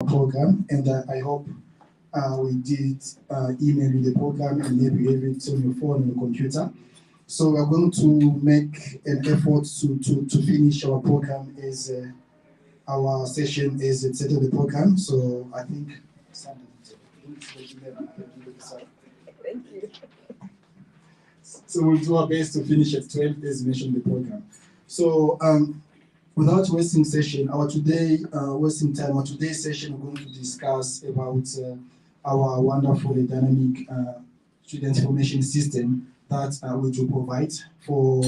program, and I hope we did email you the program, and maybe you have it on your phone or your computer. So we're going to make an effort to finish our program as our session is the set of the program. So I think Thank you. so we'll do our best to finish at 12 as mentioned in the program. So without wasting session, our today's session we're going to discuss about our wonderful and dynamic student information system that we do provide for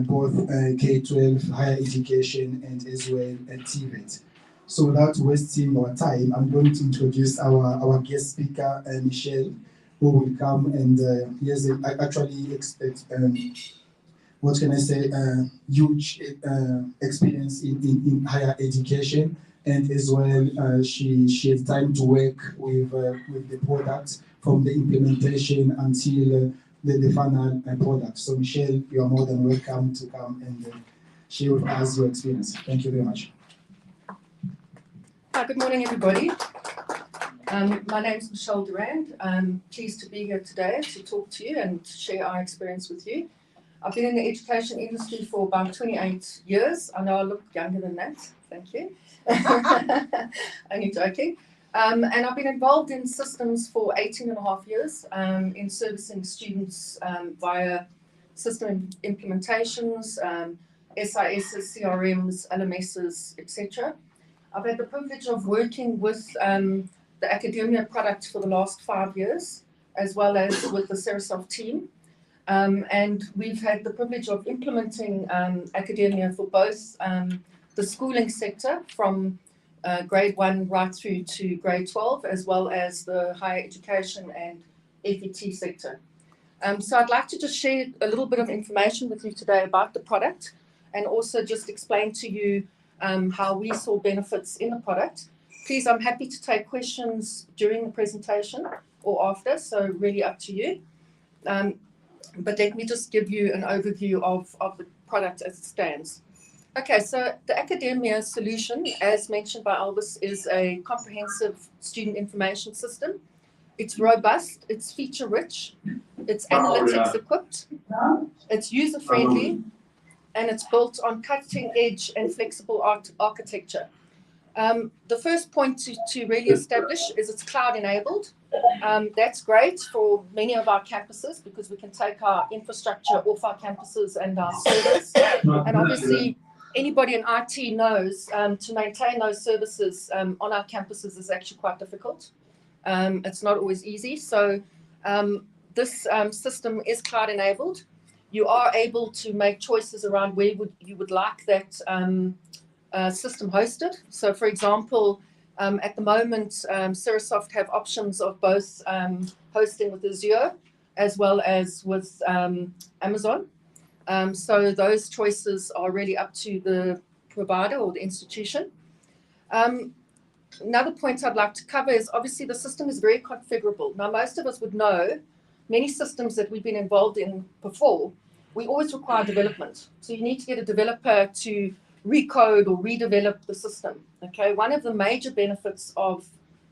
both K-12 higher education and as well TVET. So without wasting our time, I'm going to introduce our guest speaker, Michelle, who will come and he has actually expect what can I say, huge experience in higher education, and as well she has time to work with the product from the implementation until the final product. So Michelle, you are more than welcome to come and share with us your experience. Thank you very much. Hi, good morning, everybody. My name is Michelle Durand. I'm pleased to be here today to talk to you and share our experience with you. I've been in the education industry for about 28 years. I know I look younger than that. Thank you. Only joking. And I've been involved in systems for 18 and a half years in servicing students via system implementations, SISs, CRMs, LMSs, etc. I've had the privilege of working with the academia product for the last 5 years, as well as with the Cerasoft team. And we've had the privilege of implementing academia for both the schooling sector from grade 1 right through to grade 12, as well as the higher education and FET sector. So I'd like to just share a little bit of information with you today about the product, and also just explain to you how we saw benefits in the product. Please, I'm happy to take questions during the presentation or after, so really up to you. But let me just give you an overview of the product as it stands. Okay, so the academia solution, as mentioned by Elvis, is a comprehensive student information system. It's robust, it's feature-rich, it's analytics equipped, it's user-friendly, and it's built on cutting-edge and flexible architecture. The first point to really establish is it's cloud-enabled. That's great for many of our campuses because we can take our infrastructure off our campuses and our servers. And obviously, anybody in IT knows to maintain those services on our campuses is actually quite difficult. It's not always easy. So this system is cloud-enabled. You are able to make choices around where you would like that system hosted. So, for example, at the moment, Cerasoft have options of both hosting with Azure as well as with Amazon. So those choices are really up to the provider or the institution. Another point I'd like to cover is obviously the system is very configurable. Now, most of us would know many systems that we've been involved in before, we always require development. So you need to get a developer to recode or redevelop the system. Okay, one of the major benefits of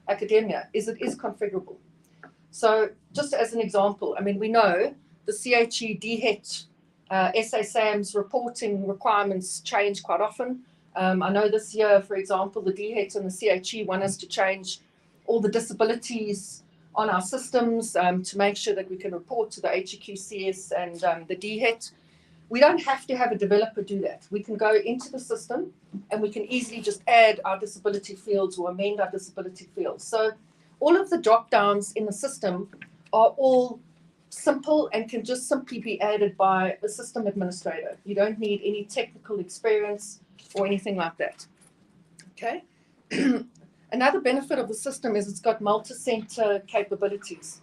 academia is it is configurable. So just as an example, I mean, we know the CHE, DHET, SASAM's reporting requirements change quite often. I know this year, for example, the DHET and the CHE want us to change all the disabilities on our systems to make sure that we can report to the HEQCS and the DHET. We don't have to have a developer do that. We can go into the system and we can easily just add our disability fields or amend our disability fields. So all of the drop downs in the system are all simple and can just simply be added by a system administrator. You don't need any technical experience or anything like that. Okay. Another benefit of the system is it's got multi-center capabilities.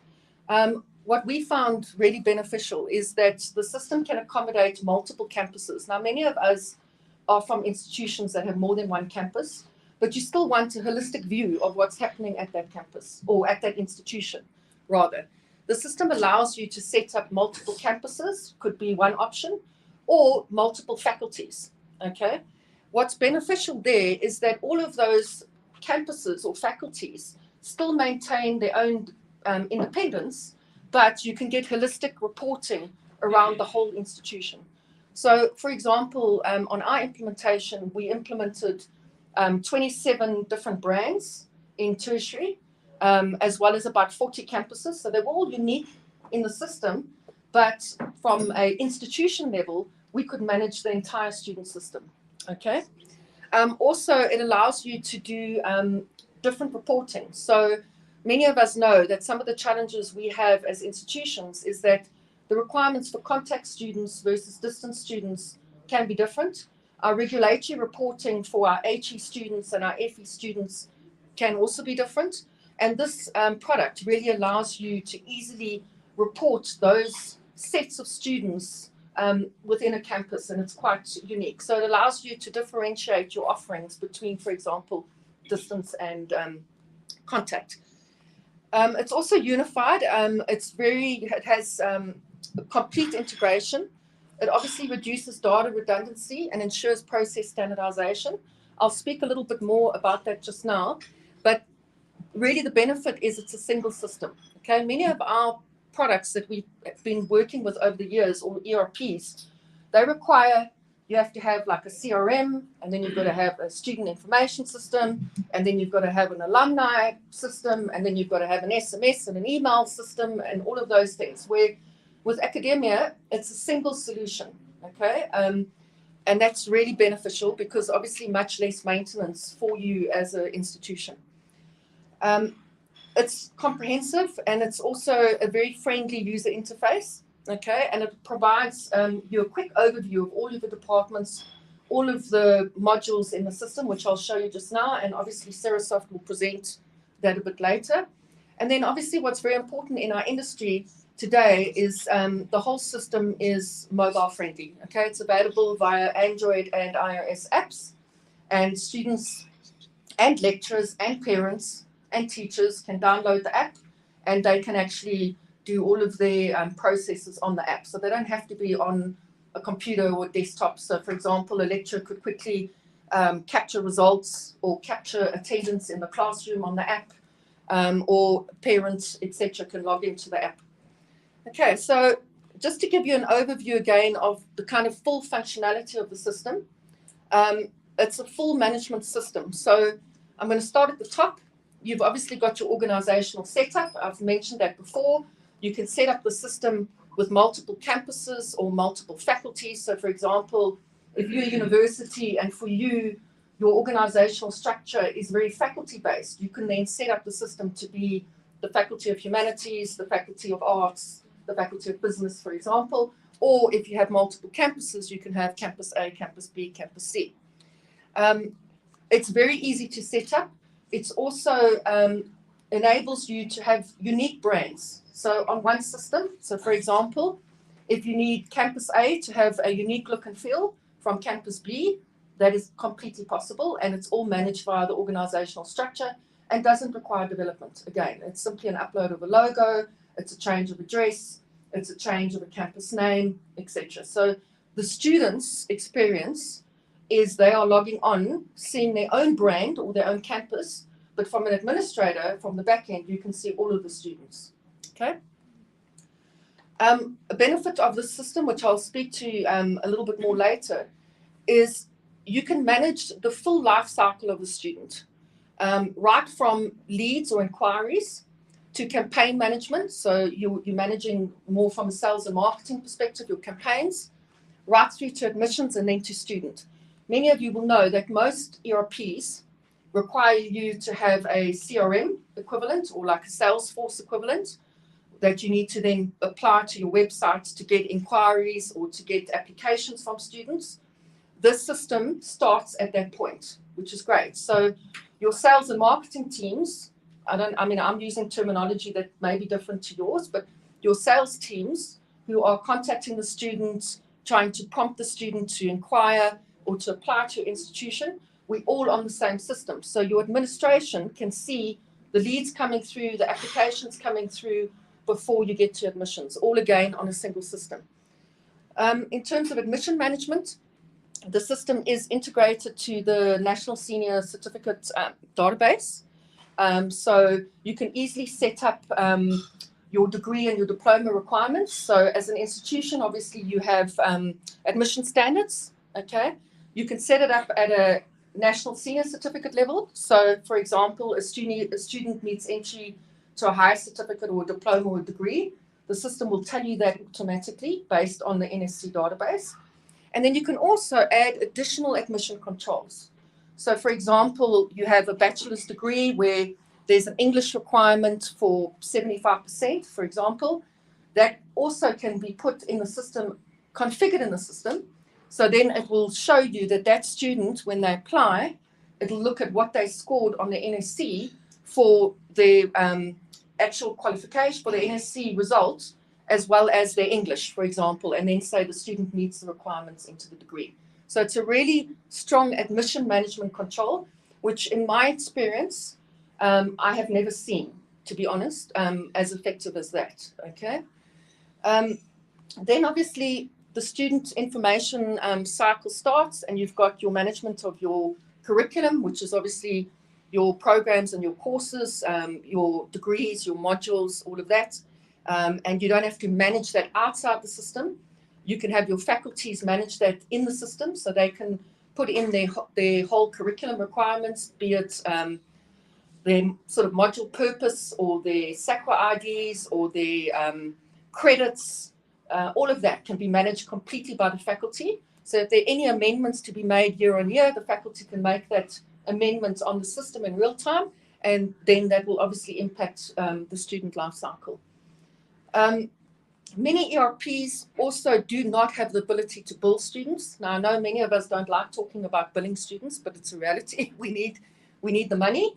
What we found really beneficial is that the system can accommodate multiple campuses. Now, many of us are from institutions that have more than one campus, but you still want a holistic view of what's happening at that campus or at that institution, rather. The system allows you to set up multiple campuses, could be one option, or multiple faculties, okay? What's beneficial there is that all of those campuses or faculties still maintain their own independence, but you can get holistic reporting around the whole institution. So, for example, on our implementation, we implemented 27 different brands in tertiary, as well as about 40 campuses. So they were all unique in the system, but from an institution level, we could manage the entire student system. Okay. Also, it allows you to do different reporting. So many of us know that some of the challenges we have as institutions is that the requirements for contact students versus distance students can be different. Our regulatory reporting for our HE students and our FE students can also be different. And this product really allows you to easily report those sets of students within a campus, and it's quite unique. So it allows you to differentiate your offerings between, for example, distance and contact. It's also unified. It has complete integration. It obviously reduces data redundancy and ensures process standardization. I'll speak a little bit more about that just now, but really the benefit is it's a single system. Okay, many of our products that we've been working with over the years, or ERPs, they require you have to have like a CRM, and then you've got to have a student information system, and then you've got to have an alumni system, and then you've got to have an SMS and an email system, and all of those things. Where with academia, it's a single solution, okay? And that's really beneficial because obviously much less maintenance for you as an institution. It's comprehensive, and it's also a very friendly user interface, okay? And it provides you a quick overview of all of the departments, all of the modules in the system, which I'll show you just now, and obviously Serasoft will present that a bit later. And then obviously what's very important in our industry today is the whole system is mobile friendly, okay? It's available via Android and iOS apps, and students and lecturers and parents and teachers can download the app, and they can actually do all of their processes on the app. So they don't have to be on a computer or desktop. So for example, a lecturer could quickly capture results or capture attendance in the classroom on the app, or parents, etc., can log into the app. Okay, so just to give you an overview again of the kind of full functionality of the system, it's a full management system. So I'm going to start at the top. You've obviously got your organizational setup. I've mentioned that before. You can set up the system with multiple campuses or multiple faculties. So for example, if you're a university and for you, your organizational structure is very faculty-based, you can then set up the system to be the Faculty of Humanities, the Faculty of Arts, the Faculty of Business, for example. Or if you have multiple campuses, you can have Campus A, Campus B, Campus C. It's very easy to set up. It's also enables you to have unique brands. So on one system, so for example, if you need Campus A to have a unique look and feel from Campus B, that is completely possible, and it's all managed via the organizational structure and doesn't require development. Again, it's simply an upload of a logo, it's a change of address, it's a change of a campus name, etc. So the students' experience is they are logging on, seeing their own brand or their own campus, but from an administrator, from the back end, you can see all of the students. Okay. A benefit of this system, which I'll speak to a little bit more later, is you can manage the full life cycle of the student, right from leads or inquiries to campaign management. So you're managing more from a sales and marketing perspective, your campaigns, right through to admissions and then to student. Many of you will know that most ERPs require you to have a CRM equivalent or like a Salesforce equivalent that you need to then apply to your website to get inquiries or to get applications from students. This system starts at that point, which is great. So your sales and marketing teams, I'm using terminology that may be different to yours, but your sales teams who are contacting the student, trying to prompt the student to inquire or to apply to your institution, we're all on the same system. So your administration can see the leads coming through, the applications coming through before you get to admissions, all again on a single system. In terms of admission management, the system is integrated to the National Senior Certificate database. So you can easily set up your degree and your diploma requirements. So as an institution, obviously you have admission standards, okay? You can set it up at a national senior certificate level. So for example, a student needs entry to a higher certificate or a diploma or a degree. The system will tell you that automatically based on the NSC database. And then you can also add additional admission controls. So for example, you have a bachelor's degree where there's an English requirement for 75%, for example. That also can be put in the system, configured in the system. So then it will show you that that student, when they apply, it'll look at what they scored on the NSC for the actual qualification, for the NSC results, as well as their English, for example, and then say the student meets the requirements into the degree. So it's a really strong admission management control, which in my experience, I have never seen, to be honest, as effective as that, okay? Then obviously the student information cycle starts, and you've got your management of your curriculum, which is obviously your programs and your courses, your degrees, your modules, all of that. And you don't have to manage that outside the system. You can have your faculties manage that in the system, so they can put in their whole curriculum requirements, be it their sort of module purpose or their SAQA IDs or their credits. All of that can be managed completely by the faculty. So if there are any amendments to be made year on year, the faculty can make that amendment on the system in real time, and then that will obviously impact the student life cycle. Many ERPs also do not have the ability to bill students. Now, I know many of us don't like talking about billing students, but it's a reality. We need the money.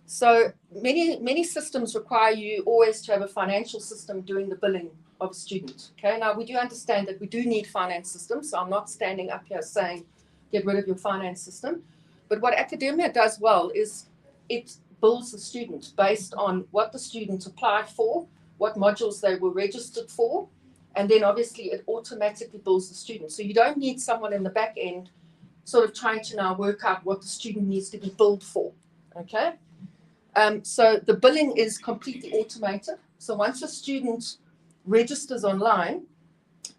So many systems require you always to have a financial system doing the billing of a student. Okay, now we do understand that we do need finance systems, so I'm not standing up here saying get rid of your finance system. But what academia does well is it bills the student based on what the student applied for, what modules they were registered for, and then obviously it automatically bills the student. So you don't need someone in the back end sort of trying to now work out what the student needs to be billed for, okay? So the billing is completely automated. So once a student registers online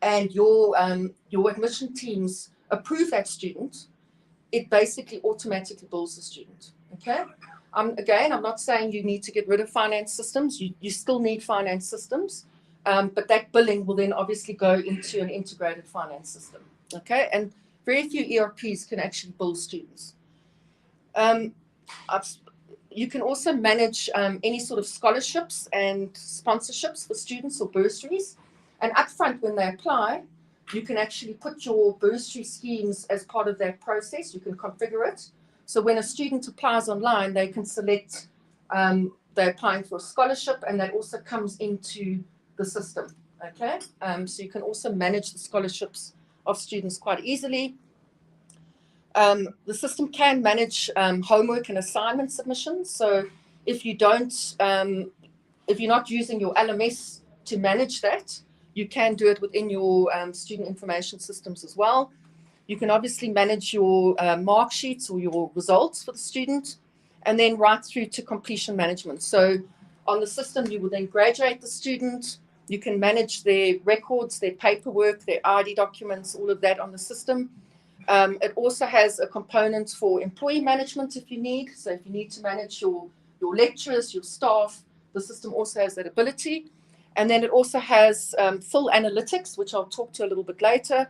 and your admission teams approve that student, it basically automatically bills the student, okay? Again, I'm not saying you need to get rid of finance systems. You still need finance systems, but that billing will then obviously go into an integrated finance system, okay? And very few ERPs can actually bill students. You can also manage any sort of scholarships and sponsorships for students or bursaries. And upfront, when they apply, you can actually put your bursary schemes as part of that process. You can configure it. So when a student applies online, they can select they're applying for a scholarship, and that also comes into the system, okay? So you can also manage the scholarships of students quite easily. The system can manage homework and assignment submissions. So if you don't, if you're not using your LMS to manage that, you can do it within your student information systems as well. You can obviously manage your mark sheets or your results for the student, and then right through to completion management. So on the system, you will then graduate the student. You can manage their records, their paperwork, their ID documents, all of that on the system. It also has a component for employee management if you need. So if you need to manage your lecturers, your staff, the system also has that ability. And then it also has full analytics, which I'll talk to a little bit later.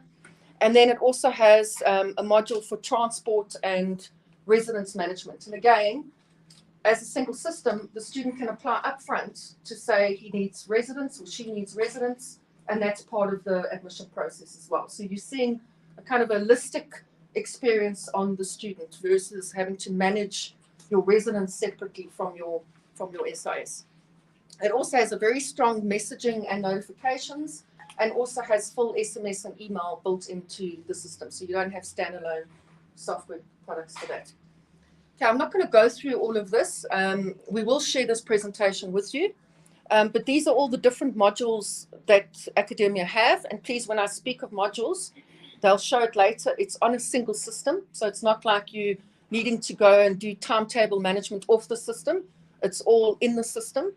And then it also has a module for transport and residence management. And again, as a single system, the student can apply upfront to say he needs residence or she needs residence, and that's part of the admission process as well. So you're seeing a kind of holistic experience on the student versus having to manage your residence separately from your SIS. It also has a very strong messaging and notifications, and also has full SMS and email built into the system. So you don't have standalone software products for that. Okay, I'm not going to go through all of this. We will share this presentation with you. But these are all the different modules that academia have. And please, when I speak of modules, they'll show it later. It's on a single system, so it's not like you needing to go and do timetable management off the system. It's all in the system.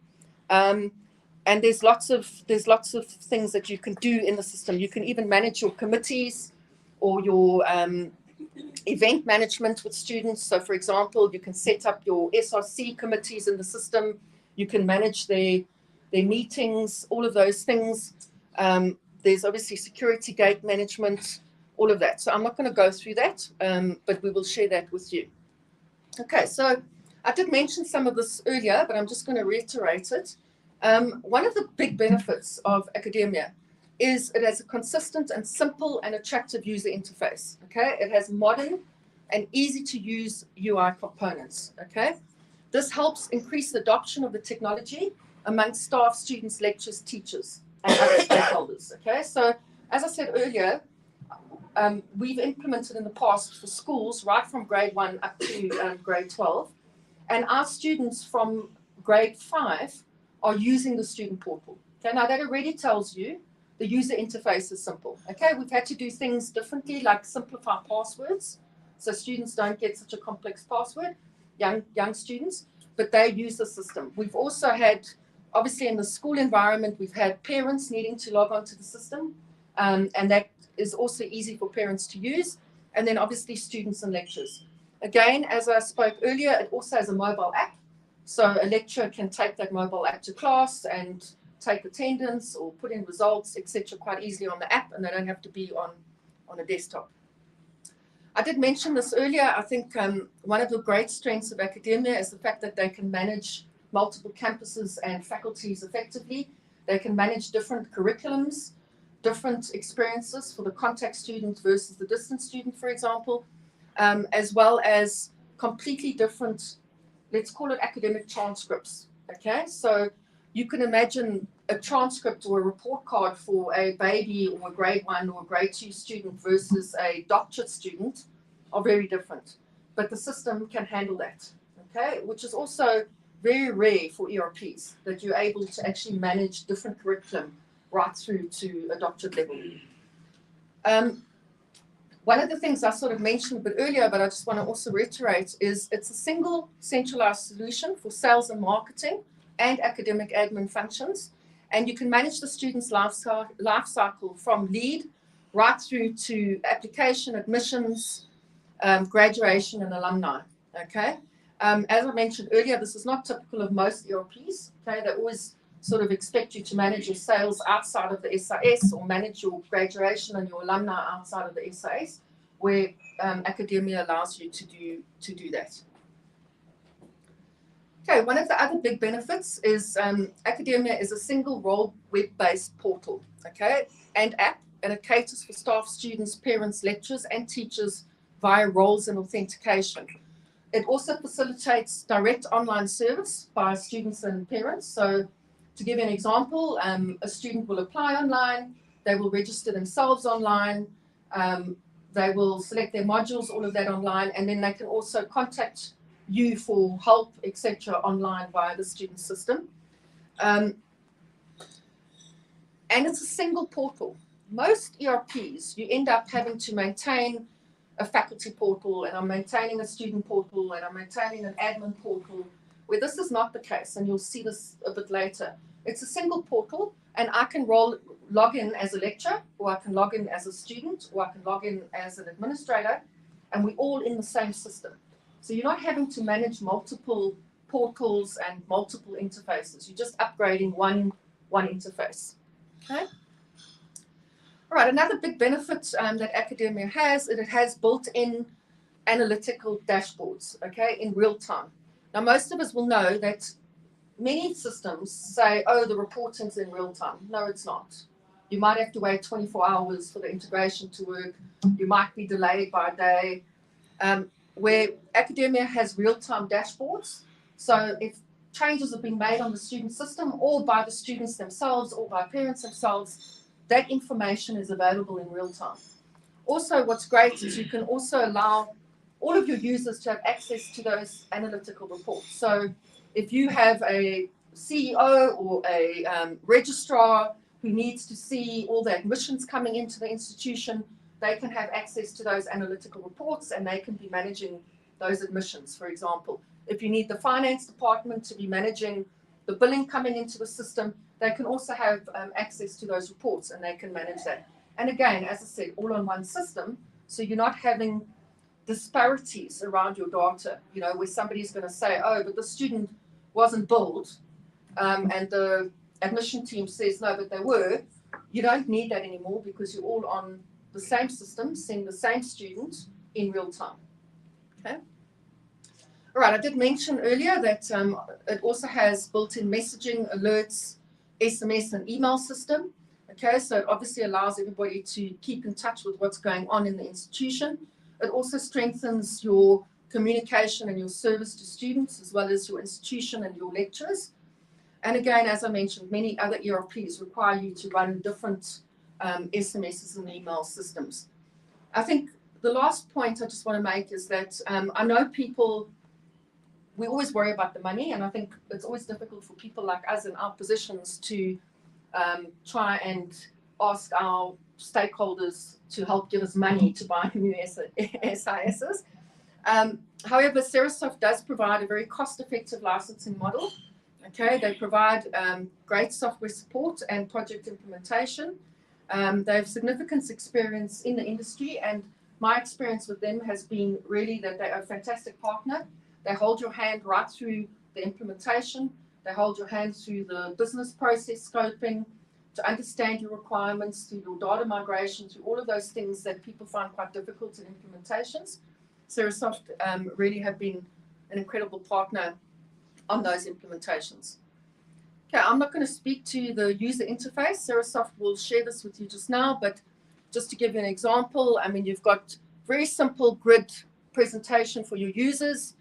And there's lots of things that you can do in the system. You can even manage your committees or your event management with students. So, for example, you can set up your SRC committees in the system. You can manage their meetings, all of those things. There's obviously security gate management, all of that. So I'm not going to go through that, but we will share that with you. Okay, so I did mention some of this earlier, but I'm just going to reiterate it. One of the big benefits of academia is it has a consistent and simple and attractive user interface. Okay, it has modern and easy to use UI components. Okay, this helps increase the adoption of the technology among staff, students, lecturers, teachers, and other stakeholders. Okay, so as I said earlier, we've implemented in the past for schools right from grade 1 up to grade 12, and our students from grade 5 are using the student portal. Okay, now that already tells you the user interface is simple. Okay, we've had to do things differently, like simplify passwords, so students don't get such a complex password, young students, but they use the system. We've also had, obviously in the school environment, we've had parents needing to log onto the system, and that is also easy for parents to use, and then obviously students and lecturers. Again, as I spoke earlier, it also has a mobile app, so a lecturer can take that mobile app to class and take attendance or put in results, etc., quite easily on the app, and they don't have to be on a desktop. I did mention this earlier. I think one of the great strengths of academia is the fact that they can manage multiple campuses and faculties effectively. They can manage different curriculums, different experiences for the contact student versus the distance student, for example, as well as completely different, let's call it academic transcripts. Okay, so you can imagine a transcript or a report card for a baby or a grade 1 or a grade 2 student versus a doctorate student are very different, but the system can handle that. Okay, which is also very rare for ERPs, that you're able to actually manage different curriculum right through to a doctorate level. One of the things I sort of mentioned a bit earlier, but I just want to also reiterate, is it's a single centralized solution for sales and marketing and academic admin functions. And you can manage the student's life cycle from lead right through to application, admissions, graduation, and alumni. Okay. As I mentioned earlier, this is not typical of most ERPs. Okay, they always sort of expect you to manage your sales outside of the SIS or manage your graduation and your alumni outside of the SIS, where academia allows you to do that. Okay, one of the other big benefits is academia is a single role web-based portal, okay, and app, and it caters for staff, students, parents, lecturers, and teachers via roles and authentication. It also facilitates direct online service by students and parents. So to give you an example, a student will apply online, they will register themselves online, they will select their modules, all of that online, and then they can also contact you for help, etc., online via the student system. And it's a single portal. Most ERPs, you end up having to maintain a faculty portal, and I'm maintaining a student portal, and I'm maintaining an admin portal, where this is not the case, and you'll see this a bit later. It's a single portal, and I can log in as a lecturer, or I can log in as a student, or I can log in as an administrator, and we're all in the same system. So you're not having to manage multiple portals and multiple interfaces. You're just upgrading one interface. Okay. All right, another big benefit that academia has, it has built-in analytical dashboards, okay, in real time. Now, most of us will know that many systems say, oh, the reporting's in real time. No, it's not. You might have to wait 24 hours for the integration to work. You might be delayed by a day. Where academia has real-time dashboards, so if changes have been made on the student system or by the students themselves or by parents themselves, that information is available in real time. Also, what's great is you can also allow all of your users to have access to those analytical reports. So if you have a CEO or a registrar who needs to see all the admissions coming into the institution, they can have access to those analytical reports and they can be managing those admissions, for example. If you need the finance department to be managing the billing coming into the system, they can also have access to those reports and they can manage that. And again, as I said, all on one system, so you're not having disparities around your data, you know, where somebody's going to say, oh, but the student wasn't billed, and the admission team says, no, but they were. You don't need that anymore because you're all on the same system, seeing the same student in real time. Okay. All right, I did mention earlier that it also has built-in messaging, alerts, SMS and email system. Okay, so it obviously allows everybody to keep in touch with what's going on in the institution. It also strengthens your communication and your service to students, as well as your institution and your lecturers. And again, as I mentioned, many other ERPs require you to run different SMSs and email systems. I think the last point I just want to make is that I know people, we always worry about the money, and I think it's always difficult for people like us in our positions to try and ask our stakeholders to help give us money to buy new SISs. However, Cerasoft does provide a very cost-effective licensing model. Okay, they provide great software support and project implementation. They have significant experience in the industry, and my experience with them has been really that they are a fantastic partner. They hold your hand right through the implementation. They hold your hand through the business process scoping, to understand your requirements, through your data migration, through all of those things that people find quite difficult in implementations. Cerasoft really have been an incredible partner on those implementations. Okay, I'm not going to speak to the user interface. Cerasoft will share this with you just now, but just to give you an example, I mean, you've got very simple grid presentation for your users.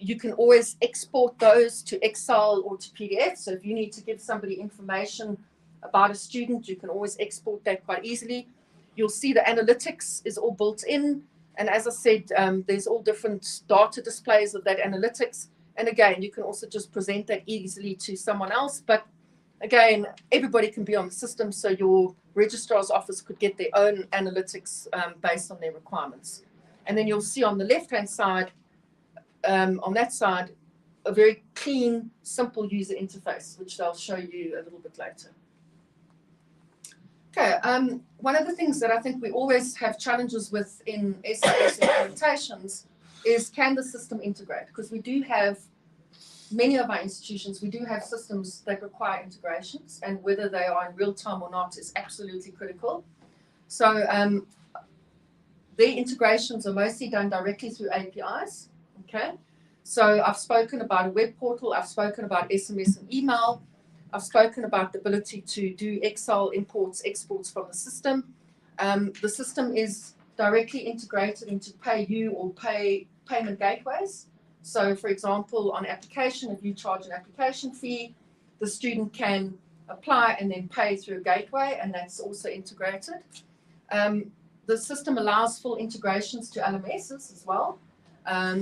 You can always export those to Excel or to PDF. So if you need to give somebody information about a student, you can always export that quite easily. You'll see the analytics is all built in. And as I said, there's all different data displays of that analytics. And again, you can also just present that easily to someone else. But again, everybody can be on the system, so your registrar's office could get their own analytics based on their requirements. And then you'll see on the left-hand side, on that side, a very clean, simple user interface, which they'll show you a little bit later. Okay, one of the things that I think we always have challenges with in SIS implementations is, can the system integrate? Because we do have, many of our institutions, we do have systems that require integrations, and whether they are in real time or not is absolutely critical. So their integrations are mostly done directly through APIs. Okay, so I've spoken about a web portal, I've spoken about SMS and email, I've spoken about the ability to do Excel imports, exports from the system. The system is directly integrated into PayU or payment gateways. So for example, on application, if you charge an application fee, the student can apply and then pay through a gateway, and that's also integrated. The system allows full integrations to LMSs as well.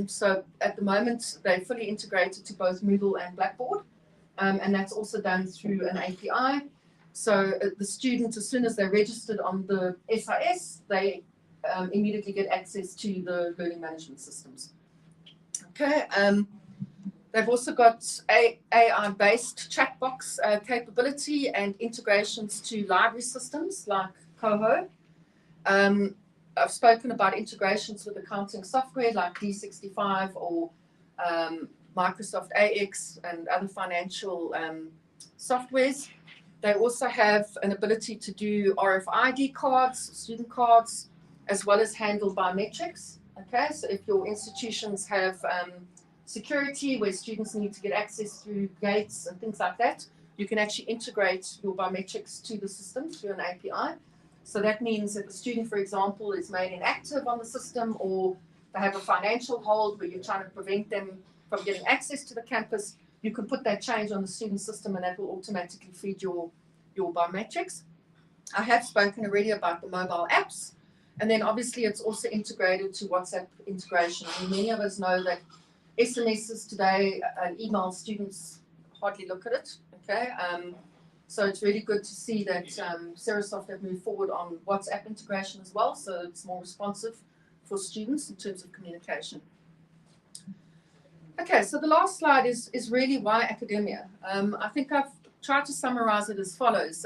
So at the moment, they're fully integrated to both Moodle and Blackboard, and that's also done through an API. So the students, as soon as they're registered on the SIS, they immediately get access to the learning management systems. Okay, they've also got AI-based chat box capability and integrations to library systems like Coho. I've spoken about integrations with accounting software like D65 or Microsoft AX and other financial softwares. They also have an ability to do RFID cards, student cards, as well as handle biometrics. Okay, so if your institutions have security where students need to get access through gates and things like that, you can actually integrate your biometrics to the system through an API. So that means if a student, for example, is made inactive on the system, or they have a financial hold where you're trying to prevent them from getting access to the campus, you can put that change on the student system and that will automatically feed your biometrics. I have spoken already about the mobile apps, and then obviously it's also integrated to WhatsApp integration. I mean, many of us know that SMSs today and email, students hardly look at it. Okay, So it's really good to see that Serasoft have moved forward on WhatsApp integration as well, so it's more responsive for students in terms of communication. Okay, so the last slide is really why academia. I think I've tried to summarize it as follows.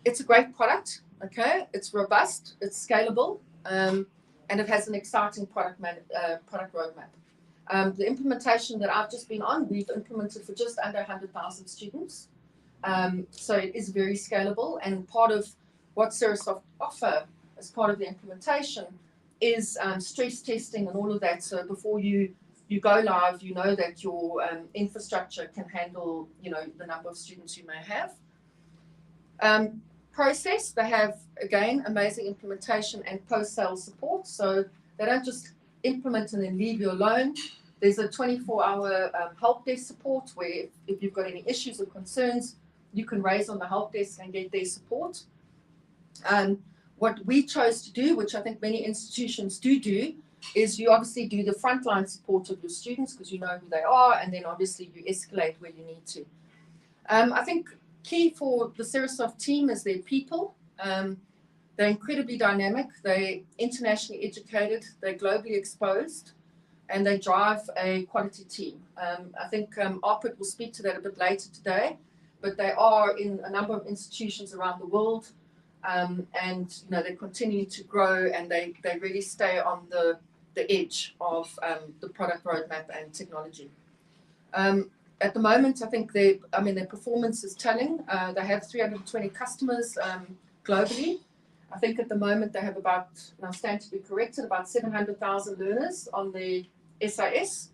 It's a great product, okay? It's robust, it's scalable, and it has an exciting product roadmap. The implementation that I've just been on, we've implemented for just under 100,000 students. So it is very scalable, and part of what Serasoft offer as part of the implementation is stress testing and all of that. So before you go live, you know that your infrastructure can handle, you know, the number of students you may have. Process, they have, again, amazing implementation and post-sale support. So they don't just implement and then leave you alone. There's a 24-hour help desk support where if you've got any issues or concerns, you can raise on the help desk and get their support. What we chose to do, which I think many institutions do, is you obviously do the frontline support of your students because you know who they are, and then obviously you escalate where you need to. I think key for the Serasoft team is their people. They're incredibly dynamic, they're internationally educated, they're globally exposed, and they drive a quality team. I think Arpit will speak to that a bit later today, but they are in a number of institutions around the world, and you know, they continue to grow, and they really stay on the edge of the product roadmap and technology. At the moment, I think their performance is telling. They have 320 customers globally. I think at the moment they have about, now stand to be corrected, about 700,000 learners on the SIS.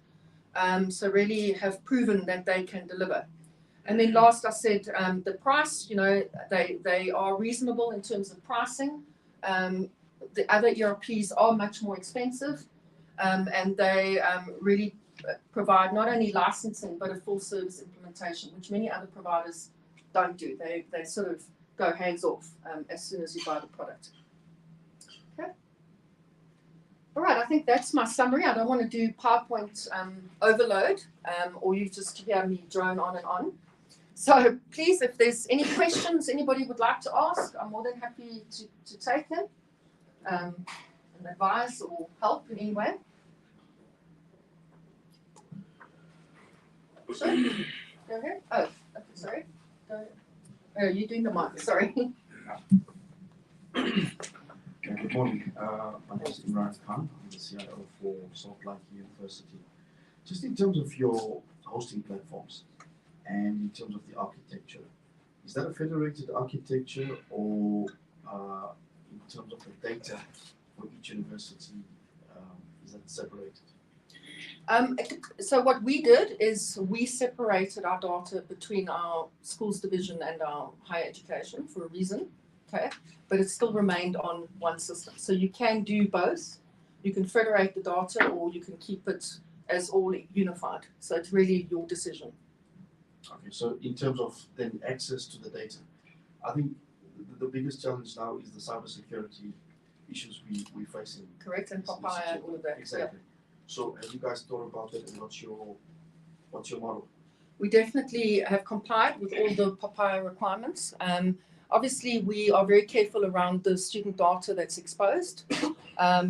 So really have proven that they can deliver. And then last, I said the price, you know, they are reasonable in terms of pricing. The other ERPs are much more expensive, and they really provide not only licensing but a full service implementation, which many other providers don't do. They sort of go hands off as soon as you buy the product. Okay. All right, I think that's my summary. I don't want to do PowerPoint overload, or you just hear me drone on and on. So please, if there's any questions anybody would like to ask, I'm more than happy to take them and advise or help in any way. Sure. Go ahead. Oh, okay, sorry. Go ahead. Oh, you're doing the mic, sorry. Okay, good morning. My name is Imran Khan. I'm the CIO for Salt Lake University. Just in terms of your hosting platforms and in terms of the architecture, is that a federated architecture, or in terms of the data for each university, is that separated? So what we did is we separated our data between our schools division and our higher education for a reason, okay? But it still remained on one system. So you can do both. You can federate the data, or you can keep it as all unified. So it's really your decision. Okay, so in terms of then access to the data, I think the biggest challenge now is the cybersecurity issues we're facing. Correct, and Papaya and all of that. Exactly. Yep. So have you guys thought about it, and what's your model? We definitely have complied with all the Papaya requirements. Obviously, we are very careful around the student data that's exposed.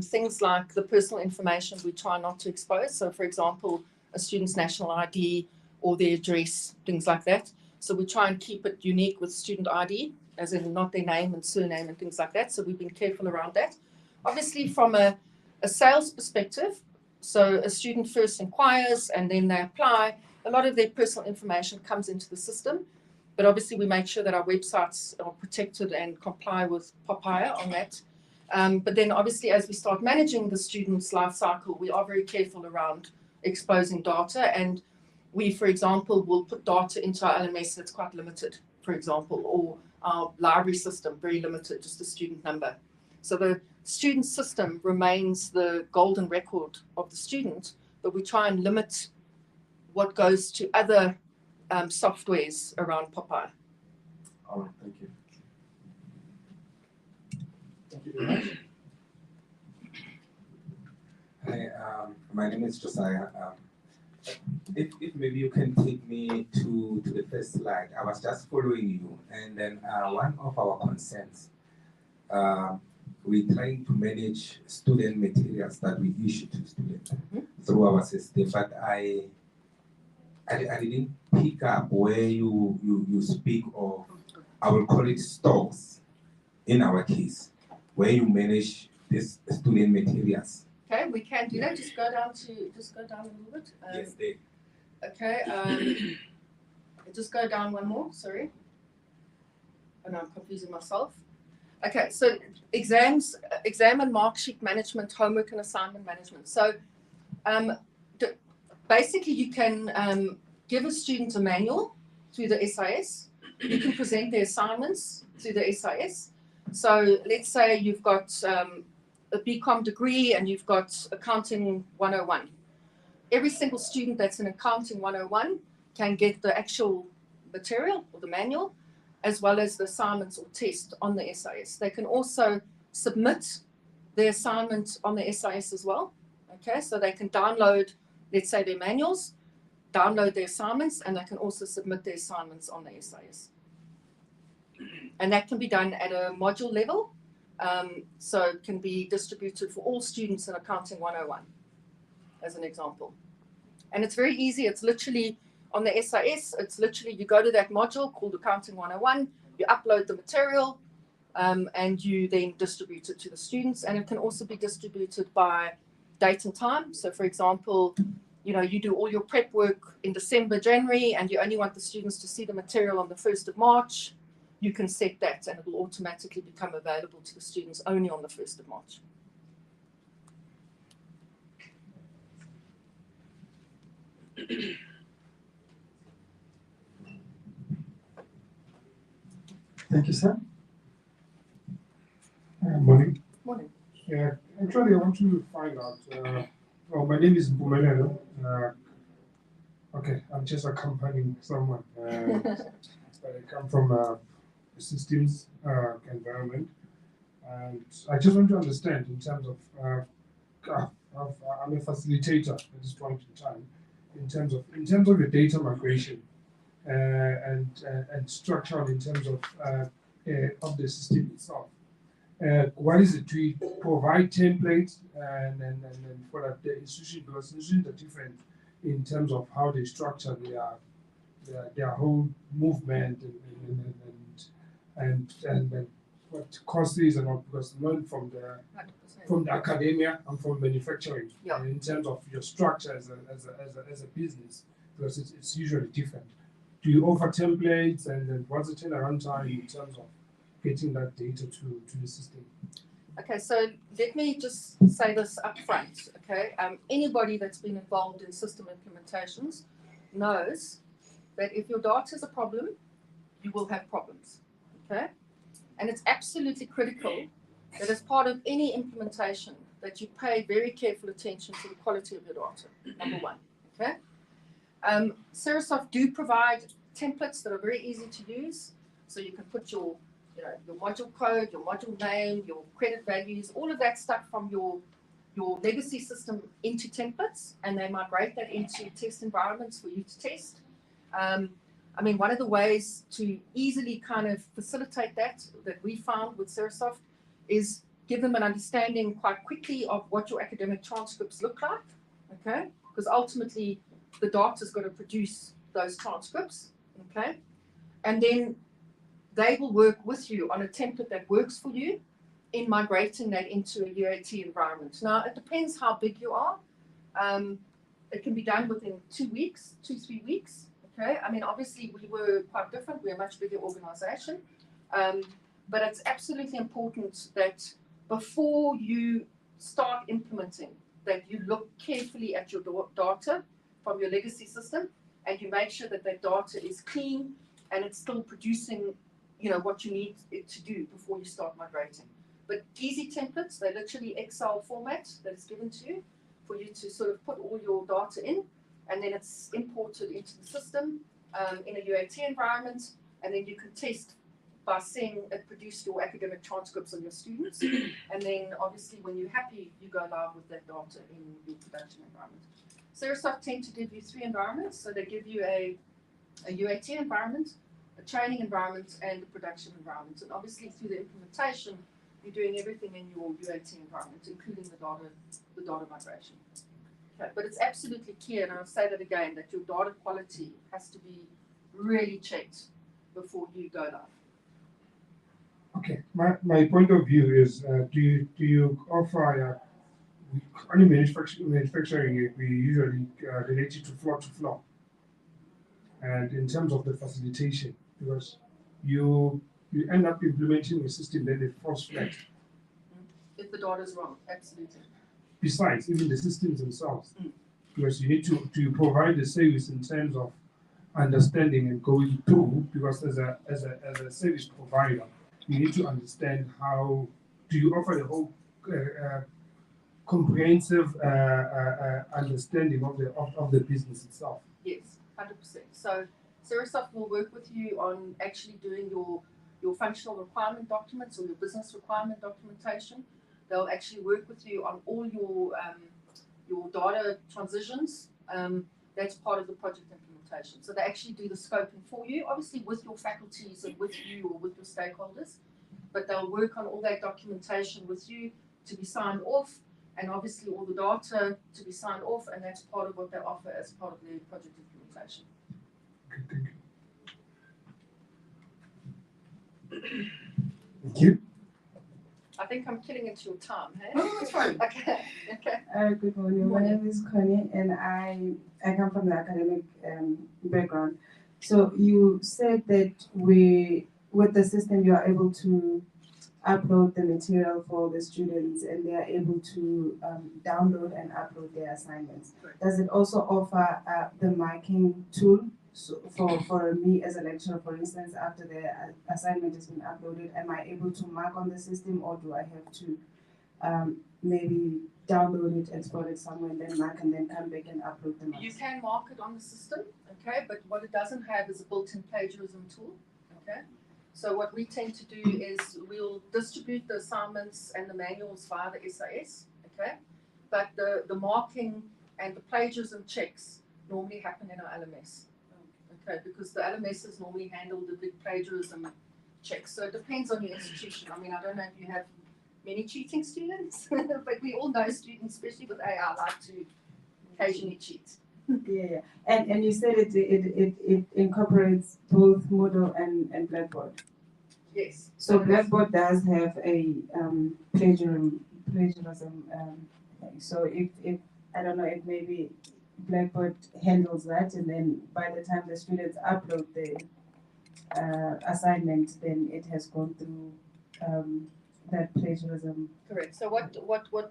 Things like the personal information we try not to expose. So, for example, a student's national ID or their address, things like that. So we try and keep it unique with student ID, as in not their name and surname and things like that. So we've been careful around that. Obviously, from a sales perspective, so a student first inquires and then they apply. A lot of their personal information comes into the system, but obviously we make sure that our websites are protected and comply with Papaya on that. But then obviously as we start managing the student's life cycle, we are very careful around exposing data, and we, for example, will put data into our LMS that's quite limited, for example, or our library system, very limited, just a student number. So the student system remains the golden record of the student, but we try and limit what goes to other softwares around Papaya. All right, thank you. Thank you very much. Hi, my name is Josiah. if maybe you can take me to the first slide. I was just following you, and then one of our concerns, we're trying to manage student materials that we issue to students through our system, but I didn't pick up where you speak of, I will call it stocks in our case, where you manage this student materials. Okay, we can do that. Just go down a little bit. Yes, they. Okay, just go down one more, sorry. Oh no, I'm confusing myself. Okay, so exam and mark sheet management, homework and assignment management. So basically you can give a student a manual through the SIS. You can present their assignments through the SIS. So let's say you've got a BCom degree and you've got Accounting 101. Every single student that's in Accounting 101 can get the actual material or the manual, as well as the assignments or test on the SIS. They can also submit their assignment on the SIS as well. Okay, so they can download, let's say, their manuals, download their assignments, and they can also submit their assignments on the SIS. And that can be done at a module level. So it can be distributed for all students in Accounting 101, as an example. And it's very easy. It's literally on the SIS, it's literally you go to that module called Accounting 101, you upload the material, and you then distribute it to the students. And it can also be distributed by date and time. So for example, you know, you do all your prep work in December, January, and you only want the students to see the material on the 1st of March. You can set that and it will automatically become available to the students only on the 1st of March. Thank you, sir. Morning. Morning. Yeah, actually, I want to find out. Well, my name is Mpumelelo. Okay, I'm just accompanying someone. I come from a systems environment, and I just want to understand in terms of I'm a facilitator at this point in time. In terms of the data migration and structure in terms of the system itself. What is it? Do we provide templates and for that the institution, because institutions are different in terms of how they structure their whole movement and what cost is and all, because learn from the academia and from manufacturing. Yeah. And in terms of your structure as a business, because it's usually different. Do you offer templates and then what's the turnaround time in terms of getting that data to the system? Okay, so let me just say this up front, okay? Anybody that's been involved in system implementations knows that if your data is a problem, you will have problems, okay? And it's absolutely critical that as part of any implementation that you pay very careful attention to the quality of your data, number one, okay? Cerasoft do provide templates that are very easy to use, so you can put your module code, your module name, your credit values, all of that stuff from your legacy system into templates, and they migrate that into test environments for you to test. I mean, one of the ways to easily kind of facilitate that we found with Cerasoft is give them an understanding quite quickly of what your academic transcripts look like, okay? Because ultimately, the data's got to produce those transcripts, okay? And then they will work with you on a template that works for you in migrating that into a UAT environment. Now, it depends how big you are. It can be done within 2 weeks, 2-3 weeks, okay? I mean, obviously, we were quite different. We're a much bigger organization. But it's absolutely important that before you start implementing, that you look carefully at your data from your legacy system and you make sure that data is clean and it's still producing what you need it to do before you start migrating. But easy templates, they're literally Excel format that is given to you for you to sort of put all your data in, and then it's imported into the system in a UAT environment, and then you can test by seeing it produce your academic transcripts on your students, and then obviously when you're happy, you go live with that data in your production environment. Cerasoft tend to give you 3 environments. So they give you a UAT environment, a training environment, and a production environment. And obviously through the implementation, you're doing everything in your UAT environment, including the data migration. Okay, but it's absolutely clear, and I'll say that again, that your data quality has to be really checked before you go live. Okay, my point of view is, do you offer only manufacturing? We usually relate it to floor, and in terms of the facilitation, because you end up implementing a system, then it falls flat. If the data is wrong, absolutely. Besides, even the systems themselves, because you need to provide the service in terms of understanding and going through. Because as a service provider, you need to understand how do you offer the whole comprehensive understanding of the business itself. Yes, 100%. So Cerasoft will work with you on actually doing your functional requirement documents or your business requirement documentation. They'll actually work with you on all your data transitions. That's part of the project implementation. So they actually do the scoping for you, obviously with your faculties and with you or with your stakeholders. But they'll work on all that documentation with you to be signed off, and obviously all the data to be signed off, and that's part of what they offer as part of their project implementation. Okay, thank you. Thank you. I think I'm killing into your time, hey? No, that's fine. Okay. Good morning. My name is Connie, and I come from the academic background. So you said that with the system, you are able to upload the material for the students, and they are able to download and upload their assignments. Correct. Does it also offer the marking tool? So for me as a lecturer, for instance, after the assignment has been uploaded, am I able to mark on the system, or do I have to maybe download it and store it somewhere and then mark and then come back and upload them? You can mark it on the system, okay, but what it doesn't have is a built-in plagiarism tool, okay? So what we tend to do is we'll distribute the assignments and the manuals via the SAS, okay? But the marking and the plagiarism checks normally happen in our LMS, okay? Because the LMSs normally handle the big plagiarism checks. So it depends on your institution. I mean, I don't know if you have many cheating students, but we all know students, especially with AI, like to occasionally cheat. Yeah. And you said it incorporates both Moodle and Blackboard. Yes. So Blackboard does have a plagiarism. So if I don't know, if maybe Blackboard handles that, and then by the time the students upload the assignment, then it has gone through that plagiarism. Correct. So what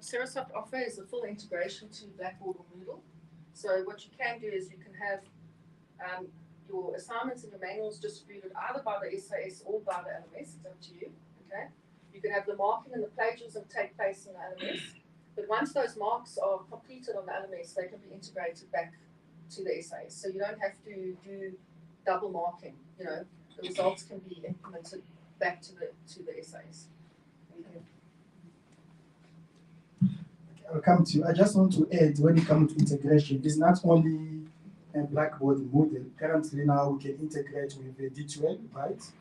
Cerasoft offers is a full integration to Blackboard or Moodle. So what you can do is you can have your assignments and your manuals distributed either by the SAS or by the LMS. It's up to you. Okay. You can have the marking and the plagiarism take place in the LMS. But once those marks are completed on the LMS, they can be integrated back to the SAS. So you don't have to do double marking. You know, the results can be implemented back to the SAS. Okay. I'll come to you. I just want to add, when it comes to integration, it's not only a Blackboard and Moodle. Currently now we can integrate with the D12, right?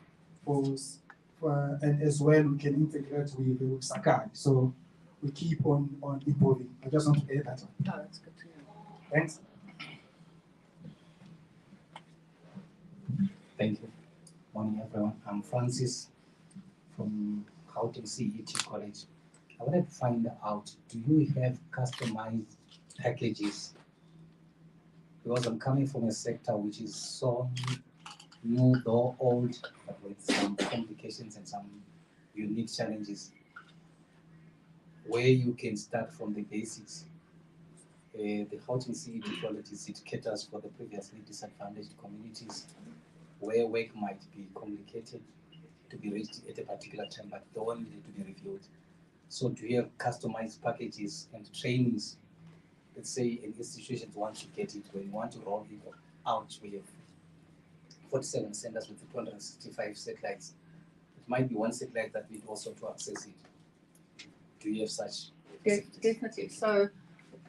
And as well we can integrate with Sakai. So we keep on improving. I just want to add that one. Oh, that's good to know. Thanks. Thank you. Morning, everyone. I'm Francis from Gauteng CET College. I wanted to find out, do you have customized packages? Because I'm coming from a sector which is so new, though old, but with some complications and some unique challenges, where you can start from the basics. The Gauteng CET College, it caters for the previously disadvantaged communities, where work might be complicated to be reached at a particular time, but they all need to be reviewed. So do you have customized packages and trainings? Let's say an institution wants to get it, when you want to roll it out, we have 47 centers with 265 satellites. It might be one satellite that needs also to access it. Do you have such? Definitely. So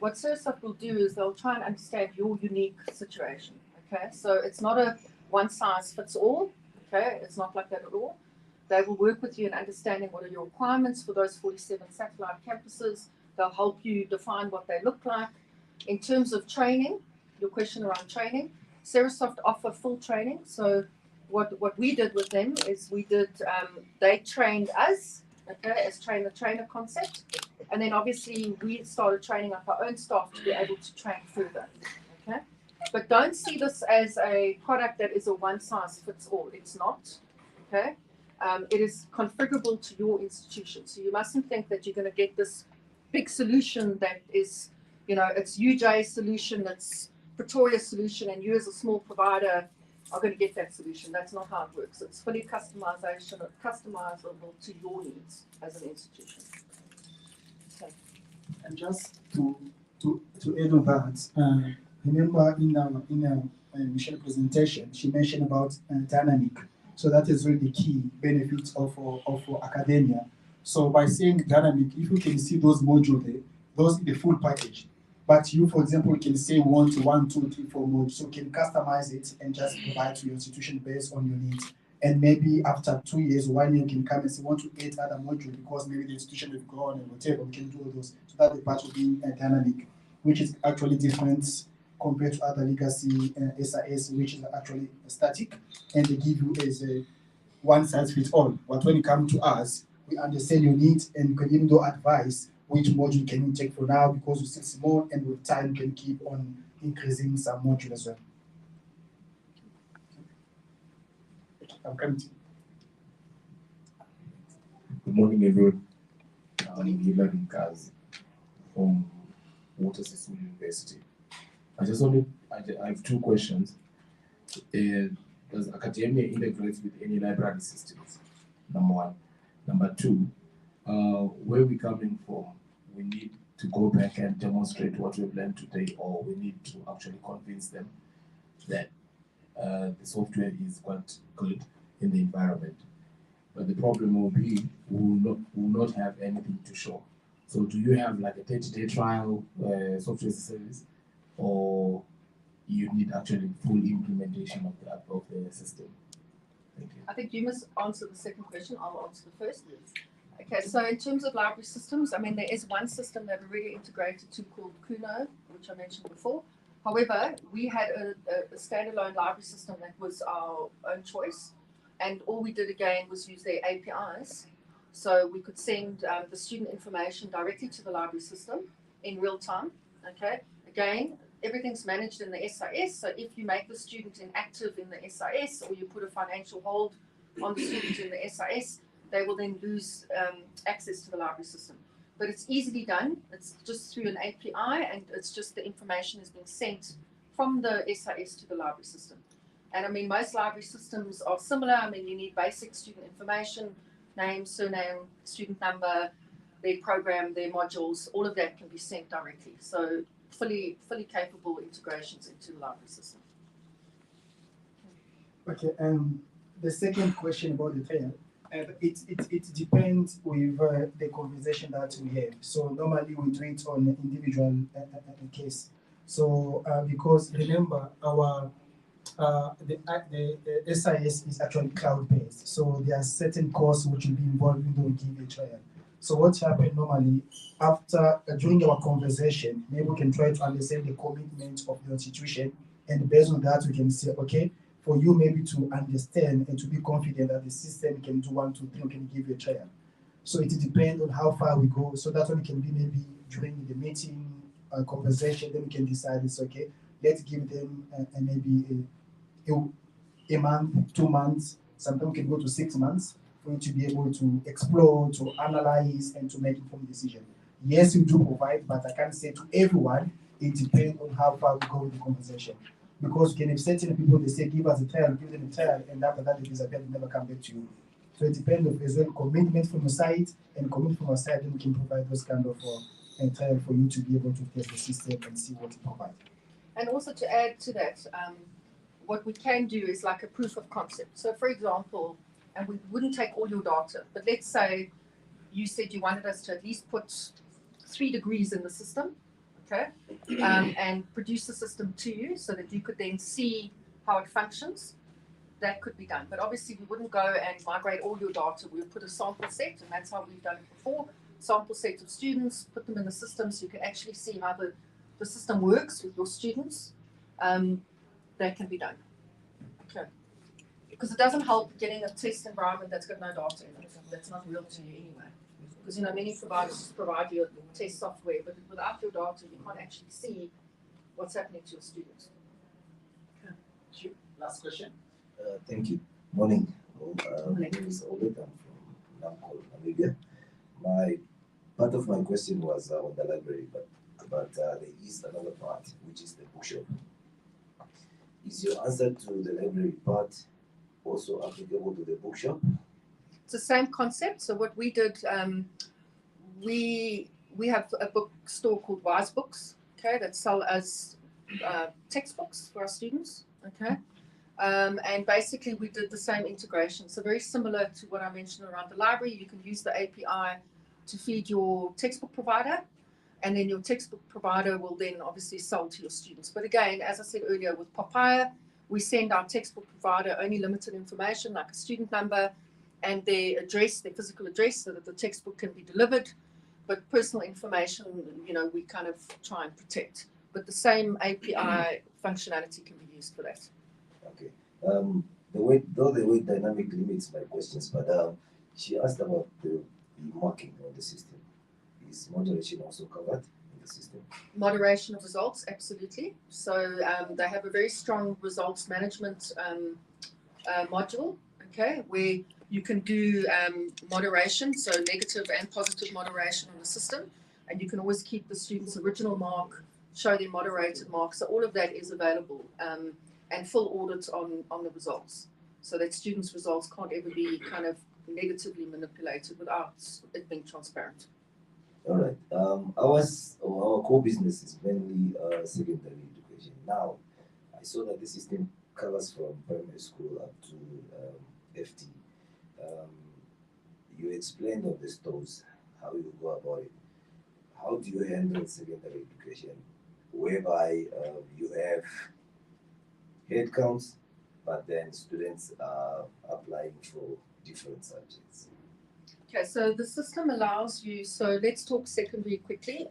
what Ceresoft will do is they'll try and understand your unique situation. Okay, so it's not a one size fits all. Okay, it's not like that at all. They will work with you in understanding what are your requirements for those 47 satellite campuses. They'll help you define what they look like. In terms of training, your question around training, Ceresoft offer full training. So what we did with them is they trained us, okay, as trainer concept. And then obviously we started training up our own staff to be able to train further, okay? But don't see this as a product that is a one size fits all. It's not, okay? It is configurable to your institution. So you mustn't think that you're going to get this big solution that is, it's UJ's solution, it's Pretoria's solution, and you as a small provider are going to get that solution. That's not how it works. It's fully customizable to your needs as an institution. Okay. And just to add on that, remember in our Michelle presentation, she mentioned about dynamic. So that is really the key benefit of academia. So by saying dynamic, if you can see those modules there, those are the full package. But you, for example, can say 1 to 1, 2, 3, 4 modules. So you can customize it and just provide to your institution based on your needs. And maybe after 2 years, 1 year, you can come and say, want to add other modules because maybe the institution will go on and whatever. We can do all those. So that the part of being dynamic, which is actually different compared to other legacy SIS, which is actually static, and they give you as a one size fits all. But when it comes to us, we understand your needs and you can even do advice which module can you take for now because you still small, and with time you can keep on increasing some module as well. I'm coming to you. Good morning, everyone. I'm Gila Rinkazi from Water System University. I have 2 questions. Does academia integrate with any library systems? Number 1. Number 2, where we're coming from, we need to go back and demonstrate what we've learned today, or we need to actually convince them that the software is quite good in the environment. But the problem will be we will not have anything to show. So do you have like a 30-day trial software as a service, or you need actually full implementation of the system? Thank you. I think you must answer the second question. I'll answer the first. Okay, so in terms of library systems, I mean, there is one system that we're really integrated to called Kuno, which I mentioned before. However, we had a standalone library system that was our own choice, and all we did again was use their APIs. So we could send the student information directly to the library system in real time. Okay, again, everything's managed in the SIS. So if you make the student inactive in the SIS, or you put a financial hold on the student in the SIS, they will then lose access to the library system. But it's easily done. It's just through an API, and it's just the information is being sent from the SIS to the library system. And I mean, most library systems are similar. I mean, you need basic student information, name, surname, student number, their program, their modules, all of that can be sent directly. So fully capable integrations into the library system. Okay, the second question about the trial, it depends with the conversation that we have. So normally we do it on an individual case. So because remember our the SIS is actually cloud-based, so there are certain costs which will be involved when we give a trial. So what happens normally after during our conversation, maybe we can try to understand the commitment of the institution, and based on that we can say, okay, for you maybe to understand and to be confident that the system can do 1, 2, 3, we can give you a trial. So it depends on how far we go. So that one can be maybe during the meeting conversation, then we can decide it's okay. Let's give them maybe a month, 2 months. Sometimes we can go to 6 months for you to be able to explore, to analyze, and to make informed decision. Yes, we do provide, but I can't say to everyone. It depends on how far we go with the conversation. Because you can have certain people, they say, give us a trial, give them a trial, and after that they disappear, they never come back to you. So it depends on as well commitment from your side, and commitment from our side, then we can provide those kind of trial for you to be able to test the system and see what it provides. And also to add to that, what we can do is like a proof of concept. So for example, and we wouldn't take all your data, but let's say you said you wanted us to at least put 3 degrees in the system, okay, and produce the system to you so that you could then see how it functions. That could be done, but obviously we wouldn't go and migrate all your data. We would put a sample set, and that's how we've done it before. Sample set of students, put them in the system so you can actually see how the system works with your students. That can be done. Okay. Because it doesn't help getting a test environment that's got no data in it. That's not real to you anyway. Because many providers just provide you test software, but without your data, you can't actually see what's happening to your students. Sure. Last question. Thank you. Morning. My name is Olet. I'm from Namco, Namibia. Part of my question was on the library, but there is another part, which is the bookshop. Is your answer to the library part also applicable to the bookshop? It's the same concept. So what we did, we have a bookstore called Wise Books, okay, that sell as textbooks for our students, okay. And basically we did the same integration. So very similar to what I mentioned around the library, you can use the API to feed your textbook provider, and then your textbook provider will then obviously sell to your students. But again, as I said earlier, with Papaya, we send our textbook provider only limited information like a student number and their address, their physical address, so that the textbook can be delivered. But personal information, we kind of try and protect. But the same API functionality can be used for that. Okay. The weight dynamic limits my questions, but she asked about the marking of the system. Is moderation also covered in the system? Moderation of results, absolutely. So they have a very strong results management module, okay, where you can do moderation, so negative and positive moderation on the system, and you can always keep the student's original mark, show their moderated mark. So all of that is available, and full audits on the results, so that students' results can't ever be kind of negatively manipulated without it being transparent. All right. Our core business is mainly secondary education. Now, I saw that the system covers from primary school up to FT. You explained on the stores how you go about it. How do you handle secondary education, whereby you have head counts, but then students are applying for different subjects? Okay, so the system allows you, so let's talk secondary quickly.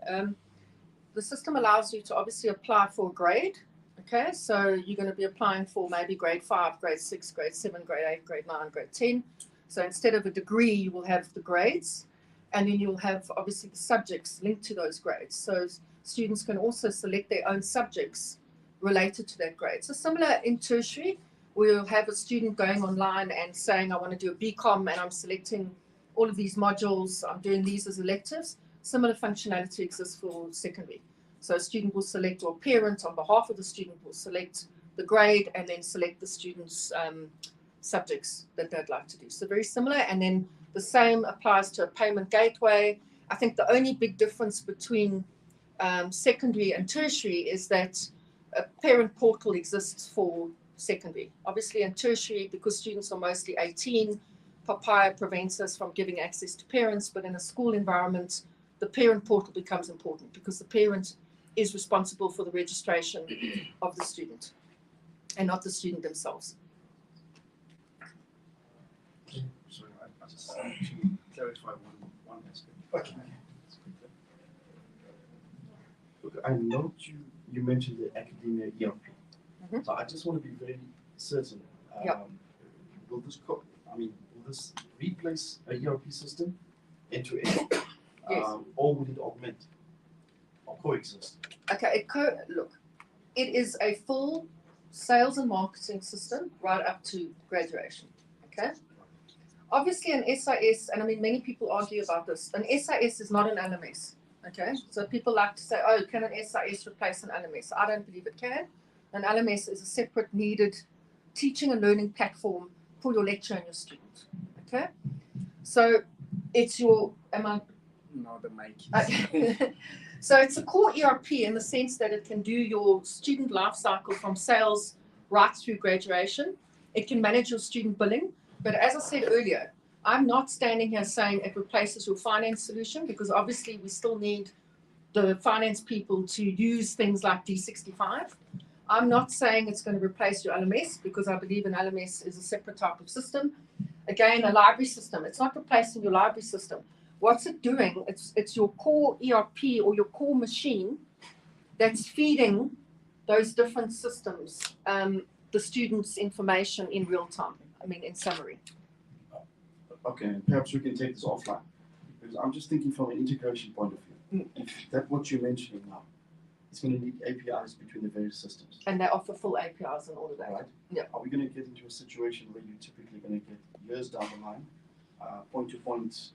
The system allows you to obviously apply for a grade. Okay, so you're going to be applying for maybe grade 5, grade 6, grade 7, grade 8, grade 9, grade 10. So instead of a degree, you will have the grades, and then you'll have obviously the subjects linked to those grades. So students can also select their own subjects related to that grade. So similar in tertiary, we'll have a student going online and saying, I want to do a BCom and I'm selecting all of these modules, I'm doing these as electives. Similar functionality exists for secondary. So a student will select, or a parent on behalf of the student will select the grade and then select the student's subjects that they'd like to do. So very similar, and then the same applies to a payment gateway. I think the only big difference between secondary and tertiary is that a parent portal exists for secondary. Obviously in tertiary, because students are mostly 18, Papaya prevents us from giving access to parents, but in a school environment, the parent portal becomes important because the parent is responsible for the registration of the student and not the student themselves. Sorry, I just want to clarify one aspect. Okay. Look, I note you mentioned the academia ERP. Mhm. So I just want to be very certain. Yep. Will this replace a ERP system end to end? Yes. Or will it augment or coexist? Okay, look, it is a full sales and marketing system right up to graduation. Okay. Obviously, an SIS, and I mean, many people argue about this. An SIS is not an LMS. Okay, so people like to say, "Oh, can an SIS replace an LMS?" I don't believe it can. An LMS is a separate, needed teaching and learning platform for your lecturer and your student. Okay, so it's your. Am I? No, the mic. Okay. So it's a core ERP in the sense that it can do your student life cycle from sales right through graduation. It can manage your student billing. But as I said earlier, I'm not standing here saying it replaces your finance solution, because obviously we still need the finance people to use things like D65. I'm not saying it's going to replace your LMS because I believe an LMS is a separate type of system. Again, a library system, it's not replacing your library system. What's it doing? It's your core ERP or your core machine that's feeding those different systems, the students' information in real time. I mean, in summary. Okay, perhaps we can take this offline, because I'm just thinking from an integration point of view. If that's what you're mentioning now, it's going to need APIs between the various systems. And they offer full APIs and all of that. Right? Yeah. Are we going to get into a situation where you're typically going to get years down the line, point-to-point,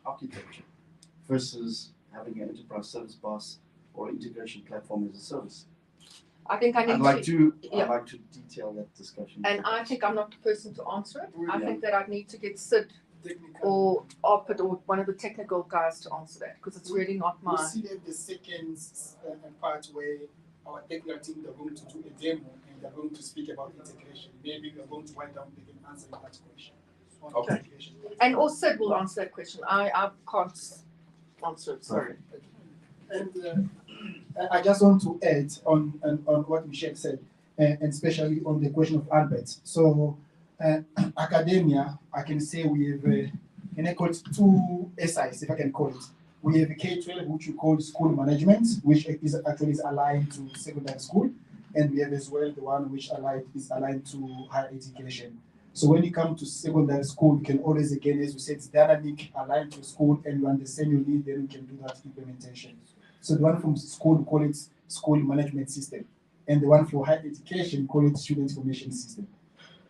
architecture, versus having an enterprise service bus or integration platform as a service? I think I need I'd like to detail that discussion. And I think I'm not the person to answer it. I Yeah. think that I'd need to get Sid or Opit or one of the technical guys to answer that, because it's really not We my. see that the second part where our technical team are going to do a demo and they're going to speak about integration. Maybe we're going to wind down begin answering that question. On Okay. integration. And or Sid will answer that question. I can't answer it, sorry. And I just want to add on what Michelle said, and especially on the question of Albert. So, academia, I can say we have, can I call it two SIs, if I can call it. We have a K-12, which we call school management, which is actually aligned to secondary school, and we have as well the one which is aligned to higher education. So when you come to secondary school, you can always, again, as we said, it's dynamic, aligned to school, and you understand your need, then we can do that implementation. So the one from school, we call it school management system. And the one for higher education, we call it student information system.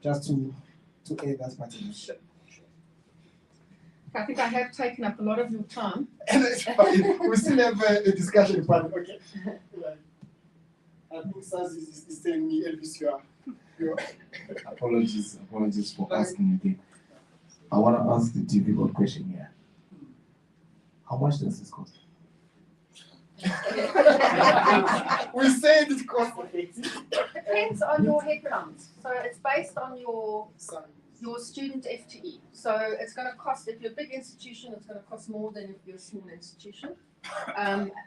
Just to add that part in. I think I have taken up a lot of your time. And it's fine. We still have a discussion part, okay? Right. I think Saz is telling me, Elvis, you are. Apologies for asking again. I want to ask the difficult question here. How much does this cost? We said it cost effective. Depends on your headcount. So it's based on your student FTE. So it's going to cost, if you're a big institution, it's going to cost more than if you're a small institution.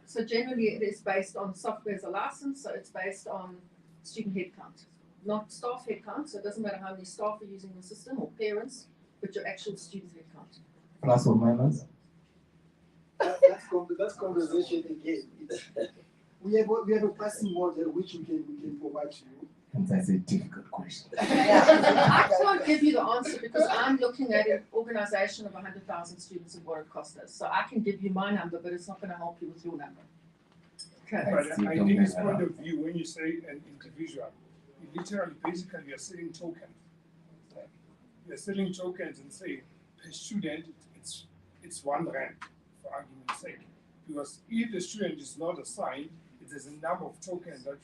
So generally it is based on software as a license, so it's based on student headcount, not staff headcount. So it doesn't matter how many staff are using the system or parents, but your actual student headcount. Plus or minus? That's conversation again. We have a pricing model which we can provide to you. And that's a difficult question. I can't give you the answer because I'm looking at an organization of 100,000 students and what it costs us. So I can give you my number, but it's not going to help you with your number. Okay. But I think it's point of view, when you say an individual, you literally, basically, you're selling tokens. You're selling tokens and say, per student, it's R1, for argument's sake. Because if the student is not assigned, it is a number of tokens that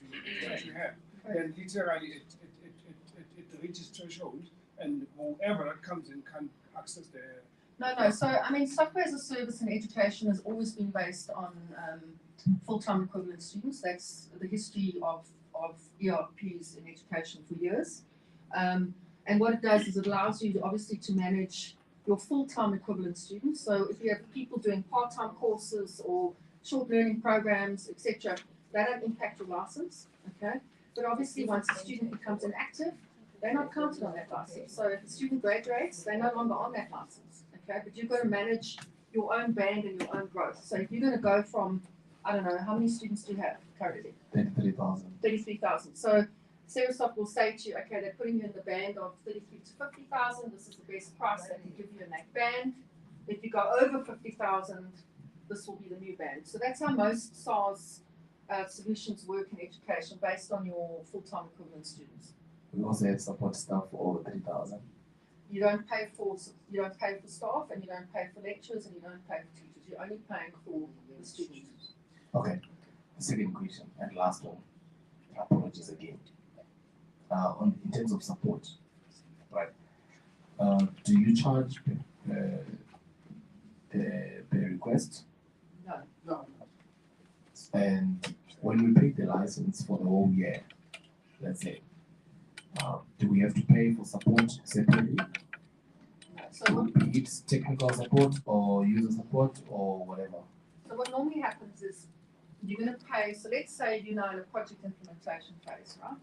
you have. Then literally it reaches threshold, and whoever that comes in can access the. No. So I mean, software as a service in education has always been based on full-time equivalent students. That's the history of ERPs in education for years. And what it does is it allows you obviously to manage your full-time equivalent students. So if you have people doing part-time courses or short learning programs, etc., that don't impact your license. Okay. But obviously, once a student becomes inactive, they're not counted on that license. So if a student graduates, they're no longer on that license. Okay, but you've got to manage your own band and your own growth. So if you're going to go from, I don't know, how many students do you have currently? 33,000. 33,000. So Serasoft will say to you, okay, they're putting you in the band of 33 to 50,000. This is the best price they can give you in that band. If you go over 50,000, this will be the new band. So that's how most SARS solutions work in education, based on your full-time equivalent students. We also have support staff for over 3,000. You don't pay for staff, and you don't pay for lecturers, and you don't pay for teachers. You're only paying for the students. Okay. Second question and last one. Apologies again. In terms of support, right? Do you charge per request? No. And when we pick the license for the whole year, let's say, do we have to pay for support separately? So Be it technical support or user support or whatever? So what normally happens is you're going to pay. So let's say you're now in a project implementation phase, right?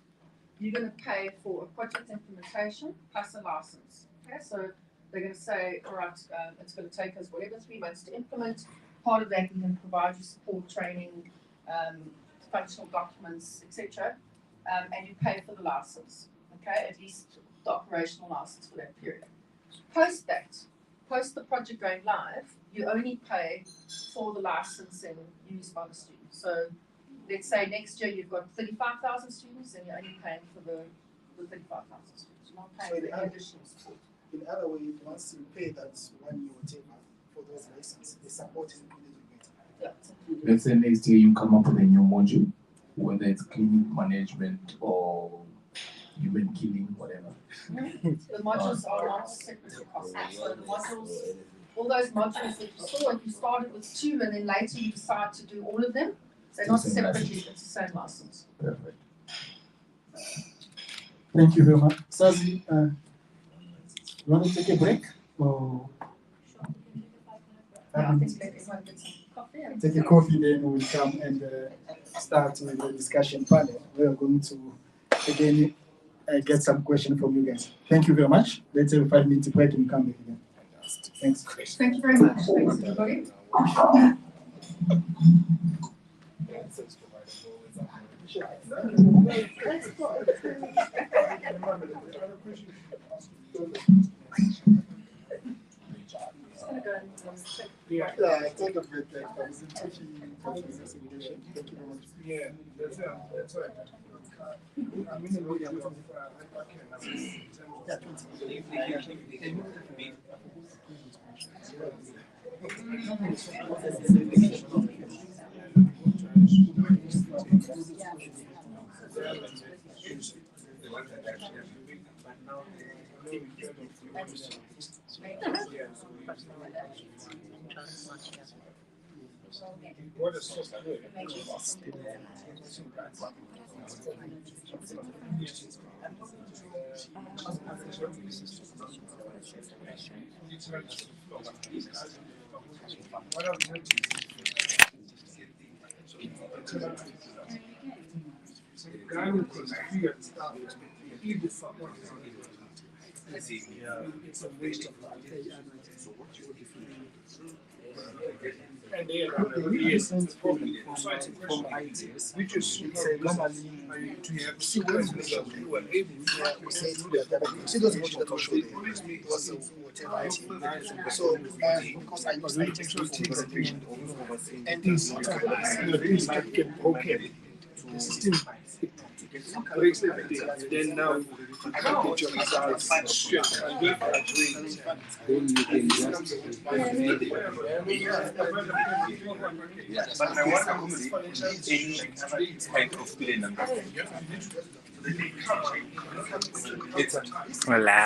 You're going to pay for a project implementation plus a license. Okay, so they're going to say, all right, it's going to take us whatever 3 months to implement. Part of that we can provide you support, training, functional documents, etc. And you pay for the license. Okay, at least the operational license for that period. Post that, post the project going live, you only pay for the licensing used by the students. So let's say next year you've got 35,000 students and you're only paying for the 35,000 students. You're not paying for the additional support. In other words, once you pay that 1 year whatever for those licenses, the support is included with it. Yeah, it's included. Let's say next year you come up with a new module, whether it's clinic management or human killing, whatever. The modules are not separately costed. So the modules, all those modules that you saw, if you started with 2 and then later you decide to do all of them, they're not It's the same separately, it's the same license. Perfect. Thank you very much. Sazi, you want to take a break? Or I think let everyone get some coffee. And take a coffee, then we'll come and start with the discussion panel. We are going to again get some questions from you guys. Thank you very much. Let's have a 5-minute break and come back again. Thanks. Thank you very much. Thanks, everybody. Yeah, I thought of it like I was in touchy situation. Thank you very much. Yeah, that's right. I mean, in terms of Yeah, 20. What is so good? Guy who configured stuff, he disappointed. It's a waste of time. And they are yes, it's a problem. So it's a question which is super normally to have sequences of who are able to see those motions that were shown there. It was whatever. So because I use the text for presentation, and things get broken. The system breaks everything. Then now I can get your results straight and then you can just but I want to see any type of student number. Hola.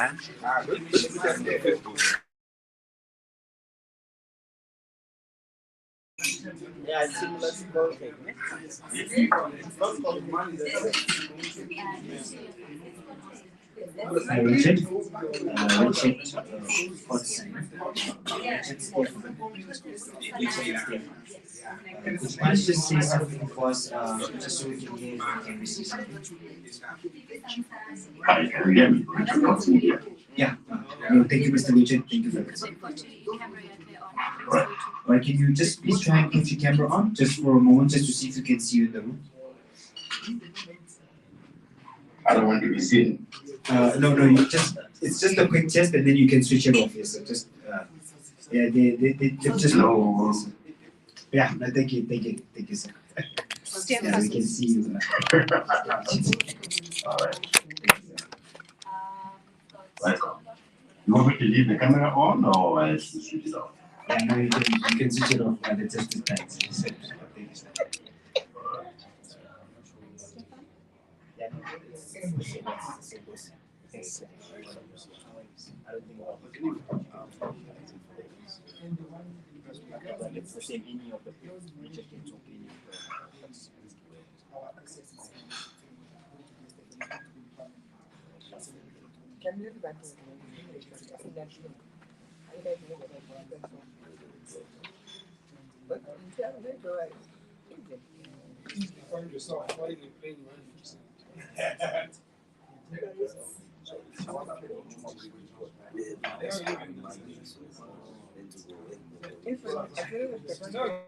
Yeah, similar to Perfect. Richard, why don't you just say something for us, just so we can hear and receive something? Yeah. No, thank you, Mr. Richard. Thank you for that. Right, can you just please try and put your camera on just for a moment, just to see if we can see you in the room? I don't want to be seen. No, you just, it's just a quick test and then you can switch it off. Yes, so just, yeah, they just. No. Yeah, no, thank you, sir. Yeah, we can see you. All right. Welcome. You want me to leave the camera on or I should switch it off? Yeah, no, you can switch it off while the test is done. You find yourself flying and playing around fixing it. No,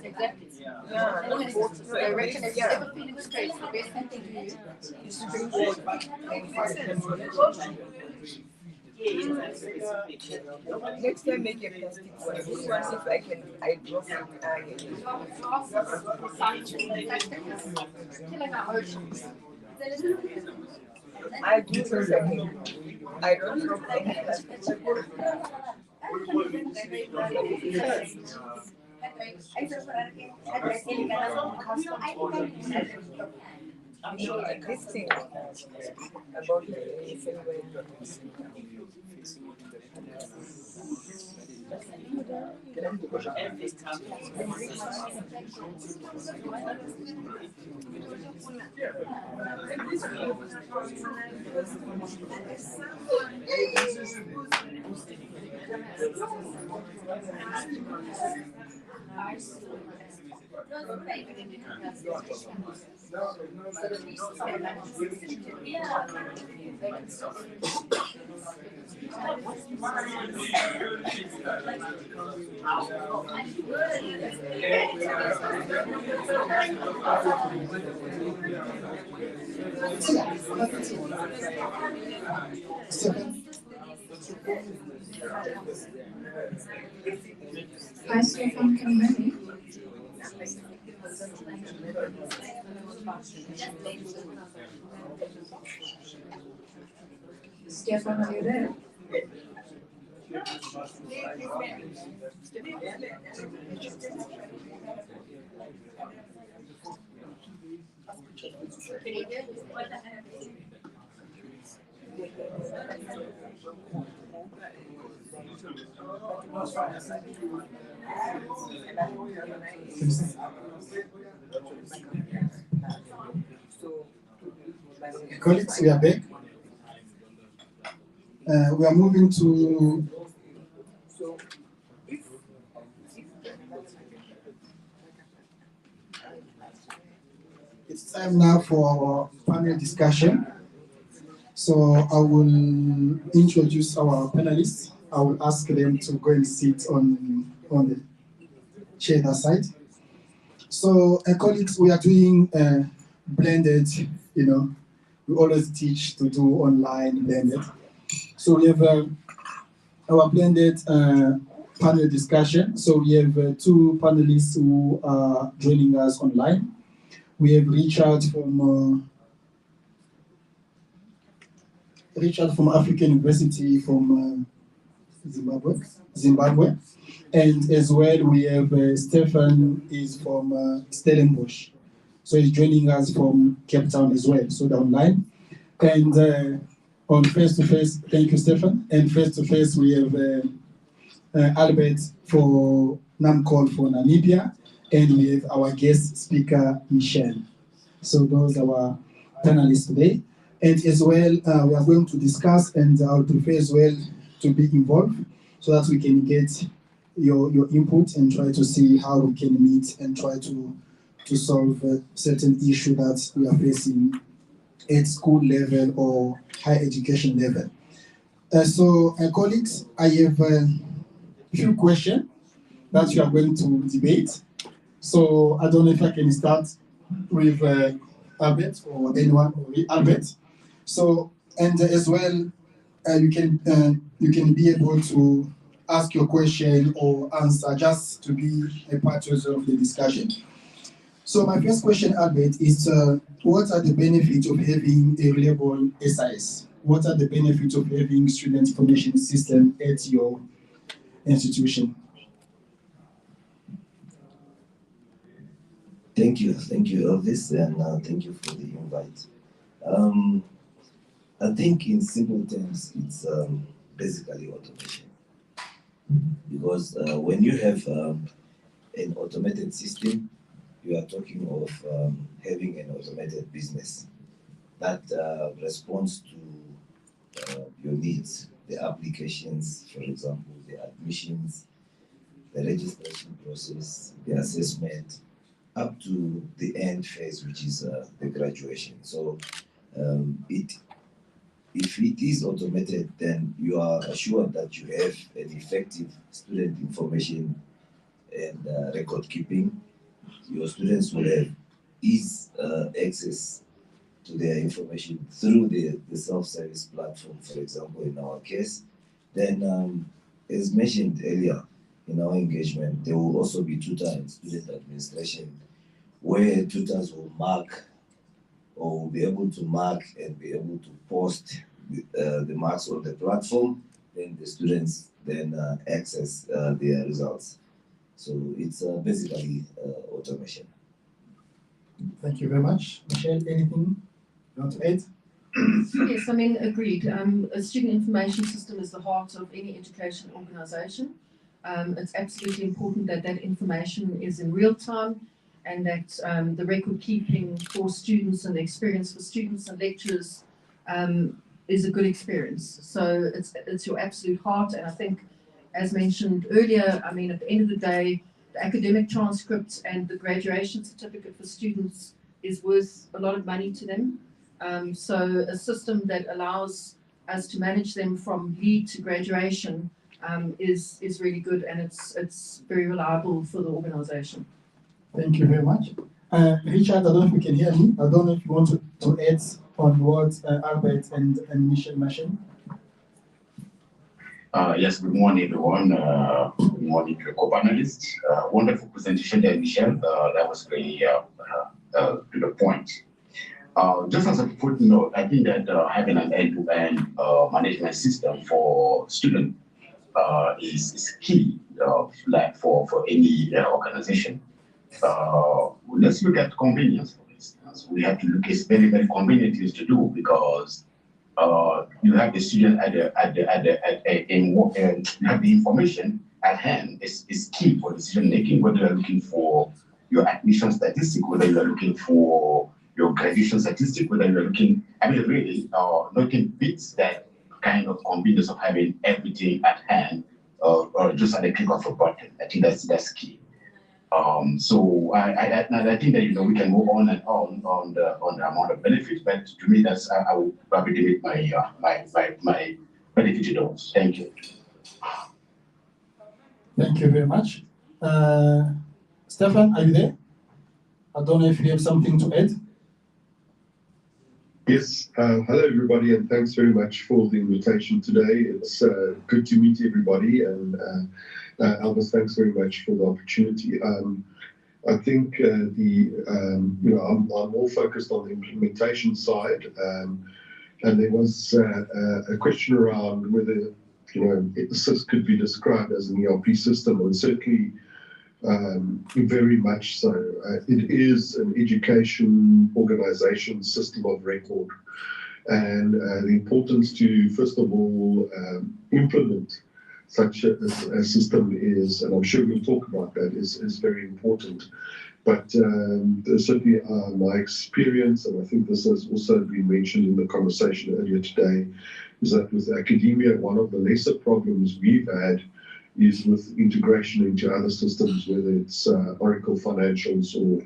Exactly. Yeah. They reckon if you're ever feeling stressed, the best thing to do is to drink water. Next time make a plastic one. This one if I can I drop it. I do the second. I don't drop any plastic. This thing about Hi, Stefan, can you hear me? Stefan, are you there? Colleagues, we are back. We are moving to it's time now for our panel discussion. So I will introduce our panelists. I will ask them to go and sit on the chair that side. So colleagues, we are doing blended, we always teach to do online blended. So we have our blended panel discussion. So we have two panelists who are joining us online. We have Richard from African University from Zimbabwe. And as well, we have Stefan is from Stellenbosch. So he's joining us from Cape Town as well, so they're online. And on face-to-face, thank you, Stefan. And face-to-face, we have Albert for NAMCOL for Namibia, and we have our guest speaker, Michelle. So those are our panelists today. And as well, we are going to discuss, and I would prefer as well to be involved so that we can get your input and try to see how we can meet and try to solve a certain issue that we are facing at school level or higher education level. So, colleagues, I have a few questions that you are going to debate. So, I don't know if I can start with Albert or anyone, or Albert. So, and as well, you can be able to ask your question or answer just to be a part of the discussion. So my first question, Albert, is what are the benefits of having a reliable SIS? What are the benefits of having student information system at your institution? Thank you, Elvis, and thank you for the invite. I think in simple terms, it's basically automation. Because when you have an automated system, you are talking of having an automated business that responds to your needs, the applications, for example, the admissions, the registration process, the assessment, up to the end phase, which is the graduation. So it if it is automated, then you are assured that you have an effective student information and record keeping. Your students will have ease access to their information through the self-service platform, for example, in our case. Then, as mentioned earlier in our engagement, there will also be tutor and student administration, where tutors will mark or will be able to mark and be able to post the marks on the platform. Then the students then access their results. So it's basically automation. Thank you very much. Michelle, anything you want to add? Yes, I mean, agreed. A student information system is the heart of any education organisation. It's absolutely important that that information is in real time and that the record keeping for students and the experience for students and lecturers is a good experience. So it's your absolute heart, and I think, as mentioned earlier, I mean, at the end of the day, the academic transcript and the graduation certificate for students is worth a lot of money to them. So a system that allows us to manage them from lead to graduation is really good, and it's very reliable for the organisation. Thank you very much. Richard, I don't know if you can hear me. I don't know if you want to add on what Albert and Michelle mentioned. Yes, good morning, everyone. Good morning to the co-panelists. Wonderful presentation there, Michelle. That was very to the point. Just as a footnote, I think that having an end-to-end management system for students is key, like for any organization. Let's look at convenience, for instance. We have to look, it's very, very convenient things to do because you have the student you have the information at hand. Is key for decision making, whether you're looking for your admission statistic, whether you're looking for your graduation statistic, whether you're looking, I mean, really, nothing beats that kind of convenience of having everything at hand or just at the click of a button. I think that's key. So I think that, you know, we can go on and on the amount of benefits, but to me, that's I will probably limit my benefit to those. Thank you. Thank you very much. Stefan, are you there? I don't know if you have something to add. Yes, hello everybody, and thanks very much for the invitation today. It's good to meet everybody, and Elvis, thanks very much for the opportunity. I think I'm more focused on the implementation side, and there was a question around whether Assist could be described as an ERP system, and certainly very much so. It is an education organization system of record, and the importance to, first of all, implement such a system is, and I'm sure we'll talk about that, is very important. But certainly my experience, and I think this has also been mentioned in the conversation earlier today, is that with academia, one of the lesser problems we've had is with integration into other systems, whether it's Oracle Financials or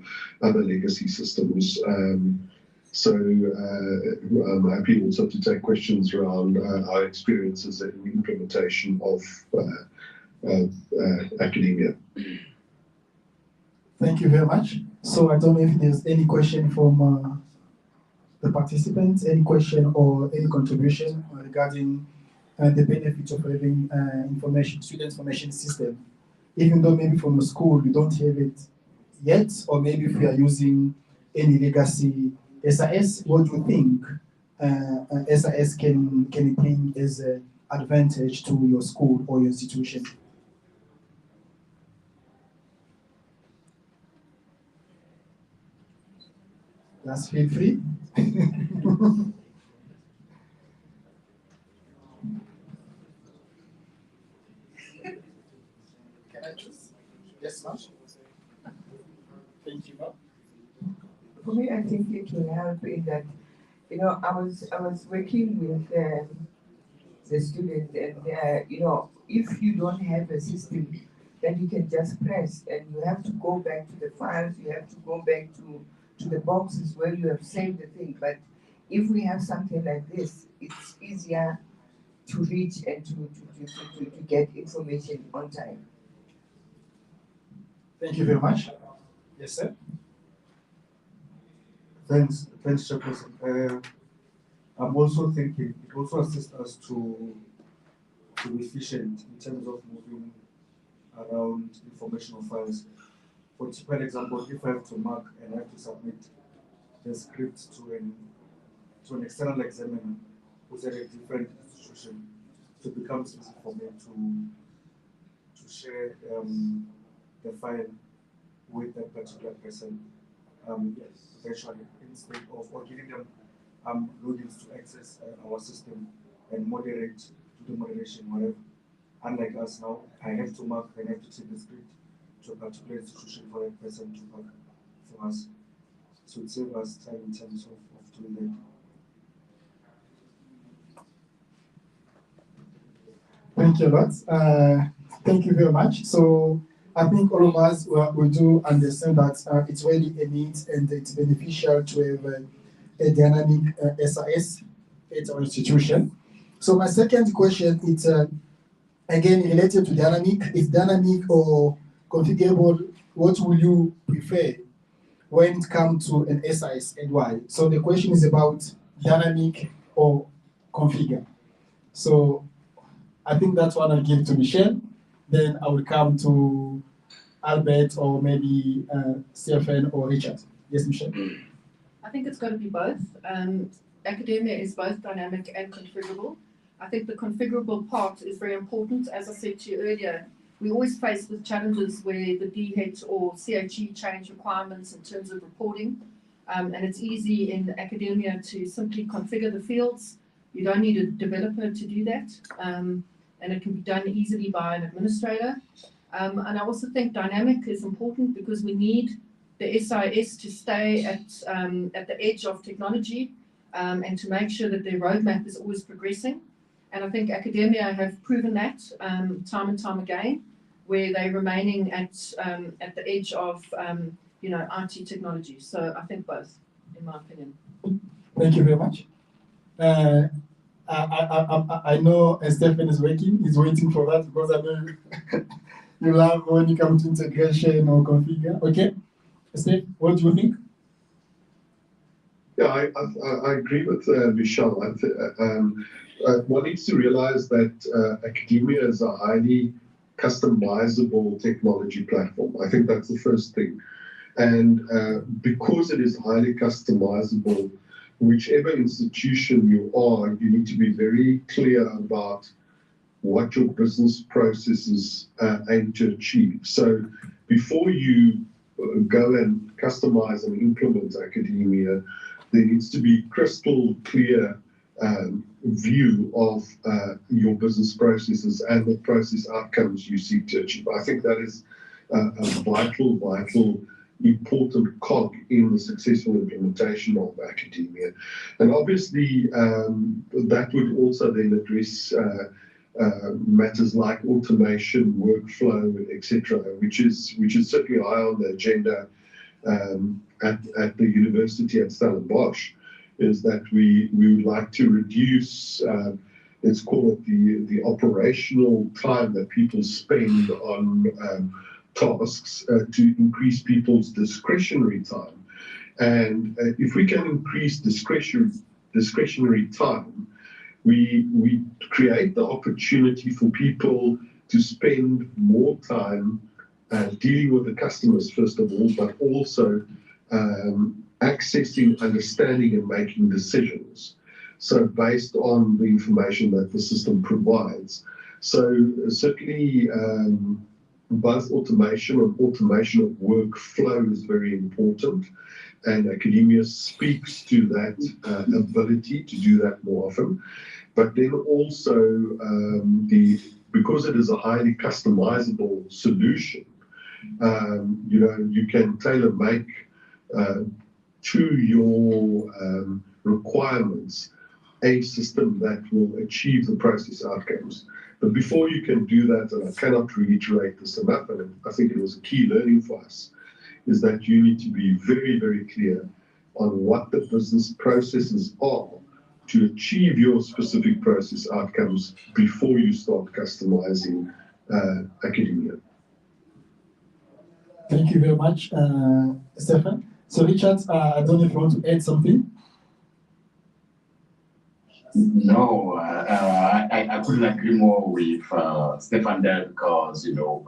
other legacy systems. So I'm happy also to take questions around our experiences in the implementation of academia. Thank you very much. So I don't know if there's any question from the participants, any question or any contribution regarding the benefits of having student information system, even though maybe from the school we don't have it yet, or maybe if we are using any legacy SIS, what do you think SIS can bring as an advantage to your school or your institution? Just feel free. Can I choose? Yes, ma'am. Thank you, ma'am. For me, I think it will help in that, I was working with the students, and if you don't have a system, then you can just press, and you have to go back to the files, you have to go back to the boxes where you have saved the thing. But if we have something like this, it's easier to reach and to get information on time. Thank you very much. Yes, sir. Thanks, Chairperson. I'm also thinking it also assists us to be efficient in terms of moving around informational files. For example, if I have to mark and I have to submit the script to an external examiner who's at a different institution, so it becomes easy for me to share the file with that particular person virtually, instead of or giving them logins to access our system and moderate, do the moderation, whatever. Unlike us now, I have to mark and I have to take the script to a particular institution for that person to work for us. So it saves us time in terms of doing that. Thank you a lot. Thank you very much. So I think all of us we do understand that it's really a need and it's beneficial to have a dynamic SIS at our institution. So my second question is again related to dynamic. Is dynamic or configurable? What will you prefer when it comes to an SIS and why? So the question is about dynamic or configure. So I think that's one I'll give to Michelle. Then I will come to Albert or maybe Stephen or Richard. Yes, Michelle? I think it's got to be both. Academia is both dynamic and configurable. I think the configurable part is very important. As I said to you earlier, we always face with challenges where the DHET or CHE change requirements in terms of reporting. And it's easy in academia to simply configure the fields. You don't need a developer to do that. And it can be done easily by an administrator. And I also think dynamic is important because we need the SIS to stay at the edge of technology and to make sure that their roadmap is always progressing. And I think academia have proven that time and time again, where they're remaining at the edge of IT technology. So I think both, in my opinion. Thank you very much. I know Stephen is waiting for that because I know you love when you come to integration or configure. Okay, Stephen, what do you think? Yeah, I agree with Michelle. One needs to realize that academia is a highly customizable technology platform. I think that's the first thing. And because it is highly customizable, whichever institution you are, you need to be very clear about what your business processes aim to achieve. So before you go and customize and implement academia, there needs to be crystal clear view of your business processes and the process outcomes you seek to achieve. I think that is a vital important cog in the successful implementation of academia. And obviously that would also then address matters like automation, workflow, etc., which is certainly high on the agenda at the university at Stellenbosch, is that we would like to reduce, let's call it the operational time that people spend on tasks to increase people's discretionary time. And if we can increase discretionary time, we create the opportunity for people to spend more time dealing with the customers, first of all, but also accessing, understanding, and making decisions. So based on the information that the system provides. So certainly both automation and automation of workflow is very important. And academia speaks to that ability to do that more often. But then also because it is a highly customizable solution, you can tailor make to your requirements a system that will achieve the process outcomes. But before you can do that, and I cannot reiterate this enough, and I think it was a key learning for us, is that you need to be very, very clear on what the business processes are to achieve your specific process outcomes before you start customizing academia. Thank you very much, Stefan. So Richard, I don't know if you want to add something. No, I couldn't agree more with Stefan there because, you know,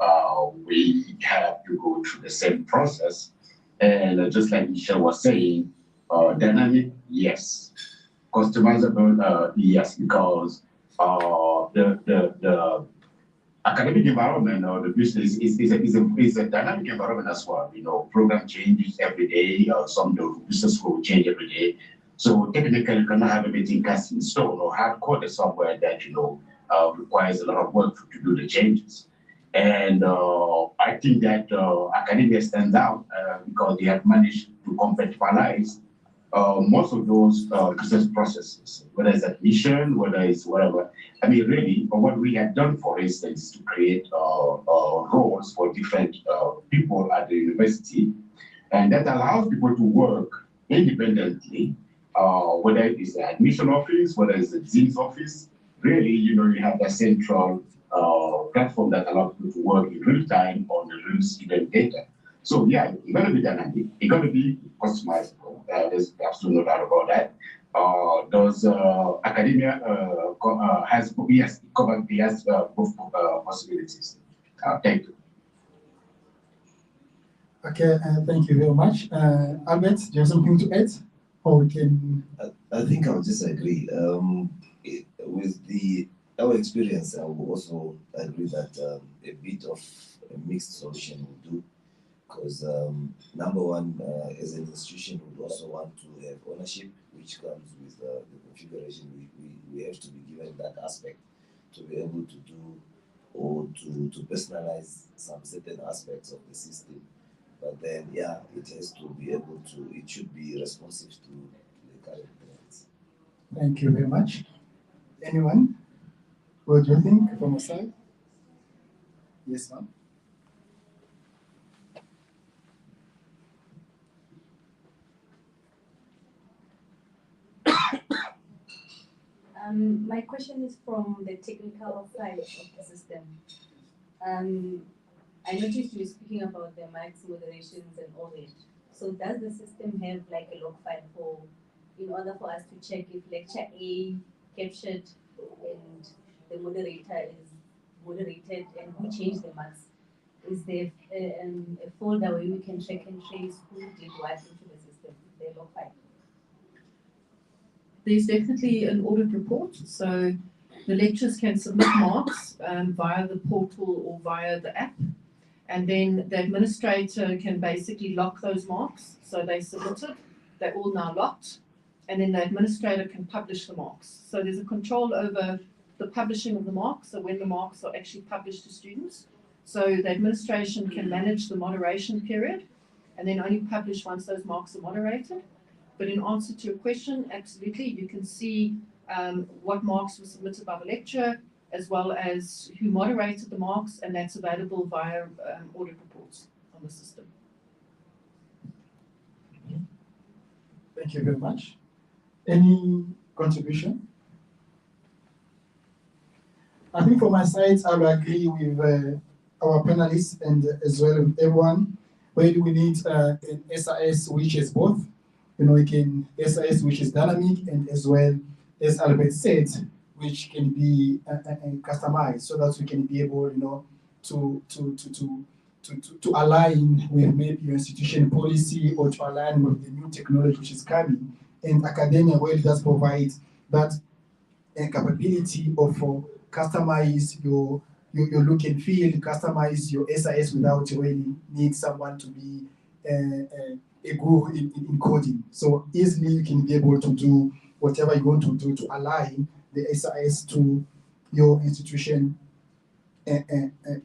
we have to go through the same process. And just like Michelle was saying, dynamic, yes. Customizable, yes, because the academic environment or the business is a dynamic environment as well. You know, program changes every day. Some of the business will change every day. So technically, you cannot have everything cast in stone or hard coded somewhere that, you know, requires a lot of work to do the changes. And I think that academia stands out because they have managed to compatibilize most of those business processes, whether it's admission, whether it's whatever. I mean, really, what we have done, for instance, is to create roles for different people at the university, and that allows people to work independently, whether it is the admission office, whether it's the dean's office. Really, you know, you have that central platform that allows people to work in real time on the real student data. So yeah, it's going to be dynamic. It's going to be customizable. There's absolutely no doubt about that. Does academia has covered both possibilities? Thank you. Okay, thank you very much. Albert, do you have something to add? Or we can... I think I'll just agree. With our experience, I will also agree that a bit of a mixed solution will do. Because number one, as an institution, we also want to have ownership, which comes with the configuration. We have to be given that aspect to be able to do or to personalize some certain aspects of the system. But then, yeah, it has to be able to, it should be responsive to the current trends. Thank you very much. Anyone? What do you think from your side? Yes, ma'am. My question is from the technical side of the system. I noticed you were speaking about the marks moderations and all that. So does the system have like a log file for, in order for us to check if lecture A captured and the moderator is moderated and who changed the marks? Is there a folder where we can check and trace who did what into the system, the log file? There's definitely an audit report. So the lecturers can submit marks via the portal or via the app. And then the administrator can basically lock those marks. So they submitted, they're all now locked. And then the administrator can publish the marks. So there's a control over the publishing of the marks, so when the marks are actually published to students. So the administration can manage the moderation period and then only publish once those marks are moderated. But in answer to your question, absolutely, you can see what marks were submitted by the lecturer, as well as who moderated the marks, and that's available via audit reports on the system. Thank you very much. Any contribution? I think from my side, I will agree with our panelists and as well with everyone. Where do we need an SIS which is both? You know, we can SIS which is dynamic and as well as Albert said, which can be customized so that we can be able, you know, to align with maybe your institution policy or to align with the new technology which is coming. And academia well does provide that capability of customize your look and feel, customize your SIS without really need someone to be a guru in coding. So easily you can be able to do whatever you want to do to align the SIS to your institution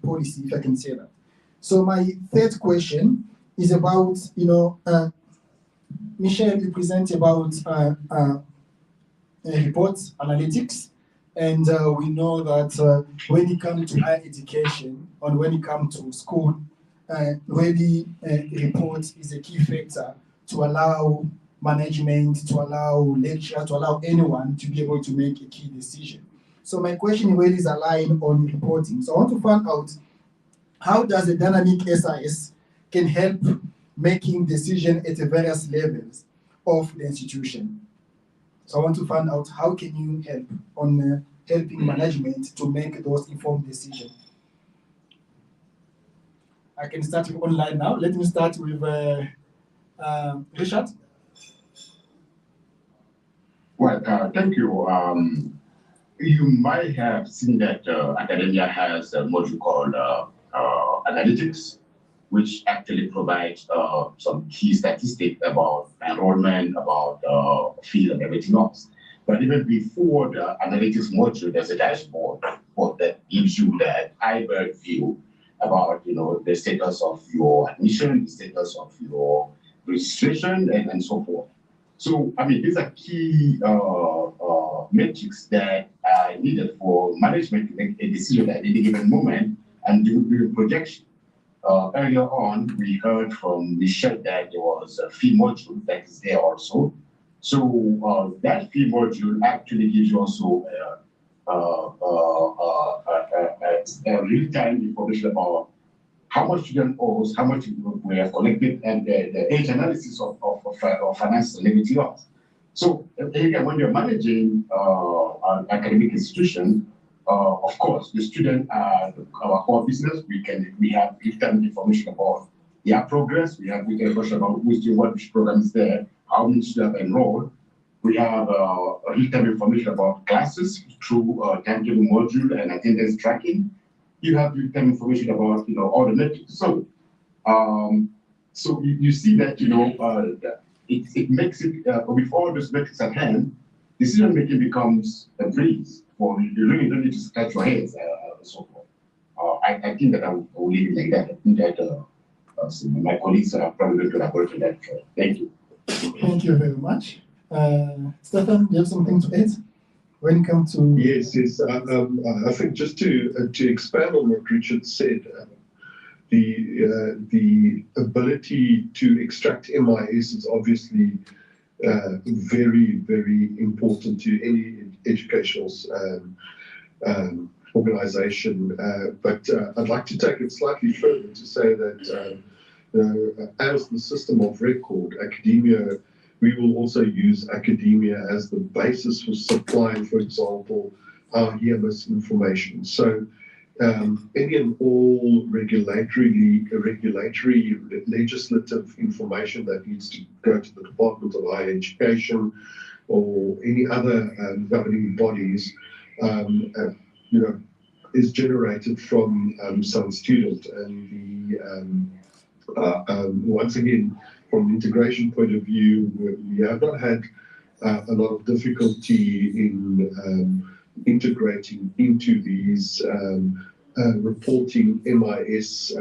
policy, if I can say that. So my third question is about, you know, Michelle, you present about reports, analytics, and we know that when it comes to higher education or when it comes to school, really report is a key factor to allow management, to allow lecturers, to allow anyone to be able to make a key decision. So my question really is aligned on reporting. So I want to find out, how does a dynamic SIS can help making decision at the various levels of the institution? So I want to find out, how can you help on helping management to make those informed decisions? I can start with online now. Let me start with Richard. Well, thank you. You might have seen that academia has a module called analytics, which actually provides some key statistics about enrollment, about field and everything else. But even before the analytics module, there's a dashboard that gives you that iBird view about the status of your admission, the status of your registration, and so forth. So, I mean, these are key metrics that are needed for management to make a decision at any given moment and do a projection. Earlier on, we heard from Michelle that there was a fee module that is there also. So that fee module actually gives you also real-time information about how much student owes, how much we have collected, and the age analysis of finance and everything else. So again, when you're managing an academic institution, of course, the student are our core business. We have real-time information about their progress. We have real-time information about which program is there, how many students have enrolled. We have real-time information about classes through timetable module and attendance tracking. You have real-time information about all the metrics. So, so you see that it makes it with all those metrics at hand, decision making becomes a breeze. For you really don't need to scratch your heads and so forth. I think that I will leave it like that. I think that so my colleagues are probably going to elaborate on that. Thank you. Thank you very much. Stefan, do you have something to add when it comes to? Yes. I think just to expand on what Richard said, the ability to extract MIS is obviously very, very important to any educational organization. But I'd like to take it slightly further to say that as the system of record, academia, we will also use academia as the basis for supplying, for example, our EMS information. So any and all regulatory legislative information that needs to go to the Department of Higher Education or any other governing bodies, is generated from some student. And once again, from an integration point of view, we have not had a lot of difficulty in integrating into these reporting MIS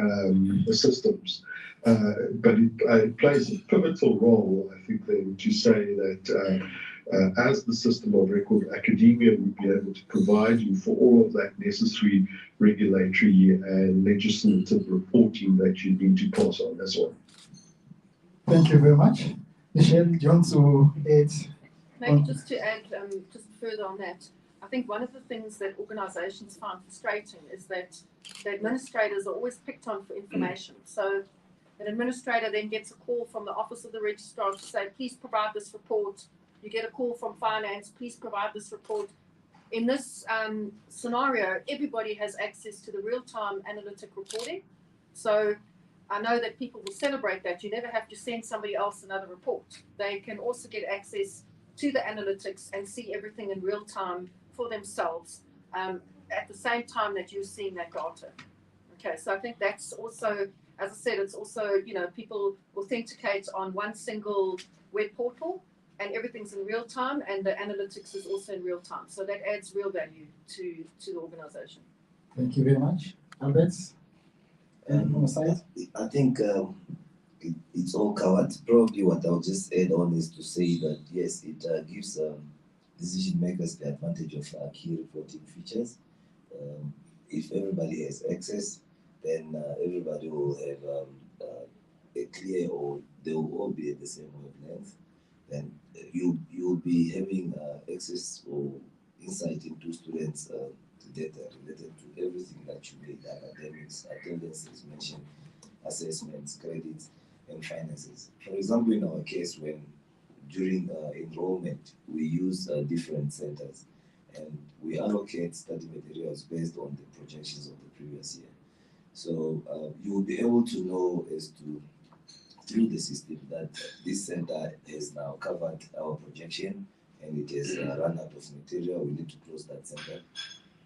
systems. But it plays a pivotal role, I think, then, to say that as the system of record, academia would be able to provide you for all of that necessary regulatory and legislative reporting that you need to pass on as well. Thank you very much. Michelle, do you want to add? Maybe just to add just further on that, I think one of the things that organisations find frustrating is that the administrators are always picked on for information. So an administrator then gets a call from the Office of the Registrar to say, please provide this report. You get a call from finance, please provide this report. In this scenario, everybody has access to the real-time analytic reporting. So I know that people will celebrate that. You never have to send somebody else another report. They can also get access to the analytics and see everything in real time for themselves at the same time that you're seeing that data. Okay, so I think that's also, as I said, it's also, people authenticate on one single web portal and everything's in real time, and the analytics is also in real time. So that adds real value to the organization. Thank you very much. Albert, on the side? I think it's all covered. Probably what I'll just add on is to say that, yes, it gives decision makers the advantage of key reporting features. If everybody has access, then everybody will have a clear, or they will all be at the same wavelength. then you'll be having access or insight into students' data related to everything that you need: academics, attendance, as mentioned, assessments, credits, and finances. For example, in our case, when during enrollment, we use different centers and we allocate study materials based on the projections of the previous year. So you will be able to know as to, through the system, that this center has now covered our projection and it has run out of material. We need to close that center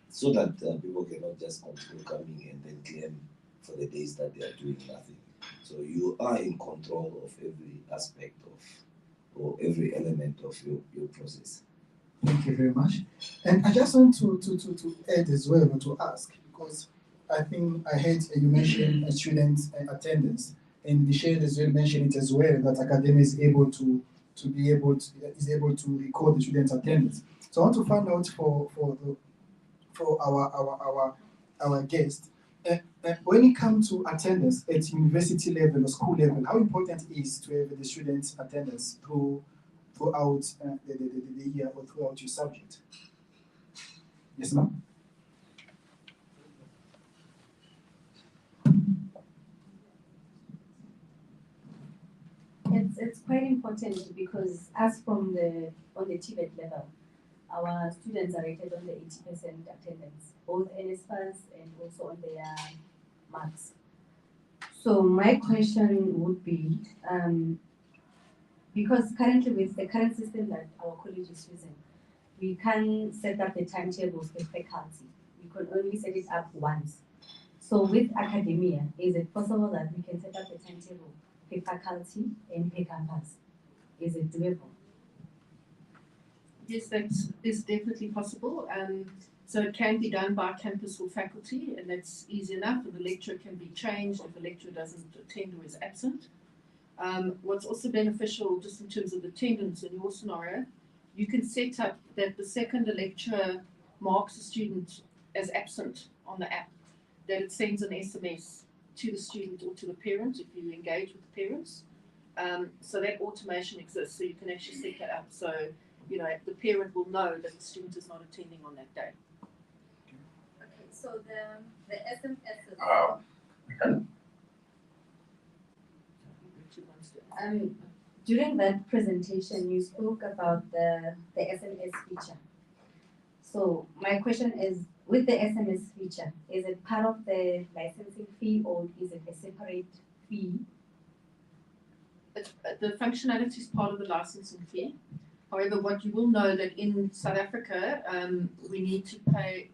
so that people cannot just continue coming and then claim for the days that they are doing nothing. So you are in control of every aspect of or every element of your process. Thank you very much. And I just want to add as well, or to ask, because I think I heard you mention students attendance, and the share as well mentioned it as well, that academia is able to record the students' attendance. So I want to find out for our guest, when it comes to attendance at university level or school level, how important is to have the students' attendance throughout the year or throughout your subject? Yes, ma'am? It's quite important because as from on the TVET level, our students are rated on the 80% attendance, both NSFAS and also on their marks. So my question would be, because currently with the current system that our college is using, we can set up the timetables with faculty. We can only set it up once. So with academia, is it possible that we can set up the timetable per faculty and per campus? Is it doable? Yes, that is definitely possible. So it can be done by campus or faculty, and that's easy enough. And the lecturer can be changed if the lecturer doesn't attend or is absent. What's also beneficial, just in terms of attendance in your scenario, you can set up that the second the lecturer marks a student as absent on the app, that it sends an SMS to the student or to the parent if you engage with the parents. So that automation exists, so you can actually set that up. So, you know, the parent will know that the student is not attending on that day. Okay, so the SMS. During that presentation, you spoke about the SMS feature. So my question is, with the SMS feature, is it part of the licensing fee or is it a separate fee? The functionality is part of the licensing fee. However, what you will know that in South Africa, we need to pay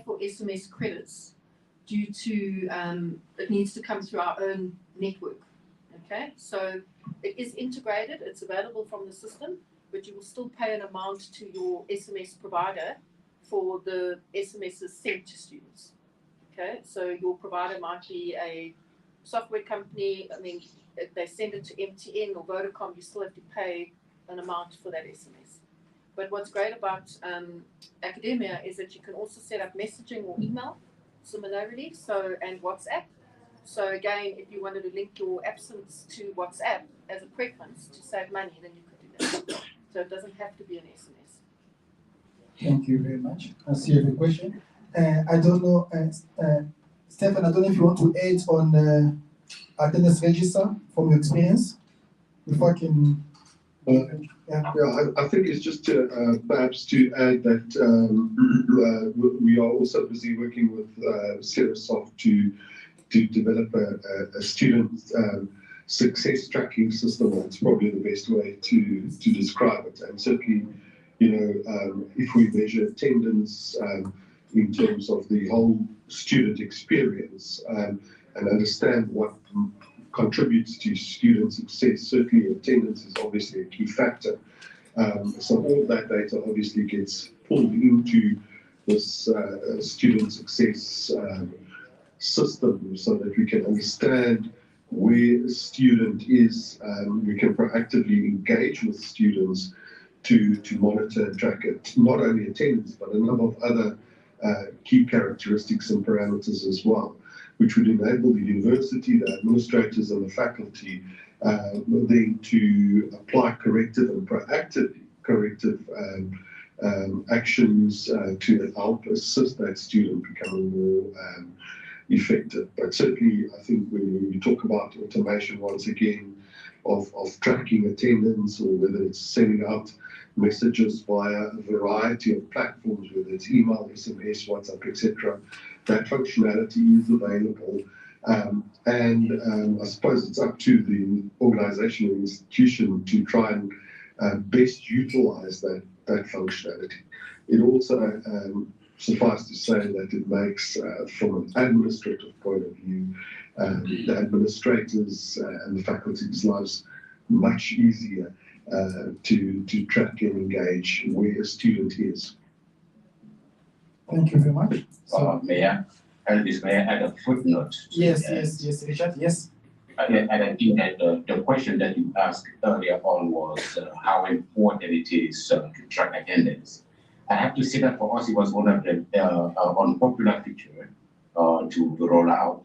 for SMS credits due to it needs to come through our own network. Okay, so it is integrated, it's available from the system, but you will still pay an amount to your SMS provider for the SMSs sent to students. Okay, so your provider might be a software company. I mean, if they send it to MTN or Vodacom, you still have to pay an amount for that SMS. But what's great about academia is that you can also set up messaging or email similarly, and WhatsApp. So again, if you wanted to link your absence to WhatsApp as a preference to save money, then you could do that. So it doesn't have to be an SMS. Thank you very much. I see you have a question. I don't know, Stefan, I don't know if you want to add on attendance register from your experience, if I can. I think it's just to, perhaps to add that we are also busy working with Serasoft to develop a student success tracking system. That's probably the best way to describe it. And certainly, you know, if we measure attendance in terms of the whole student experience and understand what contributes to student success, certainly attendance is obviously a key factor. So all that data obviously gets pulled into this student success system so that we can understand where a student is. We can proactively engage with students to monitor and track it, not only attendance, but a number of other key characteristics and parameters as well, which would enable the university, the administrators and the faculty then to apply corrective and proactive corrective actions to help assist that student become more effective. But certainly, I think when you talk about automation once again of tracking attendance, or whether it's sending out messages via a variety of platforms, whether it's email, SMS, WhatsApp, etc., that functionality is available. I suppose it's up to the organization or institution to try and best utilize that functionality. It also suffice to say that it makes, from an administrative point of view, the administrators and the faculty's lives much easier to track and engage where a student is. Thank you very much. May I add a footnote? Yes, Richard, yes. And I think that the question that you asked earlier on was how important it is to track attendance. I have to say that for us, it was one of the unpopular features to roll out.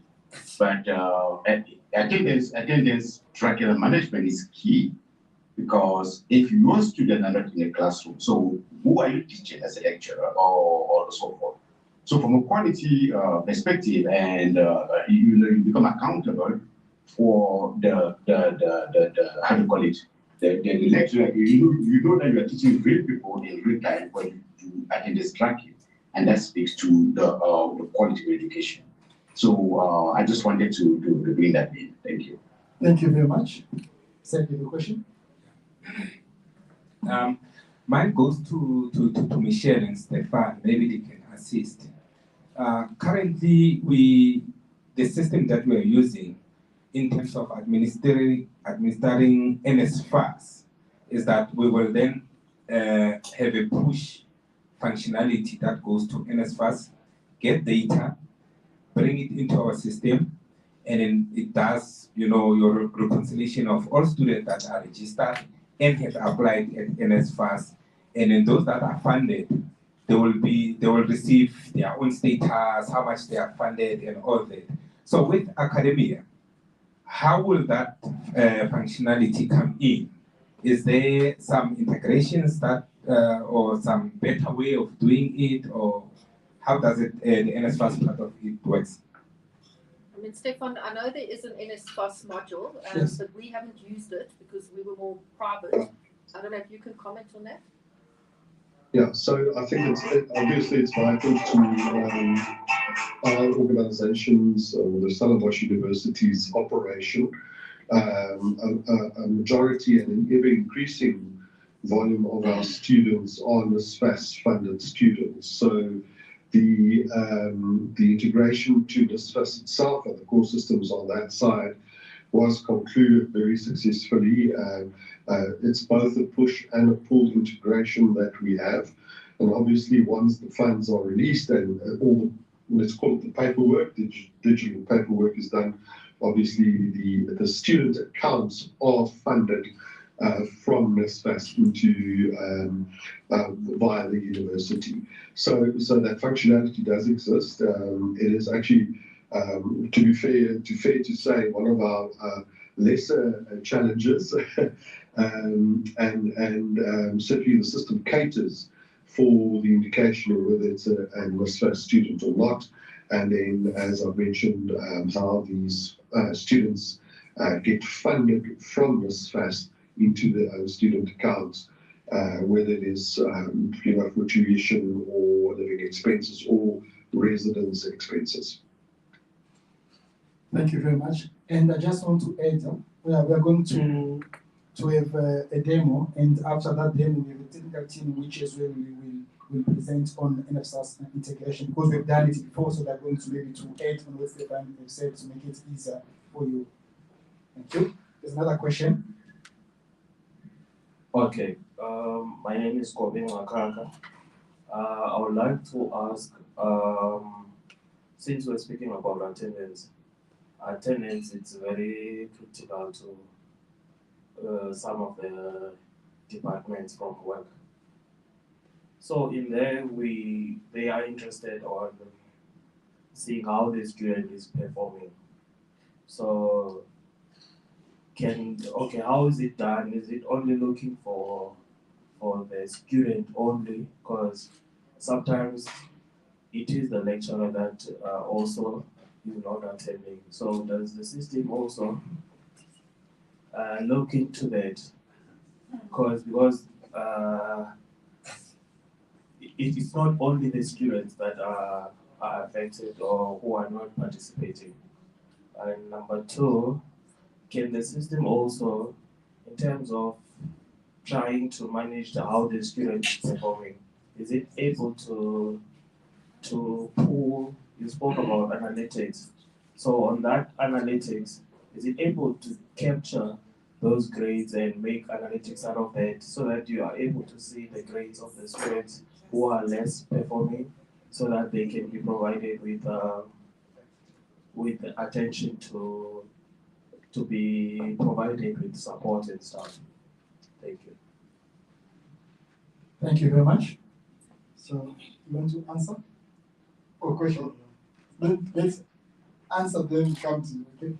But attendance tracking and management is key, because if your students are not in a classroom, so who are you teaching as a lecturer or so forth? So from a quality perspective, and you become accountable for the how do you call it, the lecturer. You know that you are teaching real people in real time when you do attendance tracking, and that speaks to the quality of education. So I just wanted to bring that in. Thank you. Thank you very much. Second question. Mine goes to Michelle and Stefan. Maybe they can assist. Currently, the system that we are using in terms of administering NSFAS is that we will then have a push functionality that goes to NSFAS, get data, bring it into our system, and then it does, your reconciliation of all students that are registered and have applied at NSFAS, and then those that are funded, they will receive their own status, how much they are funded, and all that. So with academia, how will that functionality come in? Is there some integrations that, or some better way of doing it, or how does it, the NSFAS part of it works? I mean, Stefan, I know there is an NSFAS module, Yes. but we haven't used it because we were more private. I don't know if you can comment on that. Yeah, so I think obviously it's vital to our organizations, the Stellenbosch University's operation, a majority and an ever increasing volume of our students are NSFAS funded students. So the integration to NSFAS itself and the core systems on that side was concluded very successfully. It's both a push and a pull integration that we have. And obviously once the funds are released and all the, let's call it the paperwork, digital paperwork is done, obviously the student accounts are funded from NSFAS into via the university. So that functionality does exist. It is actually, to be fair to say, one of our lesser challenges, and certainly the system caters for the indication of whether it's a NSFAS student or not. And then, as I've mentioned, how these students get funded from NSFAS into their own student accounts, whether it is for tuition or living expenses or residence expenses. Thank you very much. And I just want to add, we are going to have a demo, and after that demo, we have a technical team, which is where we will present on NSFAS integration, because we've done it before, so they're going to maybe to add on what Stefan have said to make it easier for you. Thank you. There's another question. Okay, my name is Kobin Makaka. I would like to ask, since we're speaking about attendance, it's very critical to some of the departments from work. So in there, they are interested on seeing how the student is performing. So how is it done? Is it only looking for the student only? Because sometimes it is the lecturer that also is not attending. So does the system also look into that? Because it is not only the students that are affected or who are not participating. And number two, can the system also, in terms of trying to manage how the student is performing, is it able to pull, you spoke about analytics, so on that analytics, is it able to capture those grades and make analytics out of that so that you are able to see the grades of the students who are less performing so that they can be provided with attention to be provided with support and stuff. Thank you. Thank you very much. So, you want to answer? Or question? Let's answer, then come to you, okay?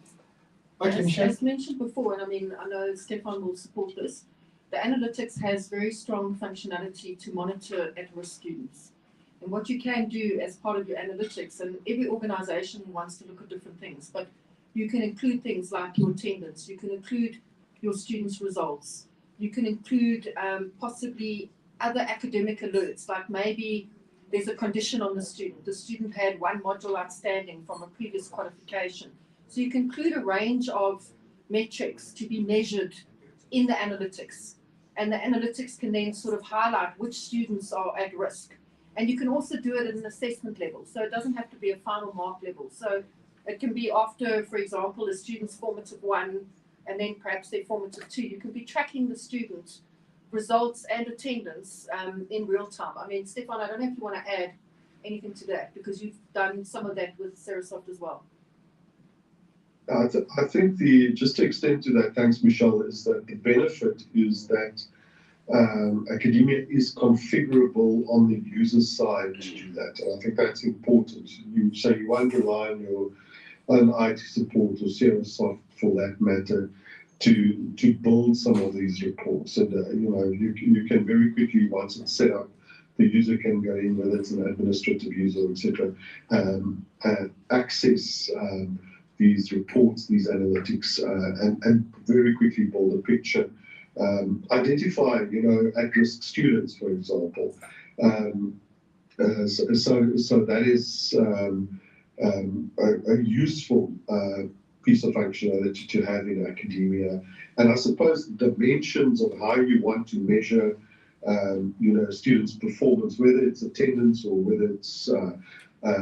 Okay, Michelle. As mentioned before, and I mean, I know Stefan will support this, the analytics has very strong functionality to monitor at-risk students. And what you can do as part of your analytics, and every organization wants to look at different things, but you can include things like your attendance, you can include your students' results, you can include possibly other academic alerts, like maybe there's a condition on the student had one module outstanding from a previous qualification. So you can include a range of metrics to be measured in the analytics. And the analytics can then sort of highlight which students are at risk. And you can also do it at an assessment level. So it doesn't have to be a final mark level. So it can be after, for example, a student's formative 1 and then perhaps their formative 2. You can be tracking the student results and attendance in real time. I mean, Stefan, I don't know if you want to add anything to that because you've done some of that with Serasoft as well. I think just to extend to that, thanks Michelle, is that the benefit is that academia is configurable on the user side to do that. And I think that's important. So you won't rely on your own IT support or Serasoft for that matter to build some of these reports. And you can very quickly, once it's set up, the user can go in, whether it's an administrative user, etc., access these reports, these analytics, and very quickly build a picture. Identify, at-risk students, for example. So that is a useful piece of functionality to have in academia. And I suppose dimensions of how you want to measure, students' performance, whether it's attendance or whether it's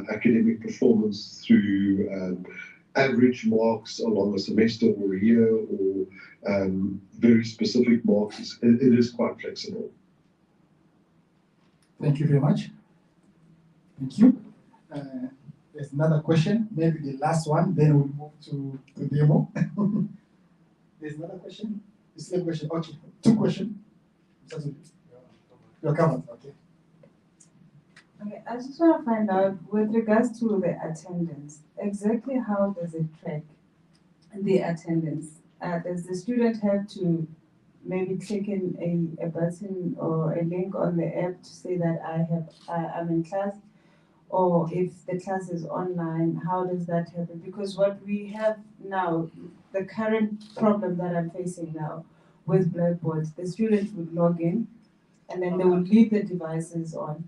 academic performance through average marks along a semester or a year, or very specific marks, it is quite flexible. Thank you very much. Thank you. There's another question, maybe the last one, then we'll move to the demo. There's another question? The same question. Okay, 2 questions. You're covered, okay. Okay, I just want to find out, with regards to the attendance, exactly how does it track the attendance? Does the student have to maybe click in a button or a link on the app to say that I'm in class? Or if the class is online, how does that happen? Because what we have now, the current problem that I'm facing now with Blackboard, the students would log in and then they would leave the devices on,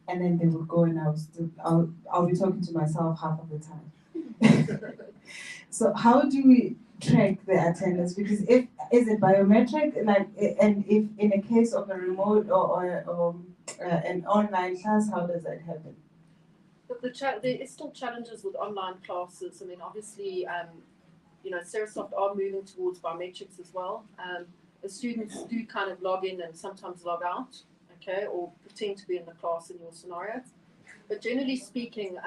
and then they would go and I'll be talking to myself half of the time. So how do we track the attendance? Because is it biometric, and if in a case of a remote or an online class, how does that happen? But there is still challenges with online classes. I mean, obviously, Serasoft are moving towards biometrics as well. The students do kind of log in and sometimes log out, okay, or pretend to be in the class in your scenario. But generally speaking,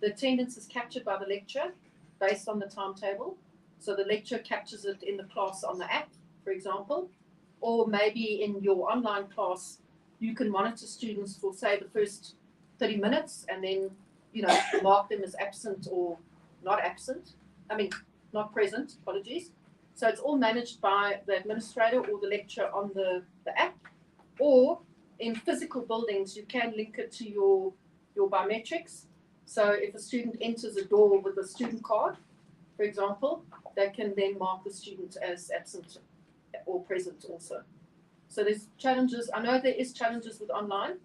the attendance is captured by the lecturer based on the timetable. So the lecturer captures it in the class on the app, for example, or maybe in your online class, you can monitor students for, say, the first 30 minutes and then, mark them as absent or not absent. I mean, not present, apologies. So it's all managed by the administrator or the lecturer on the app, or in physical buildings, you can link it to your biometrics. So if a student enters a door with a student card, for example, they can then mark the student as absent or present also. So there's challenges. I know there is challenges with online,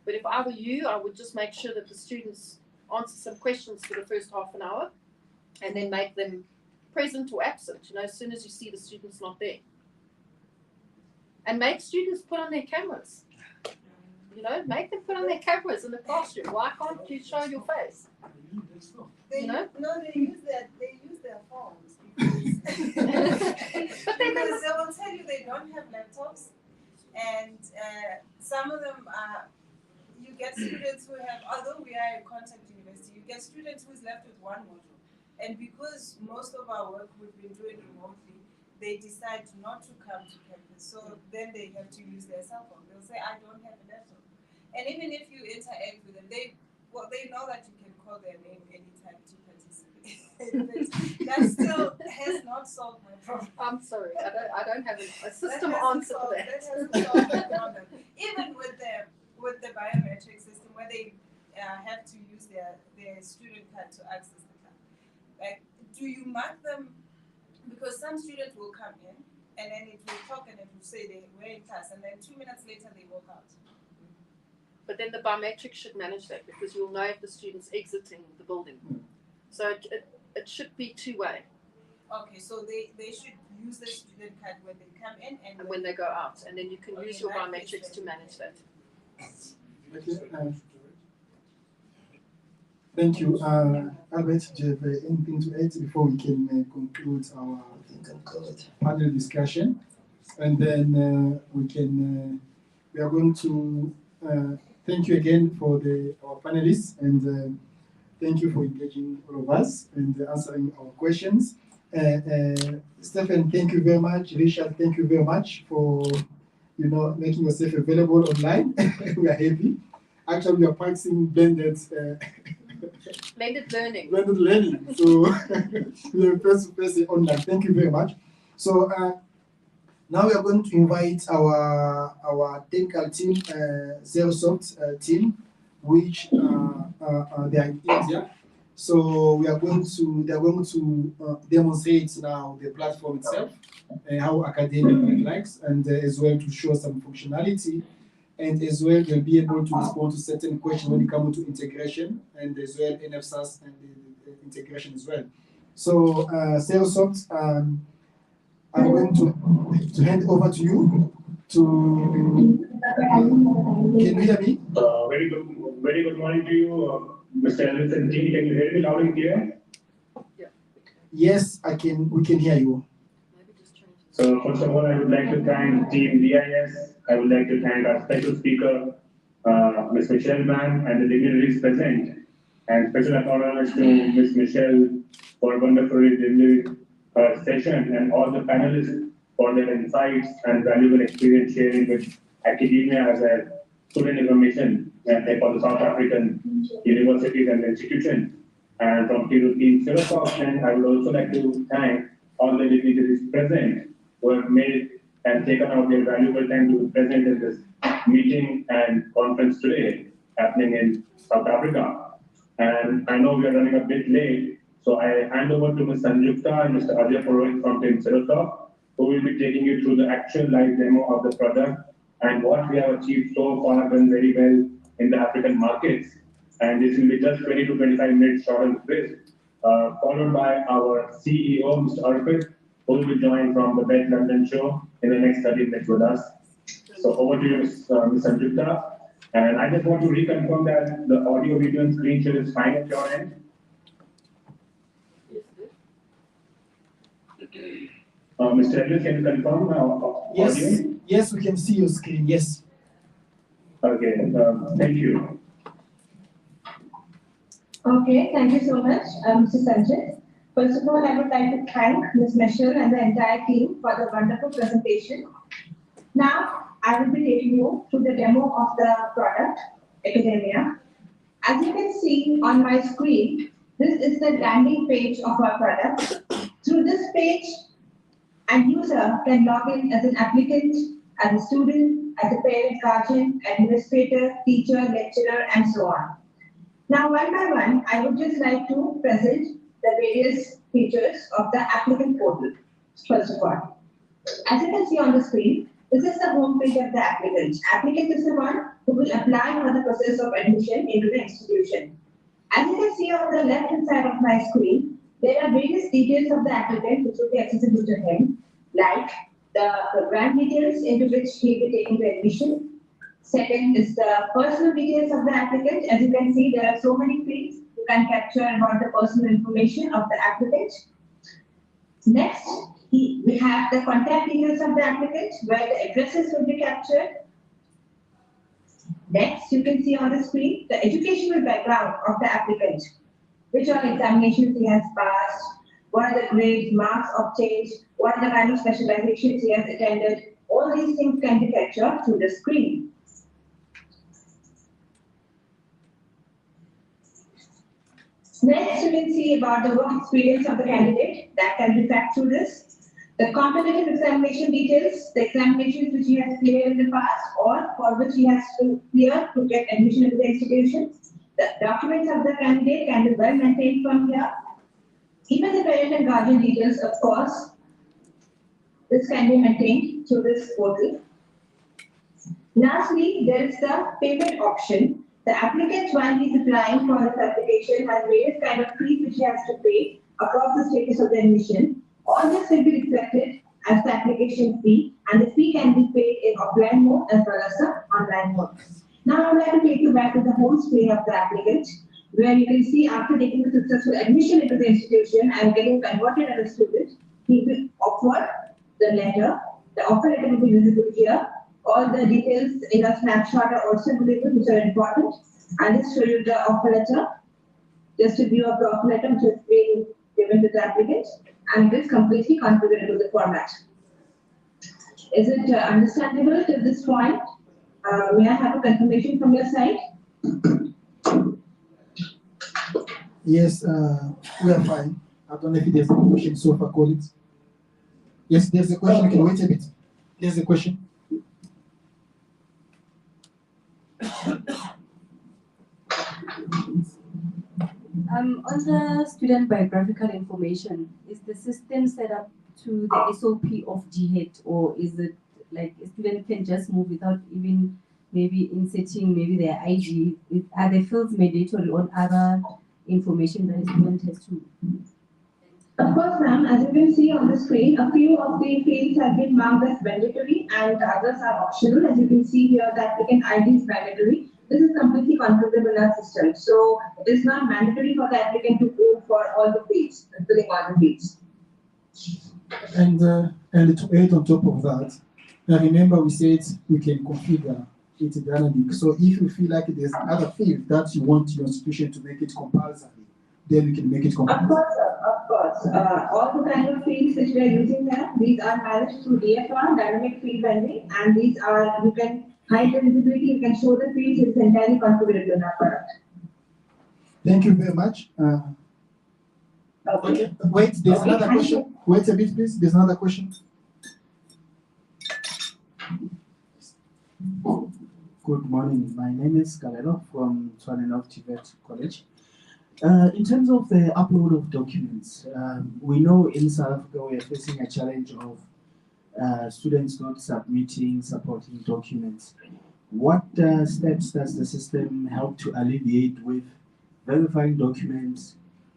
but if I were you, I would just make sure that the students answer some questions for the first half an hour and then make them present or absent, as soon as you see the students not there. And make students put on their cameras. Make them put on their cameras in the classroom. Why can't you show your face? They use their phones But they will tell you they don't have laptops, and some of them you get students who have, although we are a contact university, you get students who's left with one module, and because most of our work we've been doing remotely, they decide not to come to campus, so then they have to use their cell phone. They'll say, I don't have a laptop. And even if you interact with them, they know that you can call their name anytime to participate. That still has not solved my problem. I'm sorry, I don't have a system answer for that. That hasn't solved my problem. Even with the biometric system, where they have to use their student card to access the class, like, do you mark them? Because some students will come in and then it will talk and it will say they were in class, and then 2 minutes later they walk out. But then the biometrics should manage that, because you'll know if the student's exiting the building. So it should be two-way. Okay, so they should use the student card when they come in and when they go out, and then you can use your biometrics to manage that. Okay. Thank you. Albert, do you have anything to add before we can conclude our panel discussion? And then we are going to thank you again for our panelists, and thank you for engaging all of us and answering our questions. Stephen, thank you very much. Richard, thank you very much for making yourself available online. We are happy. Actually, we are practicing blended learning. Blended learning. So we are first online. Thank you very much. So now we are going to invite our technical team, Zerosoft team, which they are in India. So they are going to demonstrate now the platform itself, how academic likes, and as well to show some functionality, and as well they'll be able to respond to certain questions when it comes to integration, and as well NFSAS and the integration as well. So Zerosoft, I'm going to hand over to you. Can you hear me? Very good morning to you, Mr. Ellis and team. Can you hear me loud and clear? Yes, I can. We can hear you. So first of all, I would like to thank Team DIS. I would like to thank our special speaker, Ms. Michelle Mann, and the dignitaries present, and special acknowledgement to Ms. Michelle for wonderfully delivering her session, and all the panelists for their insights and valuable experience sharing with academia as a student information for the South African universities and institutions. And from Team Zerosoft, and I would also like to thank all the dignitaries present who have made and taken out their valuable time to be present in this meeting and conference today happening in South Africa. And I know we are running a bit late, so I hand over to Ms. Sanjukta and Mr. Ajay Purohit from Team Zerosoft, who will be taking you through the actual live demo of the product and what we have achieved so far done very well in the African markets. And this will be just 20 to 25 minutes short and crisp, followed by our CEO, Mr. Arpit, who will be joined from the Beth London show in the next 30 minutes with us. So over to you, Ms. Sanjukta. And I just want to reconfirm that the audio, video, and screen share is fine at your end. Mr. Ellis, can you confirm audio? Yes, we can see your screen. Yes. Okay, thank you. Okay, thank you so much, Mr. Sanjay. First of all, I would like to thank Ms. Michelle and the entire team for the wonderful presentation. Now, I will be taking you through the demo of the product, Academia. As you can see on my screen, this is the landing page of our product. Through this page, and user can log in as an applicant, as a student, as a parent, guardian, administrator, teacher, lecturer, and so on. Now, one by one, I would just like to present the various features of the applicant portal. First of all, as you can see on the screen, this is the home page of the applicant. Applicant is the one who will apply for the process of admission into the institution. As you can see on the left-hand side of my screen, there are various details of the applicant which will be accessible to him, like the program details into which he will be taking the admission. Second is the personal details of the applicant. As you can see, there are so many fields you can capture about the personal information of the applicant. Next, we have the contact details of the applicant, where the addresses will be captured. Next, you can see on the screen the educational background of the applicant, which all examinations he has passed, what are the grades, marks obtained, what are the kind of specializations he has attended. All these things can be captured through the screen. Next, you can see about the work experience of the candidate that can be tracked through this. The competitive examination details, the examinations which he has cleared in the past or for which he has to clear to get admission into the institution. The documents of the candidate can be well maintained from here. Even the parent and guardian details, of course, this can be maintained through this portal. Lastly, there is the payment option. The applicant, while he is applying for this application, has various kind of fees which he has to pay across the status of the admission. All this will be reflected as the application fee, and the fee can be paid in offline mode as well as the online mode. Now I would like to take you back to the home screen of the applicant, where you can see after taking the successful admission into the institution and getting converted as a student, he will offer the letter. The offer letter will be visible here. All the details in a snapshot are also available, which are important. I'll just show you the offer letter. Just a view of the offer letter which is being given to the applicant, and it is completely configured into the format. Is it understandable to this point? May I have a confirmation from your side? Yes, we are fine. I don't know if there's a question so far, colleagues. Yes, there's a question. Okay. Can wait a bit. There's a question. On the student biographical information, is the system set up to the SOP of GHET, or is it like a student can just move without even maybe inserting maybe their ID? Are the fields mandatory on other information that a student has to? Of course, ma'am, as you can see on the screen, a few of the fields have been marked as mandatory and the others are optional. As you can see here, the applicant ID is mandatory. This is completely configurable in our system. So it is not mandatory for the applicant to go for all the fields, filling all the fields. And to add on top of that, remember we said we can configure it dynamic. So if you feel like there's another field that you want your institution to make it compulsory, then we can make it compulsory. Of course, of course. All the kind of fields which we are using here, these are managed through DFR, dynamic field vending, and these are, you can hide the visibility, you can show the fields, it's entirely configurable in our product. Thank you very much. Okay. Wait, there's another question. Wait a bit, please. There's another question. Good morning. My name is Galero from Tshwane TVET College. In terms of the upload of documents, we know in South Africa we are facing a challenge of students not submitting supporting documents. What steps does the system help to alleviate with verifying documents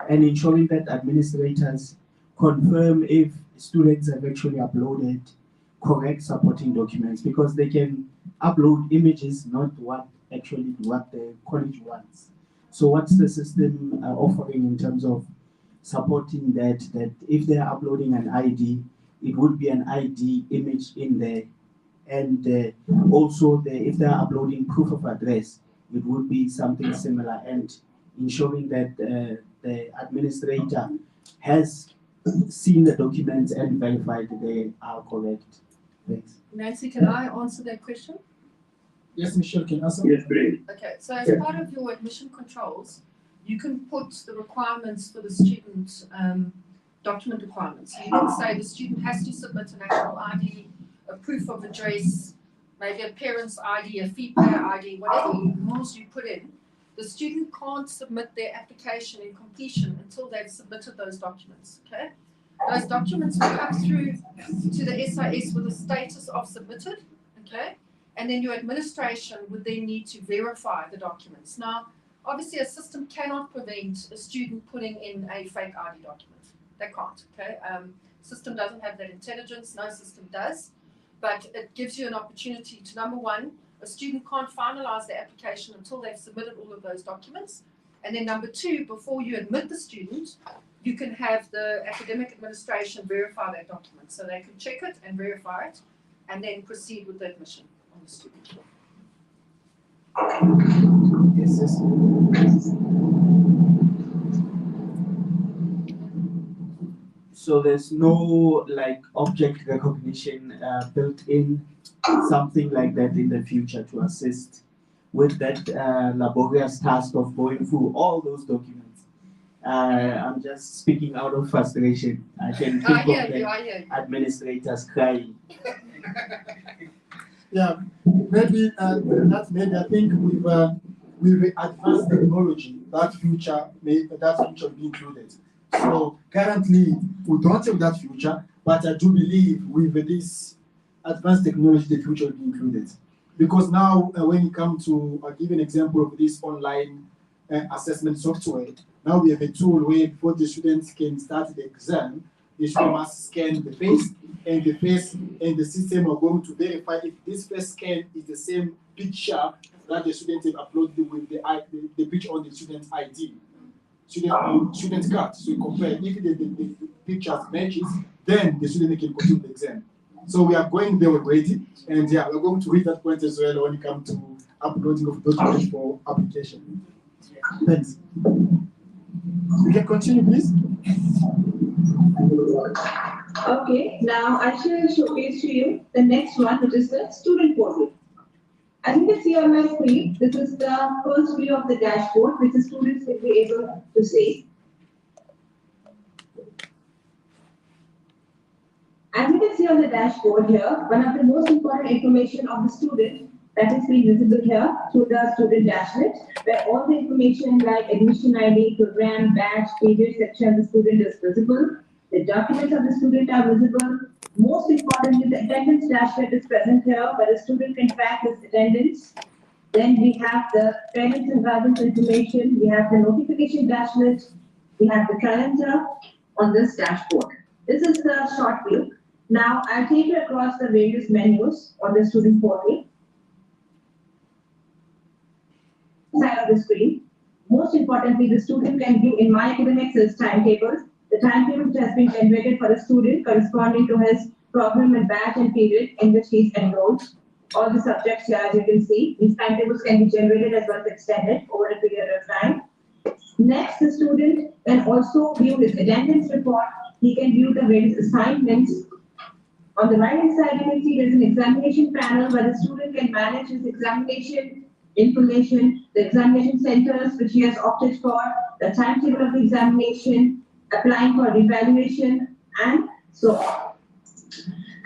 and ensuring that administrators confirm if students have actually uploaded correct supporting documents? Because they can upload images, not what the college wants. So what's the system offering in terms of supporting that if they're uploading an ID, it would be an ID image in there, and also if they're uploading proof of address, it would be something similar, and ensuring that the administrator has seen the documents and verified they are correct. Thanks. Nancy, can I answer that question? Yes, Michelle can answer. Yes, please. Okay, so as part of your admission controls, you can put the requirements for the student document requirements. You can say the student has to submit a national ID, a proof of address, maybe a parent's ID, a fee payer ID, whatever rules you put in. The student can't submit their application in completion until they've submitted those documents, okay? Those documents will come through to the SIS with a status of submitted, okay? And then your administration would then need to verify the documents. Now, obviously a system cannot prevent a student putting in a fake ID document. They can't, okay? System doesn't have that intelligence, no system does, but it gives you an opportunity to, number one, a student can't finalize their application until they've submitted all of those documents. And then number two, before you admit the student, you can have the academic administration verify that document. So they can check it and verify it, and then proceed with the admission on the student. Yes, yes. So there's no like object recognition built in, something like that in the future to assist with that laborious task of going through all those documents. I'm just speaking out of frustration. I can think of the administrators crying. Yeah, maybe maybe I think with advanced technology, that future will be included. So currently we don't have that future, but I do believe with this advanced technology, the future will be included. Because now when it comes to, I'll give an example of this online assessment software. Now we have a tool where before the students can start the exam, the student must scan the face, and the face and the system are going to verify if this face scan is the same picture that the student have uploaded with the picture on the student's ID. Student card. So you compare if the pictures matches, then the student can continue the exam. So we are going there already, and yeah, we're going to read that point as well when it comes to uploading of documents for application. Thanks. We can continue, please. Okay, now I shall showcase to you the next one, which is the student portal. As you can see on my screen, this is the first view of the dashboard, which the students will be able to see. As you can see on the dashboard here, one of the most important information of the student that is being visible here through the student dashboard, where all the information like admission ID, program, batch, period section of the student is visible. The documents of the student are visible. Most importantly, the attendance dashboard is present here, where the student can track his attendance. Then we have the parents and guardians information. We have the notification dashboard. We have the calendar on this dashboard. This is the short view. Now I'll take you across the various menus on the student portal. Side of the screen. Most importantly, the student can view in My Academics his timetables. The timetable which has been generated for the student corresponding to his program and batch and period in which he is enrolled. All the subjects here, as you can see, these timetables can be generated as well as extended over a period of time. Next, the student can also view his attendance report. He can view the various assignments. On the right hand side, you can see there is an examination panel where the student can manage his examination information, the examination centers which he has opted for, the timetable of the examination, applying for evaluation, and so on.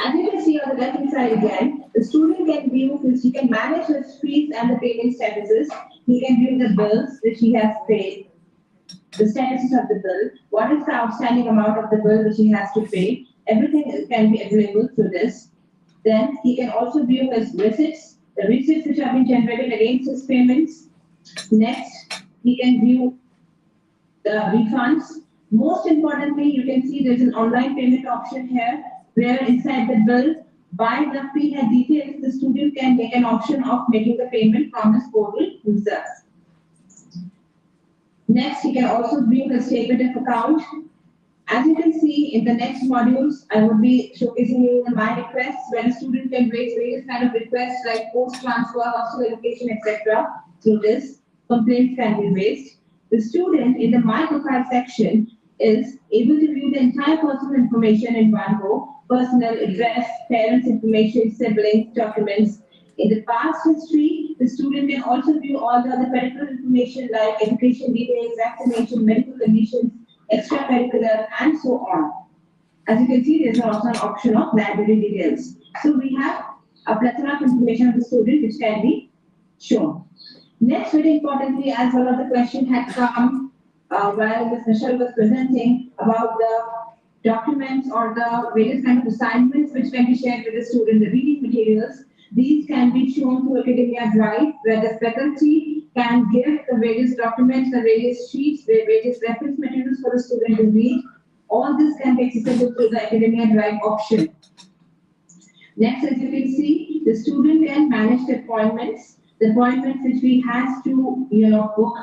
As you can see on the left hand side again, the student can view his, he can manage his fees and the payment statuses. He can view the bills which he has paid, the statuses of the bill, what is the outstanding amount of the bill which he has to pay. Everything can be available through this. Then he can also view his receipts, the receipts which have been generated against his payments. Next, he can view the refunds. Most importantly, you can see there's an online payment option here, where inside the bill, by the fee and details, the student can make an option of making the payment from this portal himself. Next, he can also view the statement of account. As you can see in the next modules, I will be showcasing you the My Requests, where the student can raise various kind of requests like post-transfer, hostel allocation, etc. Through this, complaints can be raised. The student in the My Profile section is able to view the entire personal information in one go: personal address, parents' information, siblings, documents. In the past history, the student can also view all the other peripheral information like education details, vaccination, medical conditions, extracurricular, and so on. As you can see, there's also an option of library details. So we have a plethora of information of the student which can be shown. Next, very importantly, as one of the questions had come while Ms. Michelle was presenting about the documents or the various kind of assignments which can be shared with the student, the reading materials. These can be shown through Academia Drive, where the faculty can give the various documents, the various sheets, the various reference materials for the student to read. All this can be accessible through the Academia Drive option. Next, as you can see, the student can manage the appointments which we has to, book.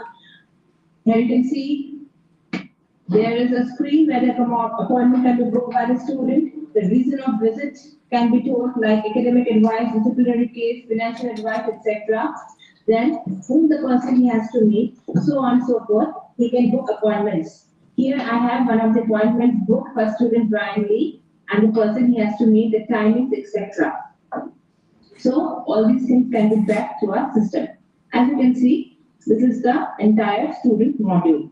Here you can see there is a screen where the appointment can be booked by the student. The reason of visit can be told, like academic advice, disciplinary case, financial advice, etc. Then whom the person he has to meet, so on and so forth. He can book appointments. Here I have one of the appointments booked for student Brian Lee and the person he has to meet, the timings, etc. So all these things can be tracked to our system. As you can see, this is the entire student module.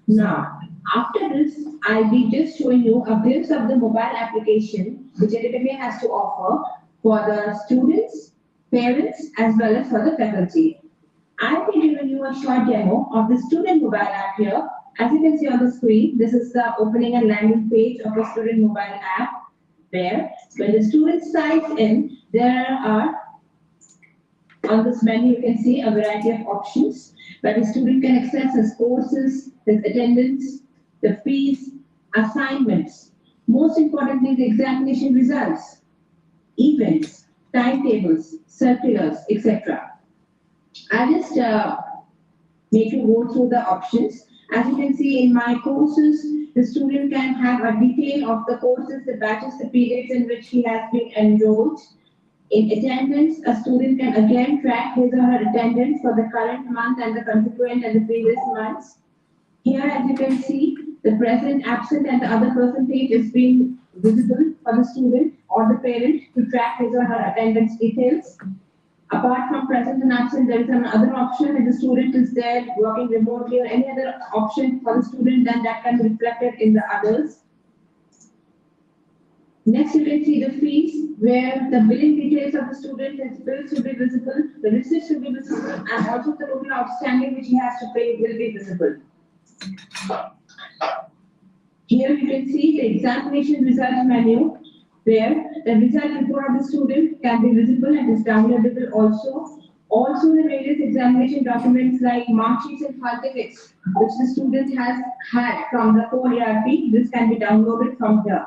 Now, after this, I'll be just showing you a glimpse of the mobile application which Academia has to offer for the students, parents, as well as for the faculty. I'll be giving you a short demo of the student mobile app here. As you can see on the screen, this is the opening and landing page of a student mobile app. Where, when the student signs in, there are, on this menu, you can see a variety of options where the student can access his courses, his attendance, the fees, assignments, most importantly, the examination results, events, timetables, circulars, etc. I'll just make you go through the options. As you can see in my courses, the student can have a detail of the courses, the batches, the periods in which he has been enrolled. In attendance, a student can again track his or her attendance for the current month and the consequent and the previous months. Here, as you can see, the present, absent, and the other percentage is being visible for the student or the parent to track his or her attendance details. Apart from present and absent, there is another option if the student is there working remotely or any other option for the student, then that can be reflected in the others. Next, you can see the fees, where the billing details of the student, his bills will be visible, the receipts will be visible, and also the total outstanding which he has to pay will be visible. Here you can see the examination results menu, where the result report of the student can be visible and is downloadable also. Also the various examination documents like mark sheets and hall tickets, which the student has had from the core ERP, this can be downloaded from here.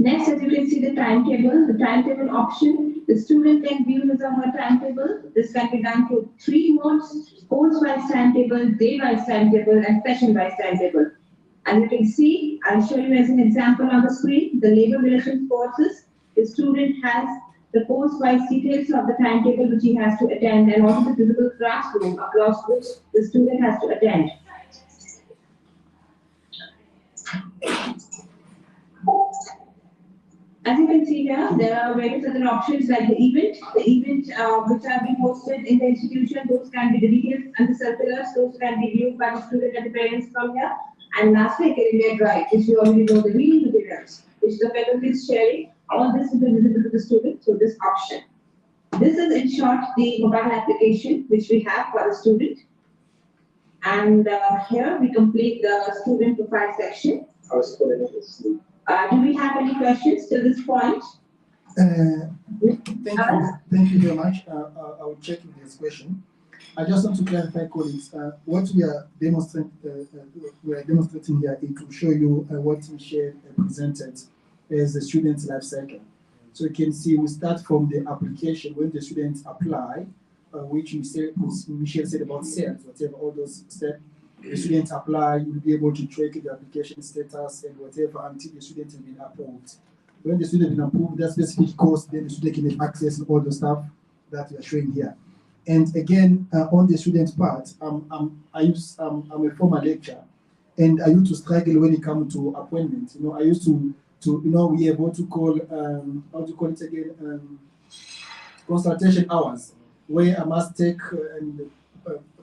Next, as you can see the timetable option, the student can view his or her timetable. This can be done through 3 modes: course-wise timetable, day-wise timetable, and session-wise timetable. And you can see, I'll show you as an example on the screen, the labor relations courses. The student has the course-wise details of the timetable which he has to attend, and also the visible classroom across which the student has to attend. As you can see here, there are various other options like the event which are being hosted in the institution, those can be the details and the circulars, those can be viewed by the student and the parents from here. And lastly, Academia Drive, which you already know, the reading materials, which the faculty is sharing. All this will be visible to the student through this option. This is in short the mobile application which we have for the student. And here we complete the student profile section. Do we have any questions to this point? Thank you very much. I will check if there's question. I just want to clarify, colleagues, what we are demonstrating here is to show you what we shared and presented as the student's life cycle. So you can see we start from the application when the students apply, which Michelle said about sales, whatever, all those steps. The students apply, you will be able to track the application status and whatever until the student has been approved. When the student has been approved, that specific course, then the student can have access to all the stuff that we are showing here. And again, on the student part, I'm a former lecturer, and I used to struggle when it comes to appointments. You know, I used to we have what to call how to call it again, consultation hours, where I must take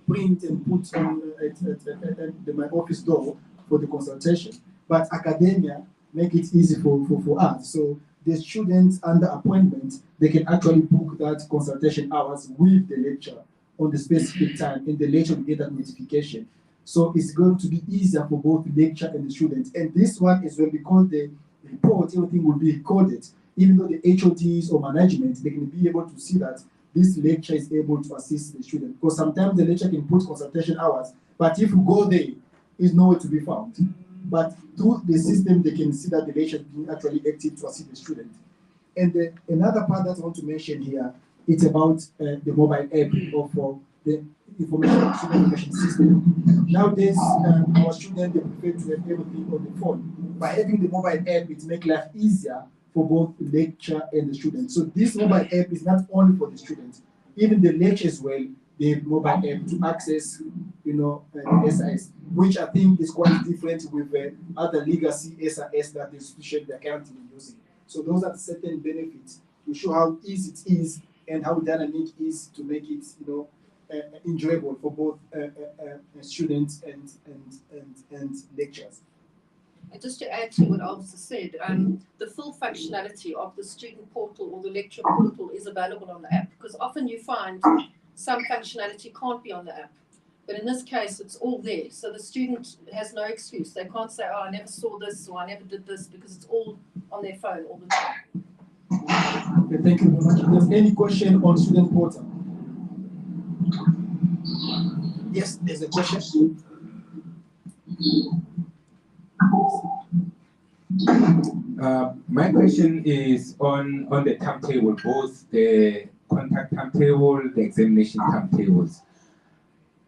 print and put on at my office door for the consultation. But academia make it easy for us. So the students under appointment, they can actually book that consultation hours with the lecturer on the specific time. In the lecture, we get that notification. So it's going to be easier for both the lecturer and the students. And this one is when, because the report, everything will be recorded. Even though the HODs or management, they can be able to see that this lecturer is able to assist the student. Because sometimes the lecturer can put consultation hours, but if you go there, it's nowhere to be found. But through the system, they can see that the lecturer is being actually active to assist the student. And another part that I want to mention here, it's about the mobile app or for the student information system. Nowadays, our students, they prefer to have everything on the phone. By having the mobile app, it makes life easier for both the lecturer and the student. So this mobile app is not only for the students, even the lecturer as well, they have mobile app to access, the SIS, which I think is quite different with other legacy SIS that the institution they're currently using. So those are certain benefits to show how easy it is and how dynamic it is to make it, enjoyable for both students and lecturers. And just to add to what Officer said, the full functionality of the student portal or the lecturer portal is available on the app, because often you find some functionality can't be on the app. But in this case, it's all there. So the student has no excuse. They can't say, oh, I never saw this or I never did this, because it's all on their phone all the time. Okay, thank you very much. If there's any question on student portal? Yes, there's a question. My question is on the timetable, both the contact timetable, the examination timetables.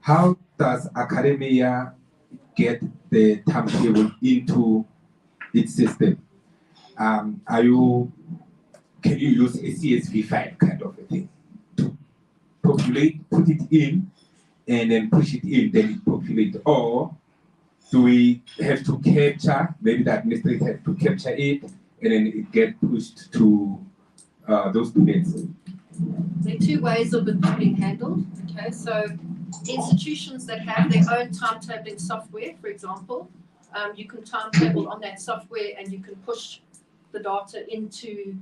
How does academia get the timetable into its system? Can you use a CSV file kind of a thing to populate, put it in, and then push it in, then it populates? Or do we have to capture, maybe the administrator have to capture it, and then it gets pushed to those students? There are two ways of it being handled. Okay, so institutions that have their own timetabling software, for example, you can timetable on that software and you can push the data into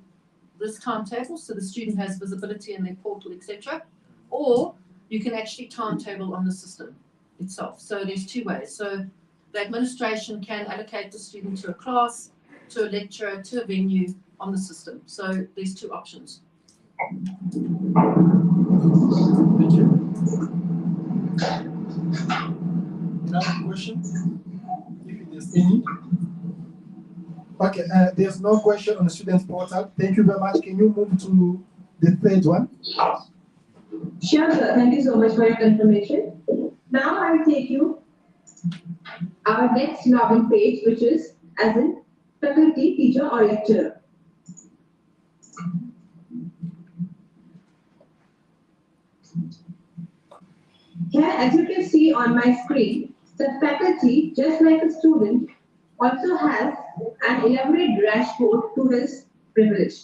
this timetable so the student has visibility in their portal, etc. Or you can actually timetable on the system itself. So there's two ways. So the administration can allocate the student to a class, to a lecturer, to a venue on the system. So there's two options. Thank you. Another question? If there's any. Okay, there's no question on the student portal. Thank you very much. Can you move to the third one? Sure, sir. Thank you so much for your confirmation. Now I will take you our next login page, which is as in faculty, teacher, or lecturer. Here, as you can see on my screen, the faculty, just like a student, also has an elaborate dashboard to his privilege.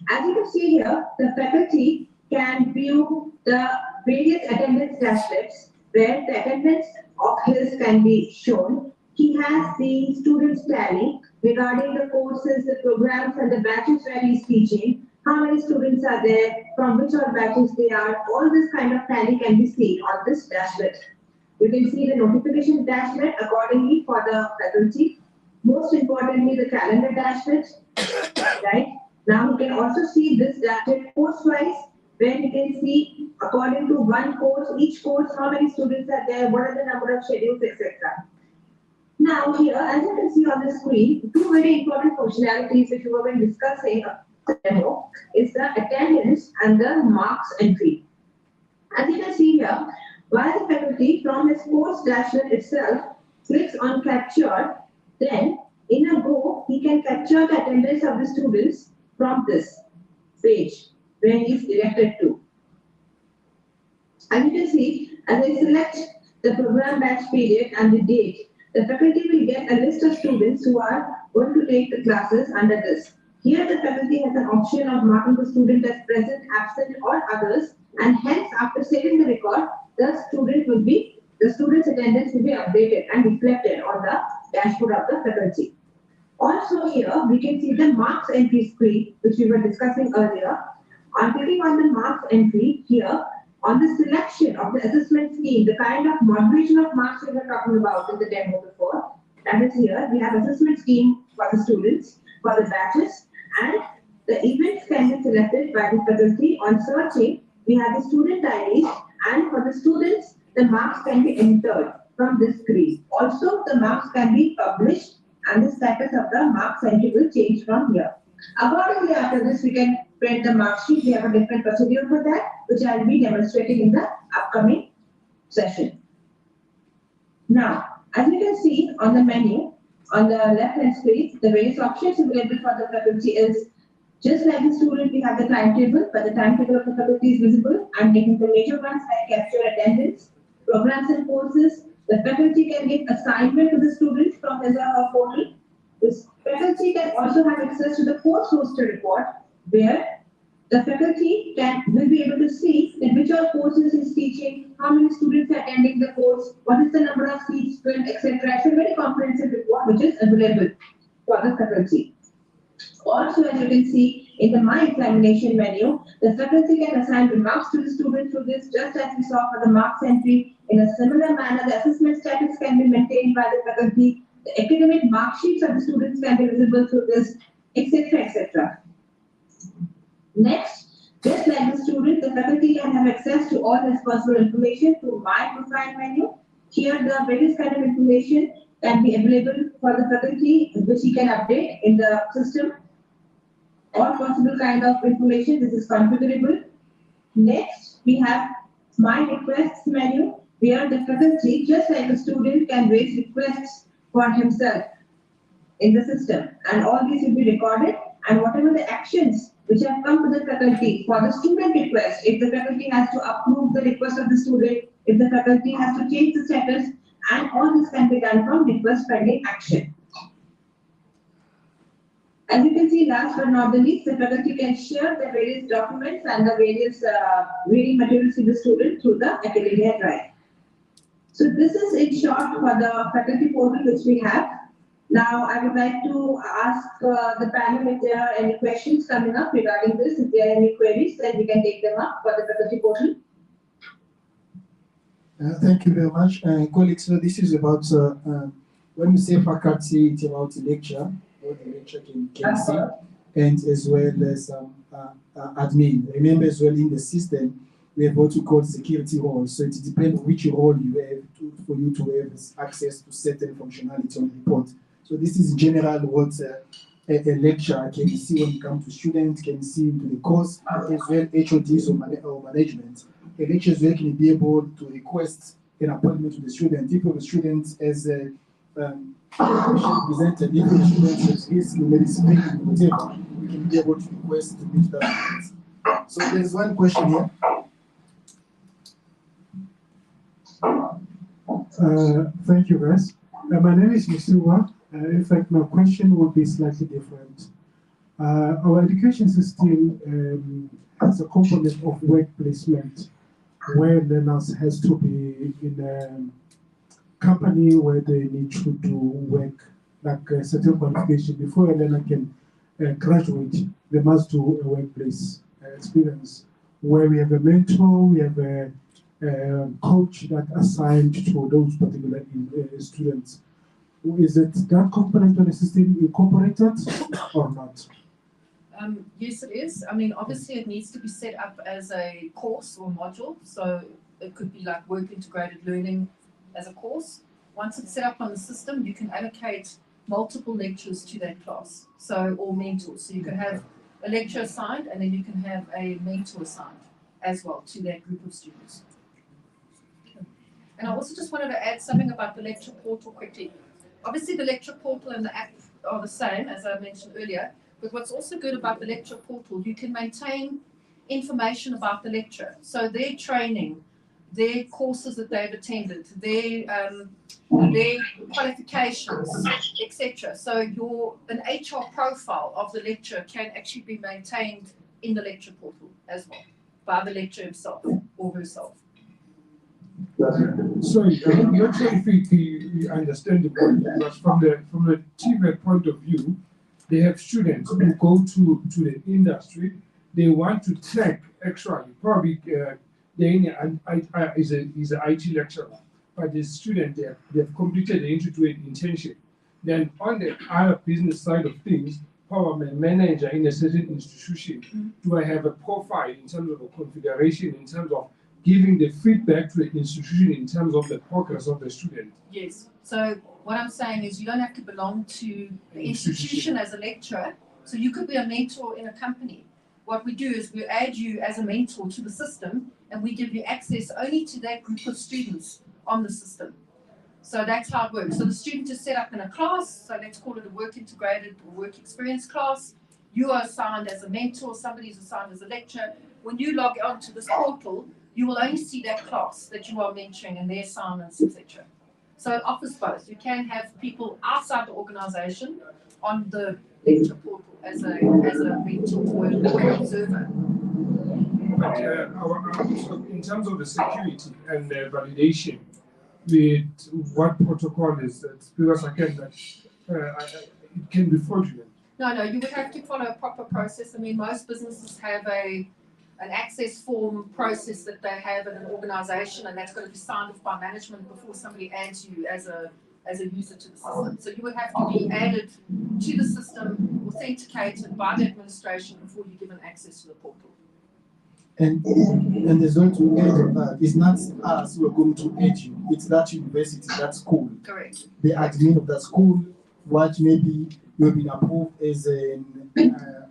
As you can see here, the faculty can view the various attendance dashboards where the attendance of his can be shown. He has the students tally regarding the courses, the programs, and the batches where he is teaching. How many students are there, from which all batches they are, all this kind of tally can be seen on this dashboard. You can see the notification dashboard accordingly for the faculty. Most importantly, the calendar dashboard, right? Now you can also see this dashboard course-wise, where you can see according to one course, each course, how many students are there, what are the number of schedules, etc. Now here, as you can see on the screen, two very important functionalities which we have been discussing demo is the attendance and the marks entry. As you can see here, while the faculty from his course dashboard itself clicks on capture, then in a go he can capture the attendance of the students from this page where he is directed to. As you can see, as I select the program batch period and the date, the faculty will get a list of students who are going to take the classes under this. Here the faculty has an option of marking the student as present, absent, or others, and hence after saving the record, the student's attendance will be updated and reflected on the dashboard of the faculty. Also here, we can see the marks entry screen, which we were discussing earlier. On clicking on the marks entry here, on the selection of the assessment scheme, the kind of moderation of marks we were talking about in the demo before, that is here, we have assessment scheme for the students, for the batches, and the events can be selected by the faculty. On searching, we have the student IDs, and for the students, the marks can be entered from this screen. Also, the marks can be published, and the status of the marks entry will change from here. Accordingly, after this, we can print the mark sheet. We have a different procedure for that, which I will be demonstrating in the upcoming session. Now, as you can see on the menu, on the left-hand screen, the various options available for the faculty is just like the student, we have the timetable, but the timetable of the faculty is visible. I'm taking the major ones like capture attendance, programs and courses. The faculty can give assignment to the students from his or her portal. This faculty can also have access to the course roster report, where the faculty will be able to see that which all courses is teaching, how many students are attending the course, what is the number of seats filled, etc. It's a very comprehensive report which is available for the faculty. Also, as you can see in the My Examination menu, the faculty can assign remarks to the student through this, just as we saw for the marks entry. In a similar manner, the assessment status can be maintained by the faculty. The academic mark sheets of the students can be visible through this, etc., etc. Next, just like the student, the faculty can have access to all his personal information through My Profile menu. Here, the various kind of information can be available for the faculty, which he can update in the system. All possible kind of information, this is configurable. Next, we have My Requests menu, where the faculty, just like a student, can raise requests for himself in the system. And all these will be recorded, and whatever the actions which have come to the faculty for the student request, if the faculty has to approve the request of the student, if the faculty has to change the status, and all this can be done from request pending action. As you can see, last but not the least, the faculty can share the various documents and the various reading materials to the student through the Academia Drive. So this is in short for the faculty portal which we have. Now I would like to ask the panel if there are any questions coming up regarding this. If there are any queries, then we can take them up for the faculty portal. Thank you very much. Colleagues, so this is about, when we say faculty, it's about the lecture, what the lecture can see, and as well as admin. Remember as well in the system, we have what we call security roles. So it depends which role you have for you to have access to certain functionality on the report. So this is in general what a lecturer can see when it comes to students, can see into the course, as well HODs or management. A lecturer as well can be able to request an appointment to the student. If the student has a presented, if the student has risk, medicine, whatever, we can be able to request to meet that. So there's one question here. Thank you, guys. My name is Misuwa. In fact, my question will be slightly different. Our education system has a component of work placement, where learners has to be in a company where they need to do work, like a certain qualification. Before a learner can graduate, they must do a workplace experience, where we have a mentor, we have a coach that assigned to those particular students. Is it that component of the system incorporated or not? Yes, it is. I mean, obviously it needs to be set up as a course or module. So it could be like work integrated learning as a course. Once it's set up on the system, you can allocate multiple lectures to that class. So, or mentors. So you can have a lecture assigned and then you can have a mentor assigned as well to that group of students. And I also just wanted to add something about the lecture portal quickly. Obviously the lecture portal and the app are the same as I mentioned earlier, but what's also good about the lecture portal, you can maintain information about the lecture. So their training, their courses that they've attended, their qualifications, etc. So an HR profile of the lecturer can actually be maintained in the lecture portal as well by the lecturer himself or herself. Sorry, I'm not sure if we understand the point, because from the TVET point of view, they have students who go to the industry. They want to track actually, probably is an IT lecturer, but the student they have completed the entry-to internship. Then on the other business side of things, how I'm a manager in a certain institution, do I have a profile in terms of a configuration, in terms of giving the feedback to the institution in terms of the progress of the student? Yes. So what I'm saying is you don't have to belong to the institution as a lecturer. So you could be a mentor in a company. What we do is we add you as a mentor to the system, and we give you access only to that group of students on the system. So that's how it works. So the student is set up in a class, so let's call it a work integrated or work experience class. You are assigned as a mentor, somebody is assigned as a lecturer. When you log on to this portal, you will only see that class that you are mentoring and their assignments, etc. So it offers both. You can have people outside the organization on the lecture portal as a mentor or an observer. But in terms of the security and the validation, with what protocol is that? Because again, it can be fraudulent. No, you would have to follow a proper process. I mean, most businesses have an access form process that they have in an organization, and that's got to be signed off by management before somebody adds you as a user to the system. So you would have to be added to the system, authenticated by the administration before you're given access to the portal. And there's going to add, it's not us who are going to aid you, it's that university, that school. Correct. The admin of that school, what maybe you've been approved as an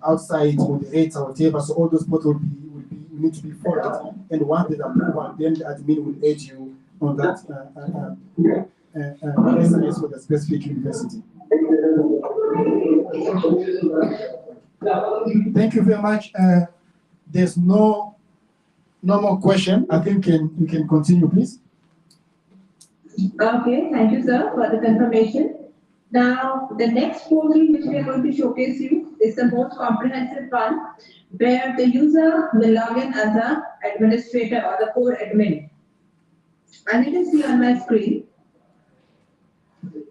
outside moderator or whatever, so all those portals will need to be followed. And once there's approval, then the admin will aid you on that SMS for the specific university. Thank you very much. There's no more question. I think you can continue, please. Okay, thank you, sir, for the confirmation. Now, the next portal which we are going to showcase you is the most comprehensive one, where the user will log in as an administrator or the core admin. As you can see on my screen,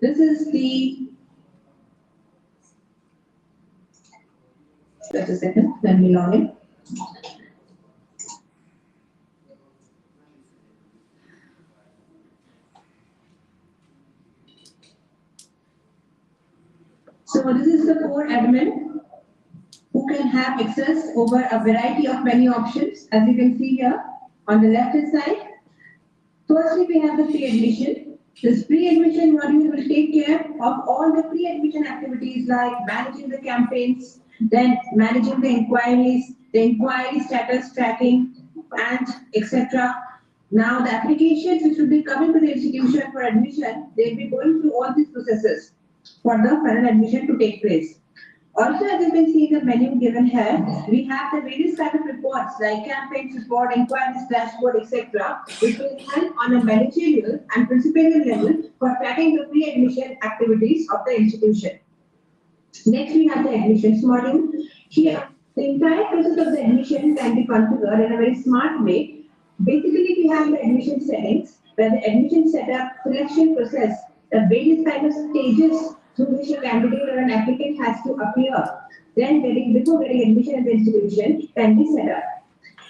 this is the, just a second, let me log in. So this is the core admin who can have access over a variety of menu options, as you can see here on the left hand side. Firstly, we have the pre-admission. This pre-admission module will take care of all the pre-admission activities like managing the campaigns, then managing the inquiries, the inquiry status tracking, and etc. Now the applications which will be coming to the institution for admission, they'll be going through all these processes for the final admission to take place. Also, as you can see in the menu given here, we have the various type of reports like campaigns report, inquiries, dashboard, etc., which will help on a managerial and principal level for tracking the pre-admission activities of the institution. Next, we have the admissions module. Here, the entire process of the admission can be configured in a very smart way. Basically, we have the admission settings, where the admission setup, selection process, the various kind of stages through which a candidate or an applicant has to appear, then before getting admission in the institution, can be set up.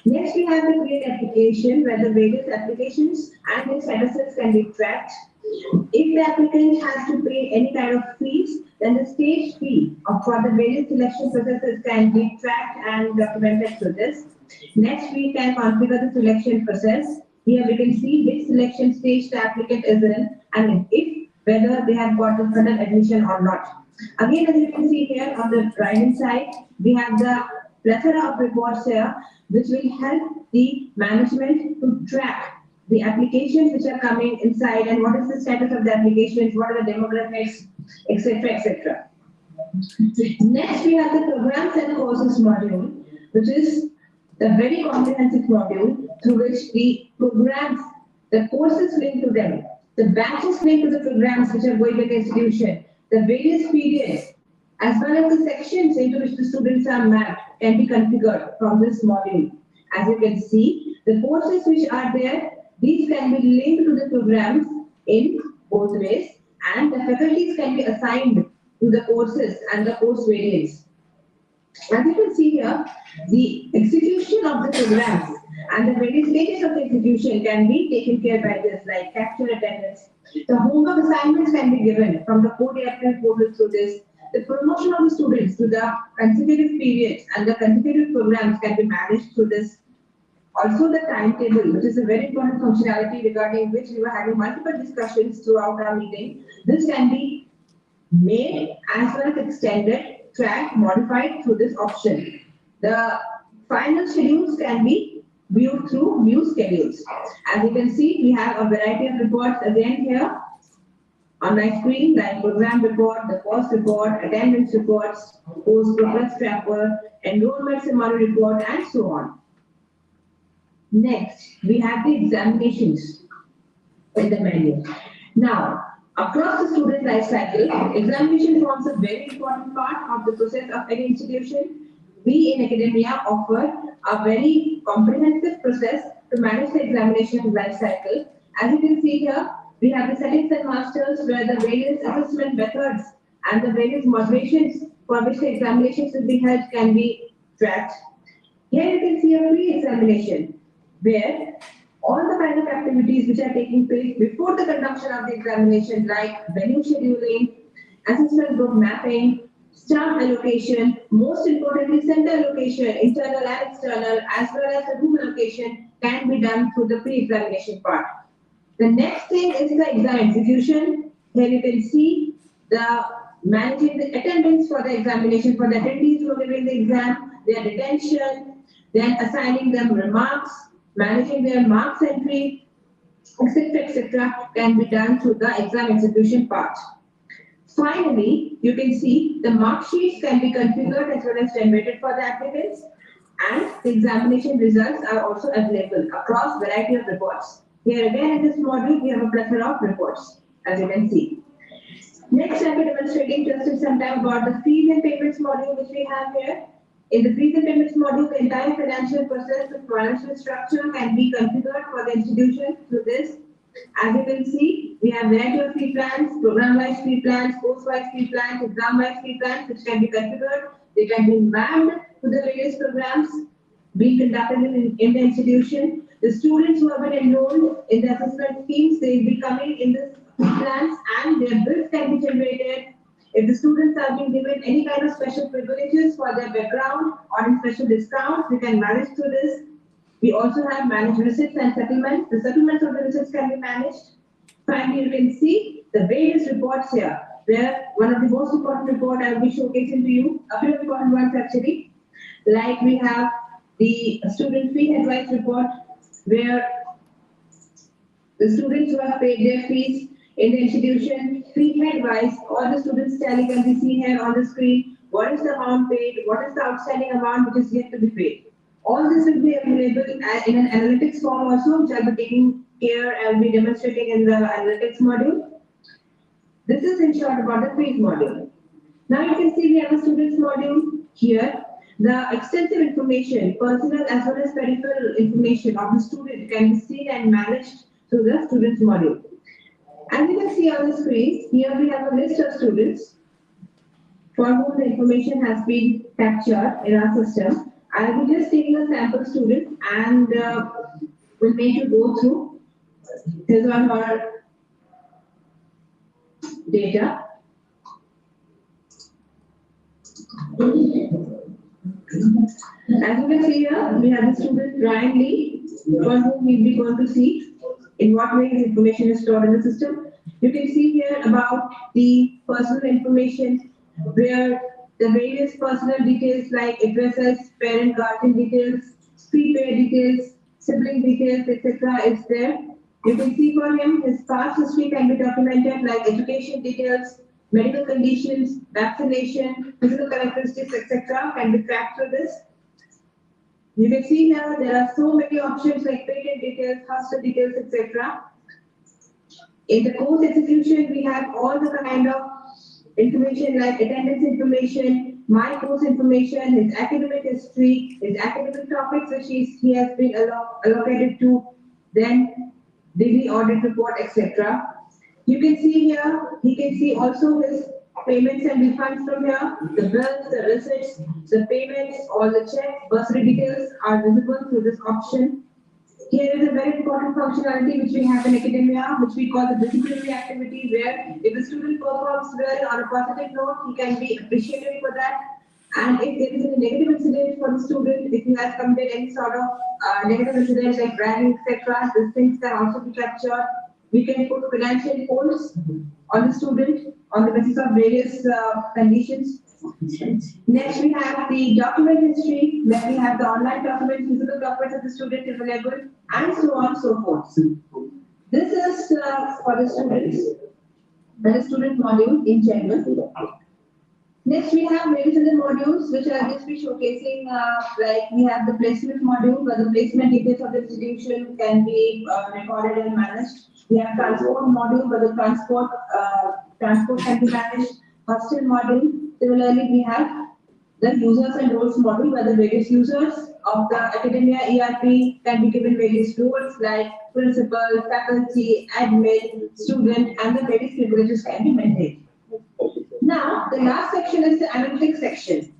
Next, we have the create application, where the various applications and their statuses can be tracked. If the applicant has to pay any kind of fees, then the stage fee for the various selection processes can be tracked and documented through this. Next, we can configure the selection process. Here we can see which selection stage the applicant is in, and whether they have got the final admission or not. Again, as you can see here on the right hand side, we have the plethora of reports here, which will help the management to track the applications which are coming inside and what is the status of the applications, what are the demographics, etc., etc. Next, we have the programs and courses module, which is the very comprehensive module through which the programs, the courses linked to them, the batches linked to the programs which are going to the institution, the various periods, as well as the sections into which the students are mapped can be configured from this module. As you can see, the courses which are there, These can be linked to the programs in both ways, and the faculties can be assigned to the courses and the course variants. As you can see here, the execution of the programs and the various stages of the execution can be taken care by this, like capture attendance. The homework assignments can be given from the code approved portal through this. The promotion of the students to the consecutive periods and the consecutive programs can be managed through this. Also the timetable, which is a very important functionality regarding which we were having multiple discussions throughout our meeting. This can be made as well as extended, tracked, modified through this option. The final schedules can be viewed through view schedules. As you can see, we have a variety of reports again here on my screen, like program report, the course report, attendance reports, course progress tracker, enrollment summary report, and so on. Next, we have the examinations in the menu. Now, across the student life cycle, examination forms a very important part of the process of any institution. We in academia offer a very comprehensive process to manage the examination life cycle. As you can see here, we have the settings and masters where the various assessment methods and the various moderations for which the examinations will be held can be tracked. Here you can see a pre-examination where all the kind of activities which are taking place before the conduction of the examination, like venue scheduling, assessment group mapping, staff allocation, most importantly center allocation, internal and external, as well as the room allocation, can be done through the pre-examination part. The next thing is the exam execution. Here you can see the managing the attendance for the examination for the attendees who are giving the exam, their detention, then assigning them remarks, managing their marks entry, etc., can be done through the exam execution part. Finally, you can see the mark sheets can be configured as well as generated for the applicants, and the examination results are also available across variety of reports. Here again in this module, we have a plethora of reports, as you can see. Next, I'll be demonstrating just in some time about the fees and payments module which we have here. In the fees and payments module, the entire financial process, the financial structure can be configured for the institution through this. As you can see, we have variety of fee plans, program-wise fee plans, course-wise fee plans, exam-wise fee plans, which can be configured. They can be mapped to the various programs being conducted in the institution. The students who have been enrolled in the assessment schemes, they will be coming in the plans and their bills can be generated. If the students are being given any kind of special privileges for their background or in special discounts, we can manage through this. We also have managed receipts and settlements. The settlements of the receipts can be managed. Finally, you can see the various reports here, where one of the most important reports I will be showcasing to you, a few important ones actually. Like we have the student fee advice report, where the students who have paid their fees in the institution, fee headwise, all the students' tally can be seen here on the screen. What is the amount paid? What is the outstanding amount which is yet to be paid? All this will be available in an analytics form also, which I'll be taking care, I'll be demonstrating in the analytics module. This is in short about the fees module. Now you can see we have a students module here. The extensive information, personal as well as peripheral information of the student can be seen and managed through the students module. As you can see on the screen, here we have a list of students for whom the information has been captured in our system. I will be just taking a sample student and will make you go through his or her data. As you can see here, we have the student Brian Lee, for whom we will be going to see in what way his information is stored in the system. You can see here about the personal information, where the various personal details like addresses, parent guardian details, prepaid details, sibling details, etc. is there. You can see for him, his past history can be documented like education details, medical conditions, vaccination, physical characteristics, etc. can be tracked through this. You can see here there are so many options like patent details, hostel details, etc. In the course execution, we have all the kind of information like attendance information, my course information, his academic history, his academic topics which he has been allocated to, then daily audit report, etc. You can see here, he can see also his payments and refunds from here, the bills, the receipts, the payments, all the checks, bursary details are visible through this option. Here is a very important functionality which we have in academia, which we call the disciplinary activity, where if a student performs well on a positive note, he can be appreciated for that. And if there is a negative incident for the student, if he has committed any sort of negative incident like bragging, etc., these things can also be captured. We can put financial holds on the student on the basis of various conditions. Next, we have the document history, where we have the online documents, physical documents of the student available, and so on and so forth. This is for the students, the student module in general. Next, we have various other modules which I'll just be showcasing. Like we have the placement module, where the placement details of the institution can be recorded and managed. We have transport module, where the transport can be managed. Hostel module. Similarly, we have the users and roles module, where the various users of the academia ERP can be given various roles like principal, faculty, admin, student, and the various privileges can be maintained. Now, the last section is the analytics section.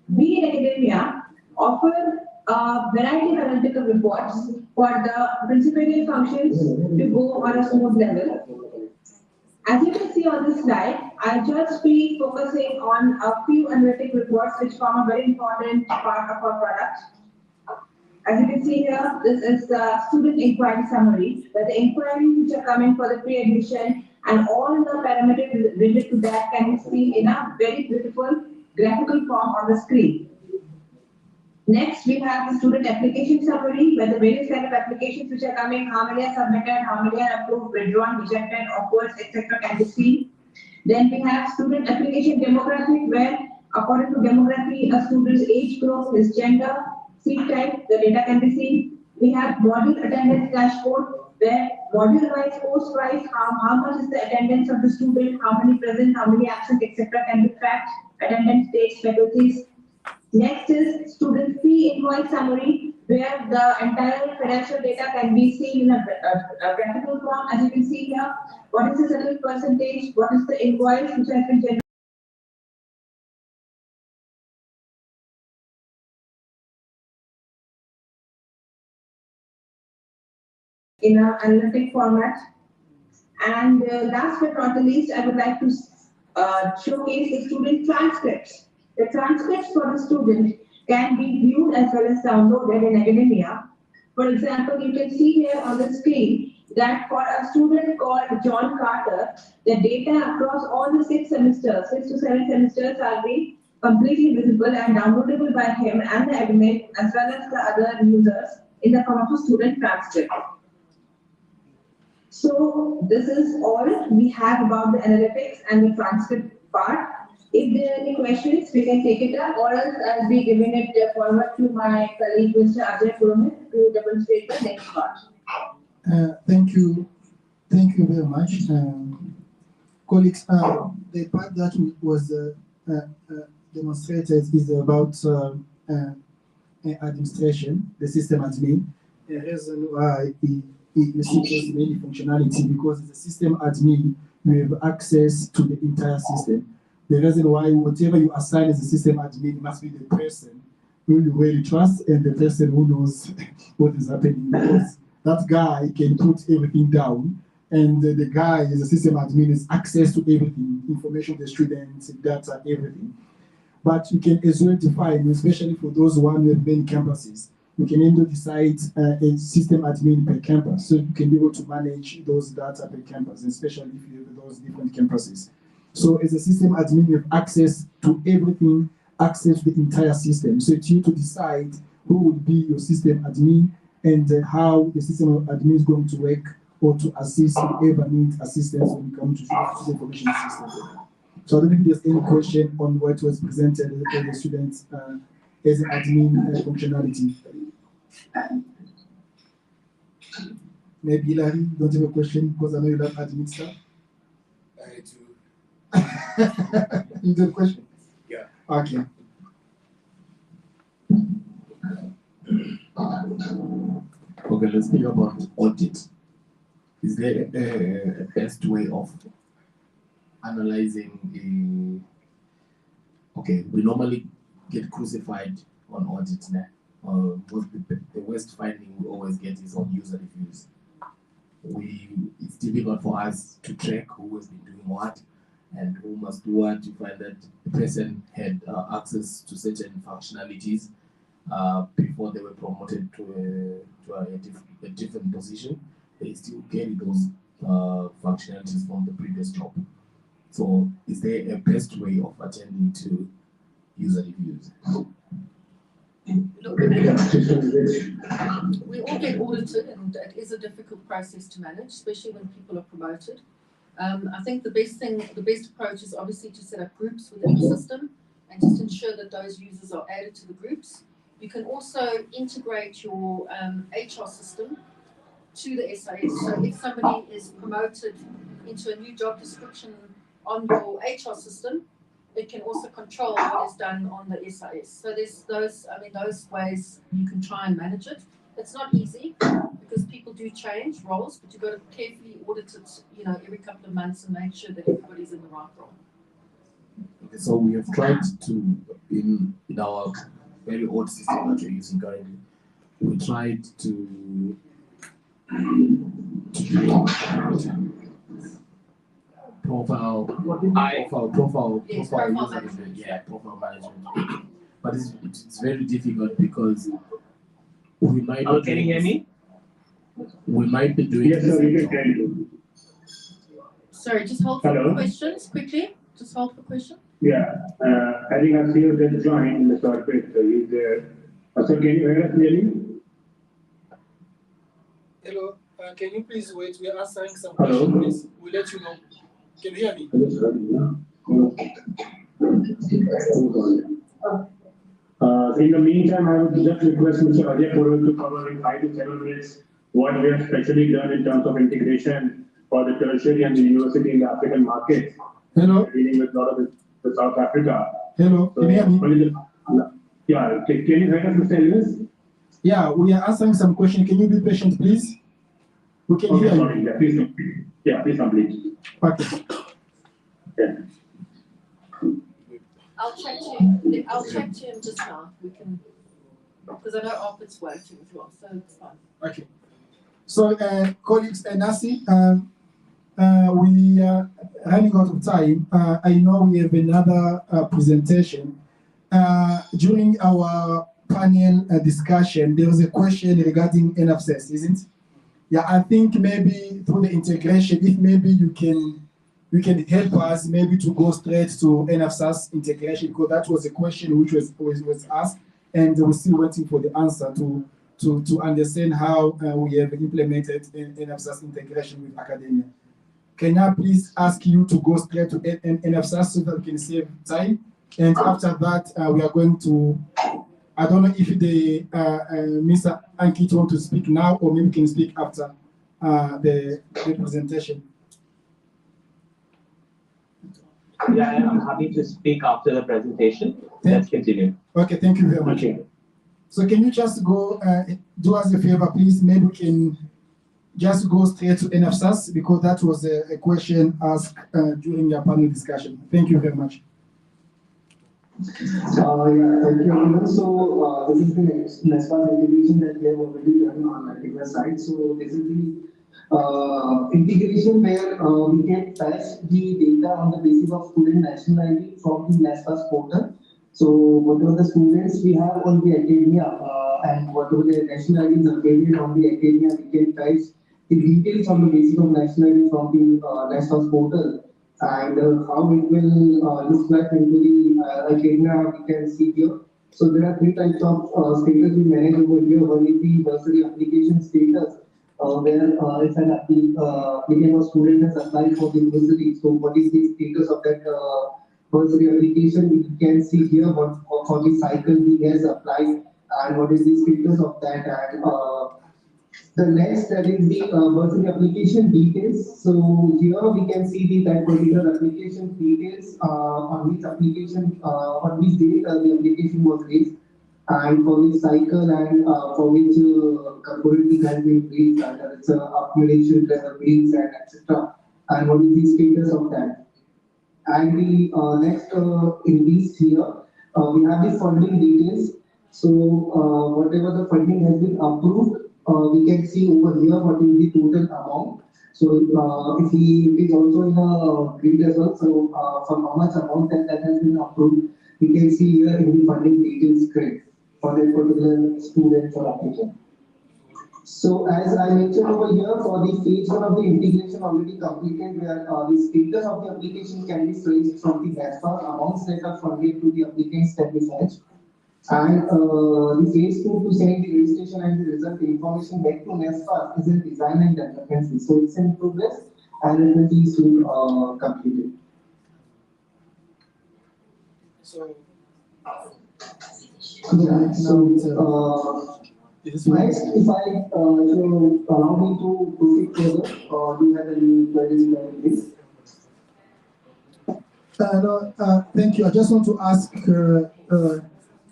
We in academia offer a variety of analytical reports for the principal functions to go on a smooth level. As you can see on this slide, I'll just be focusing on a few analytic reports which form a very important part of our product. As you can see here, this is the student inquiry summary, where the inquiries which are coming for the pre-admission and all the parameters related to that can be seen in a very beautiful graphical form on the screen. Next, we have the student application summary, where the various kind of applications which are coming, how many are submitted, how many are approved, withdrawn, rejected, offers, etc. can be seen. Then we have student application demographic, where according to demography, a student's age group, his gender, seat type, the data can be seen. We have module attendance dashboard, where module-wise, course-wise, how much is the attendance of the student, how many present, how many absent, etc. can be tracked, attendance dates, faculties. Next is student fee invoice summary, where the entire financial data can be seen in a graphical form. As you can see here, what is the settlement percentage, what is the invoice which has been generated in an analytic format. And last but not the least, I would like to showcase the student transcripts. The transcripts for the student can be viewed as well as downloaded in academia. For example, you can see here on the screen that for a student called John Carter, the data across all the 6 semesters, 6 to 7 semesters are being completely visible and downloadable by him and the admin as well as the other users in the form of a student transcript. So this is all we have about the analytics and the transcript part. If there are any questions, we can take it up, or else I'll be giving it forward to my colleague, Mr. Ajay Purohit, to demonstrate the next part. Thank you very much. Colleagues, the part that was demonstrated is about administration, the system admin. The reason why it receives many functionality, because as a system admin, you have access to the entire system. The reason why whatever you assign as a system admin must be the person who you really trust and the person who knows what is happening, because that guy can put everything down, and the guy as a system admin has access to everything, information, the students, data, everything. But you can as well define, especially for those who have many campuses, you can even decide a system admin per campus, so you can be able to manage those data per campus, especially if you have those different campuses. So as a system admin, you have access to everything, access to the entire system. So it's you to decide who would be your system admin and how the system admin is going to work, or to assist whoever needs assistance when it comes to the information system. So I don't know if there's any question on what was presented to the students as an admin functionality. Maybe Larry, don't have a question because I know you love admin stuff. I do. You do have a question? Yeah. Okay. Okay, let's speak about audit. is there a best way of analyzing okay, we normally get crucified on audit now. The worst finding we always get is on user reviews. It's difficult for us to track who has been doing what and who must do what. You find that the person had access to certain functionalities before they were promoted to a different position. They still carry those functionalities from the previous job. So is there a best way of attending to user reviews? Look, we all get audited, and it is a difficult process to manage, especially when people are promoted. I think the best approach is obviously to set up groups within the system and just ensure that those users are added to the groups. You can also integrate your HR system to the SAS. So if somebody is promoted into a new job description on your HR system, it can also control what is done on the SAS. So there's those ways you can try and manage it. It's not easy because people do change roles, but you've got to carefully audit it, every couple of months and make sure that everybody's in the right role. Okay, so we have tried to, in our very old system that we're using currently, we tried to profile management. Yeah, profile management. But it's very difficult because we might be can you hear me? We might be doing. Yes, sir, we can hear you. Sorry, just hold for questions quickly. Just hold for questions. Yeah, I think our CEO just joined, Mr. Arpit, he's there. Sir, can you hear us clearly? Hello, can you please wait? We are answering some Hello? questions. We'll let you know. Can you hear me? In the meantime, I would just request Mr. Ajay Purwal to cover in 5 to 7 minutes what we have specially done in terms of integration for the tertiary and the university in the African market. Hello. Dealing with a lot of the South Africa. Hello, can you hear me? Yeah, can you hear us, Mr. Elvis? Yeah, we are answering some questions. Can you be patient, please? We can hear sorry, you. yeah, please complete. Yeah, please complete. Okay. Yeah. I'll chat to him just now. We can, because I know Arpit's waiting as well, so it's fine. Okay. So, colleagues, Nasi, we are running out of time. I know we have another presentation. During our panel discussion, there was a question regarding NFSS, isn't it? Yeah, I think maybe through the integration, if maybe you can help us maybe to go straight to NFSAS integration, because that was a question which was asked, and we're still waiting for the answer to understand how we have implemented NFSAS integration with academia. Can I please ask you to go straight to NFSAS so that we can save time? And after that, we are going to, I don't know if the Mr. Ankit want to speak now or maybe can speak after the presentation. Yeah, I'm happy to speak after the presentation. Let's continue. Okay, thank you very much. Okay. So can you just go, do us a favor, please? Maybe we can just go straight to NFSAS because that was a question asked during your panel discussion. Thank you very much. Yeah, thank you. So this is the NSFAS integration that we have already done on the Activa side. So this is the integration where we can fetch the data on the basis of student national ID from the NSFAS portal. So whatever the students we have on the academia and whatever the national ID is available on the academia, we can fetch the details on the basis of national ID from the NSFAS portal. And how it will reflect into the academia, we can see here. So there are 3 types of status we manage over here. One is the bursary application status, where if an applicant or student has applied for the university, so what is the status of that bursary application? We can see here what for the cycle he has applied and what is the status of that. And the next, that is the bursary application details. So here we can see that particular application details on which application, on which date the application was raised. and for which cycle and for which community has been built, and it's upgradation bills and etc. And what is the status of that? And the next in this here, we have the funding details. So whatever the funding has been approved, we can see over here what is the total amount. So if it is also in a grid as well, so from how much amount that has been approved, we can see here in the funding details grid for that particular student or applicant. So as I mentioned over here, for the phase 1 of the integration already completed, where the status of the application can be traced from the NSFAS, amounts that are funded to the applicants can be fetched. And the phase 2 to send the registration and the result information back to NSFAS is in design and development phase. So it's in progress and it will be soon completed. So, yeah, so next, if I so allow me to proceed further, do you have any queries, please? No, thank you. I just want to ask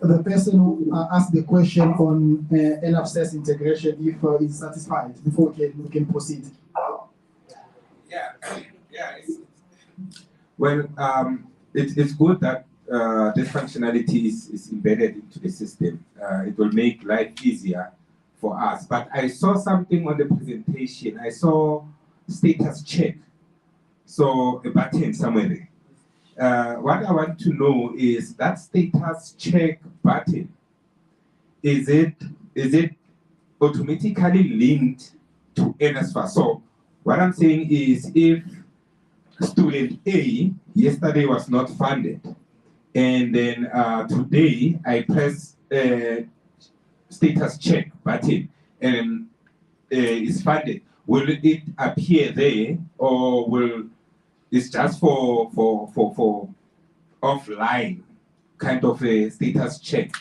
the person who asked the question on NFCS integration if is satisfied before we can proceed. Yeah. Well, it's good that this functionality is embedded into the system. It will make life easier for us. But I saw something on the presentation. I saw status check. So a button somewhere there. What I want to know is that status check button, is it automatically linked to NSFAS? So what I'm saying is, if student A yesterday was not funded, and then today I press status check button and is funded, will it appear there, or will it's just for offline kind of a status check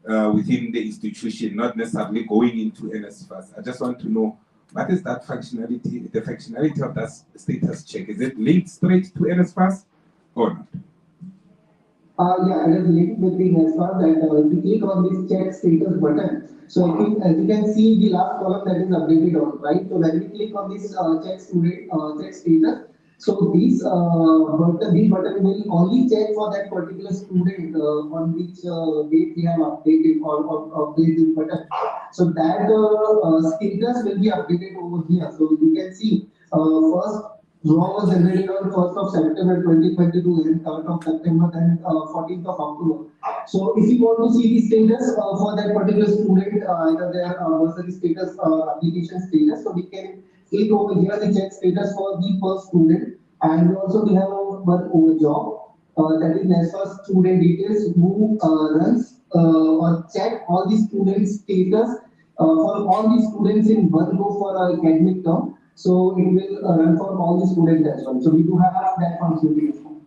within the institution, not necessarily going into NSFAS? I just want to know, what is that functionality, the functionality of that status check? Is it linked straight to NSFAS or not? Yeah, it is linked with the NSFAS that if you click on this check status button, so as you can see the last column that is updated on, right? So when we click on this check status, so this button will only check for that particular student on which date we have updated or updated this button. So that status will be updated over here. So you can see first draw was generated on 1st of September 2022 and 3rd of September and 14th of October. So if you want to see the status for that particular student, either their bursary status or application status, so we can click over here the check status for the first student, and also we have one over job that is NSFAS student details, who runs or check all the students status for all the students in one go for an academic term. So it will run for all the students as well. So we do have that functionality as well.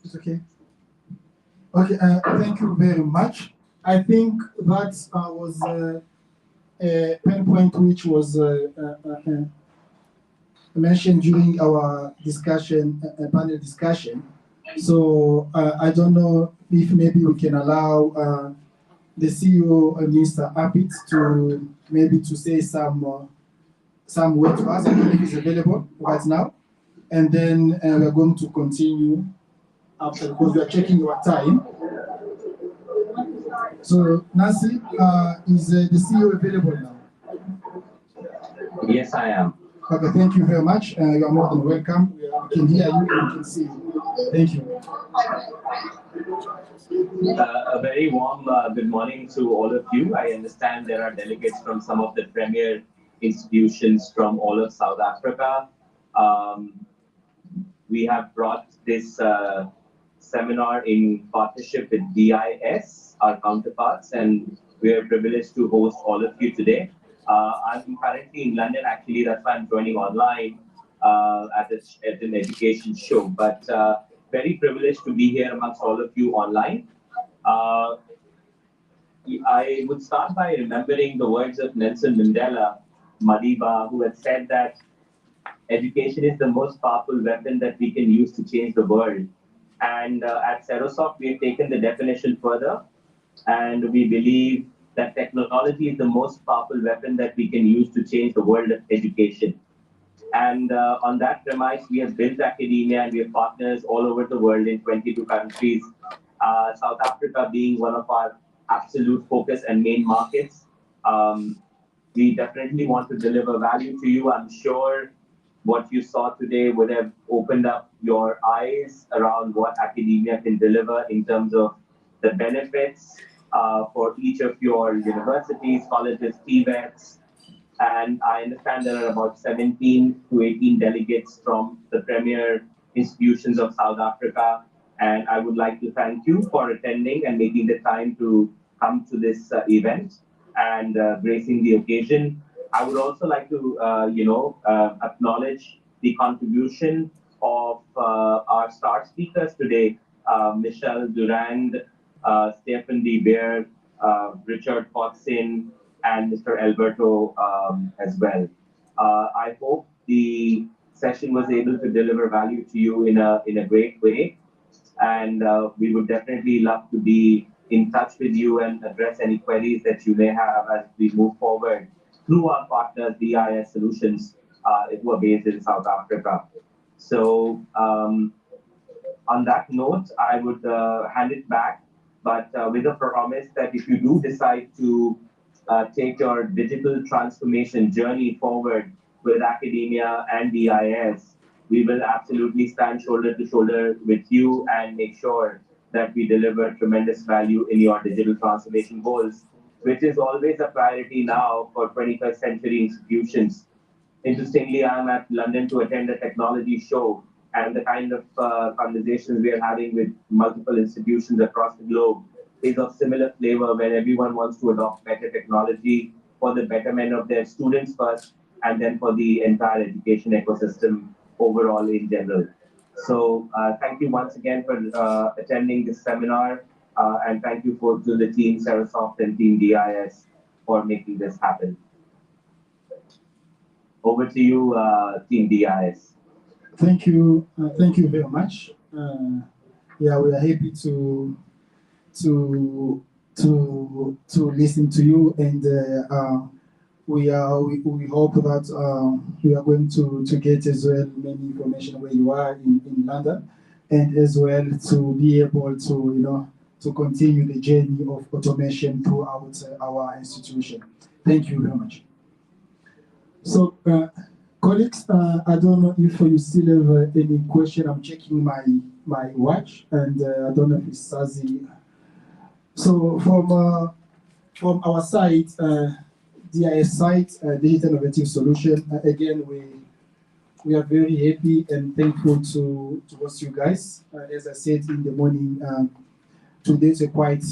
It's okay. Okay, thank you very much. I think that was a pain point which was mentioned during our discussion, panel discussion. So I don't know if maybe we can allow the CEO, Mr. Apit, to maybe to say some word to us. I don't know if it's available right now, and then we are going to continue after, because we are checking our time. So Nancy, is the CEO available now? Yes, I am. Okay, thank you very much. You are more than welcome. We can hear you and we can see you. Thank you. A very warm good morning to all of you. I understand there are delegates from some of the premier institutions from all of South Africa. We have brought this seminar in partnership with DIS, our counterparts, and we are privileged to host all of you today. I'm currently in London, actually, that's why I'm joining online at an education show, but very privileged to be here amongst all of you online. I would start by remembering the words of Nelson Mandela, Madiba, who had said that education is the most powerful weapon that we can use to change the world. And at Cerosoft, we have taken the definition further, and we believe that technology is the most powerful weapon that we can use to change the world of education. And on that premise, we have built academia, and we have partners all over the world in 22 countries, South Africa being one of our absolute focus and main markets. We definitely want to deliver value to you. I'm sure what you saw today would have opened up your eyes around what academia can deliver in terms of the benefits for each of your universities, colleges, TVETs. And I understand there are about 17 to 18 delegates from the premier institutions of South Africa. And I would like to thank you for attending and making the time to come to this event and gracing the occasion. I would also like to, acknowledge the contribution of our star speakers today, Michelle Durand, Stefan De Beer, Richard Potsin, and Mr. Alberto as well. I hope the session was able to deliver value to you in a great way. And we would definitely love to be in touch with you and address any queries that you may have as we move forward through our partners, DIS Solutions, who are based in South Africa. So on that note, I would hand it back, but with a promise that if you do decide to take your digital transformation journey forward with academia and DIS, we will absolutely stand shoulder to shoulder with you and make sure that we deliver tremendous value in your digital transformation goals, which is always a priority now for 21st century institutions. Interestingly, I'm at London to attend a technology show, and the kind of conversations we are having with multiple institutions across the globe is of similar flavor, where everyone wants to adopt better technology for the betterment of their students first, and then for the entire education ecosystem overall in general. So thank you once again for attending this seminar, and thank you to the team Cerosoft and team DIS for making this happen. Over to you, team DIS. Thank you very much. Yeah, we are happy to listen to you, and we hope that we are going to get as well many information where you are in London, and as well to be able to to continue the journey of automation throughout our institution. Thank you very much. So colleagues, I don't know if you still have any question. I'm checking my watch, and I don't know if it's Sazi. So from our side, DIS site, Digital Innovative Solution, again, we are very happy and thankful to host you guys. As I said in the morning, today's quite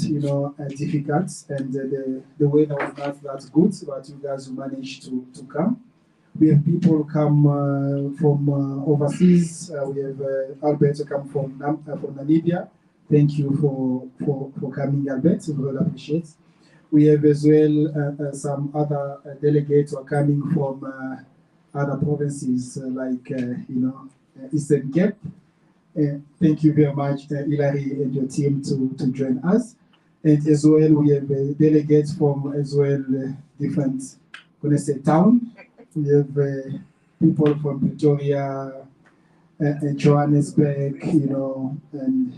difficult, and the weather was not that good, but you guys managed to come. We have people come from overseas. We have Alberto come from Namibia. Thank you for coming, Albert. We really appreciate. We have as well some other delegates who are coming from other provinces like Eastern Cape. Thank you very much, Hilary and your team to join us. And as well, we have delegates from as well different, town. We have people from Pretoria and Johannesburg, and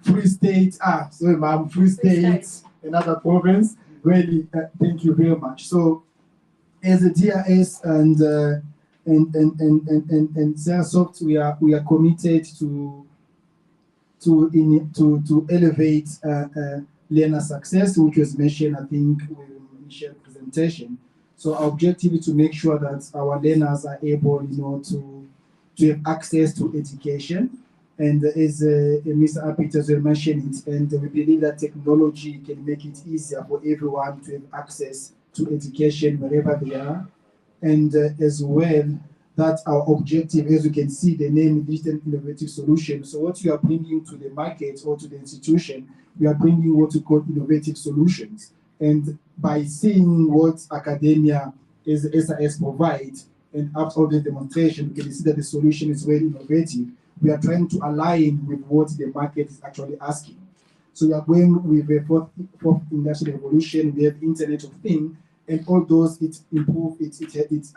Free State. Sorry, ma'am, Free State, another province. Really, thank you very much. So, as a DIS and Cerosoft, we are committed to elevate learner success, which was mentioned, I think, with Michelle's presentation. So our objective is to make sure that our learners are able, to have access to education. And as Mr. Apit mentioned it, and we believe that technology can make it easier for everyone to have access to education wherever they are. And as well, that's our objective, as you can see, the name Digital Innovative Solution. So what you are bringing to the market or to the institution, we are bringing what we call innovative solutions. And by seeing what academia as SAS provide, and after all the demonstration, we can see that the solution is very innovative. we are trying to align with what the market is actually asking. So we are going with the fourth industrial revolution. We have Internet of Things, and all those it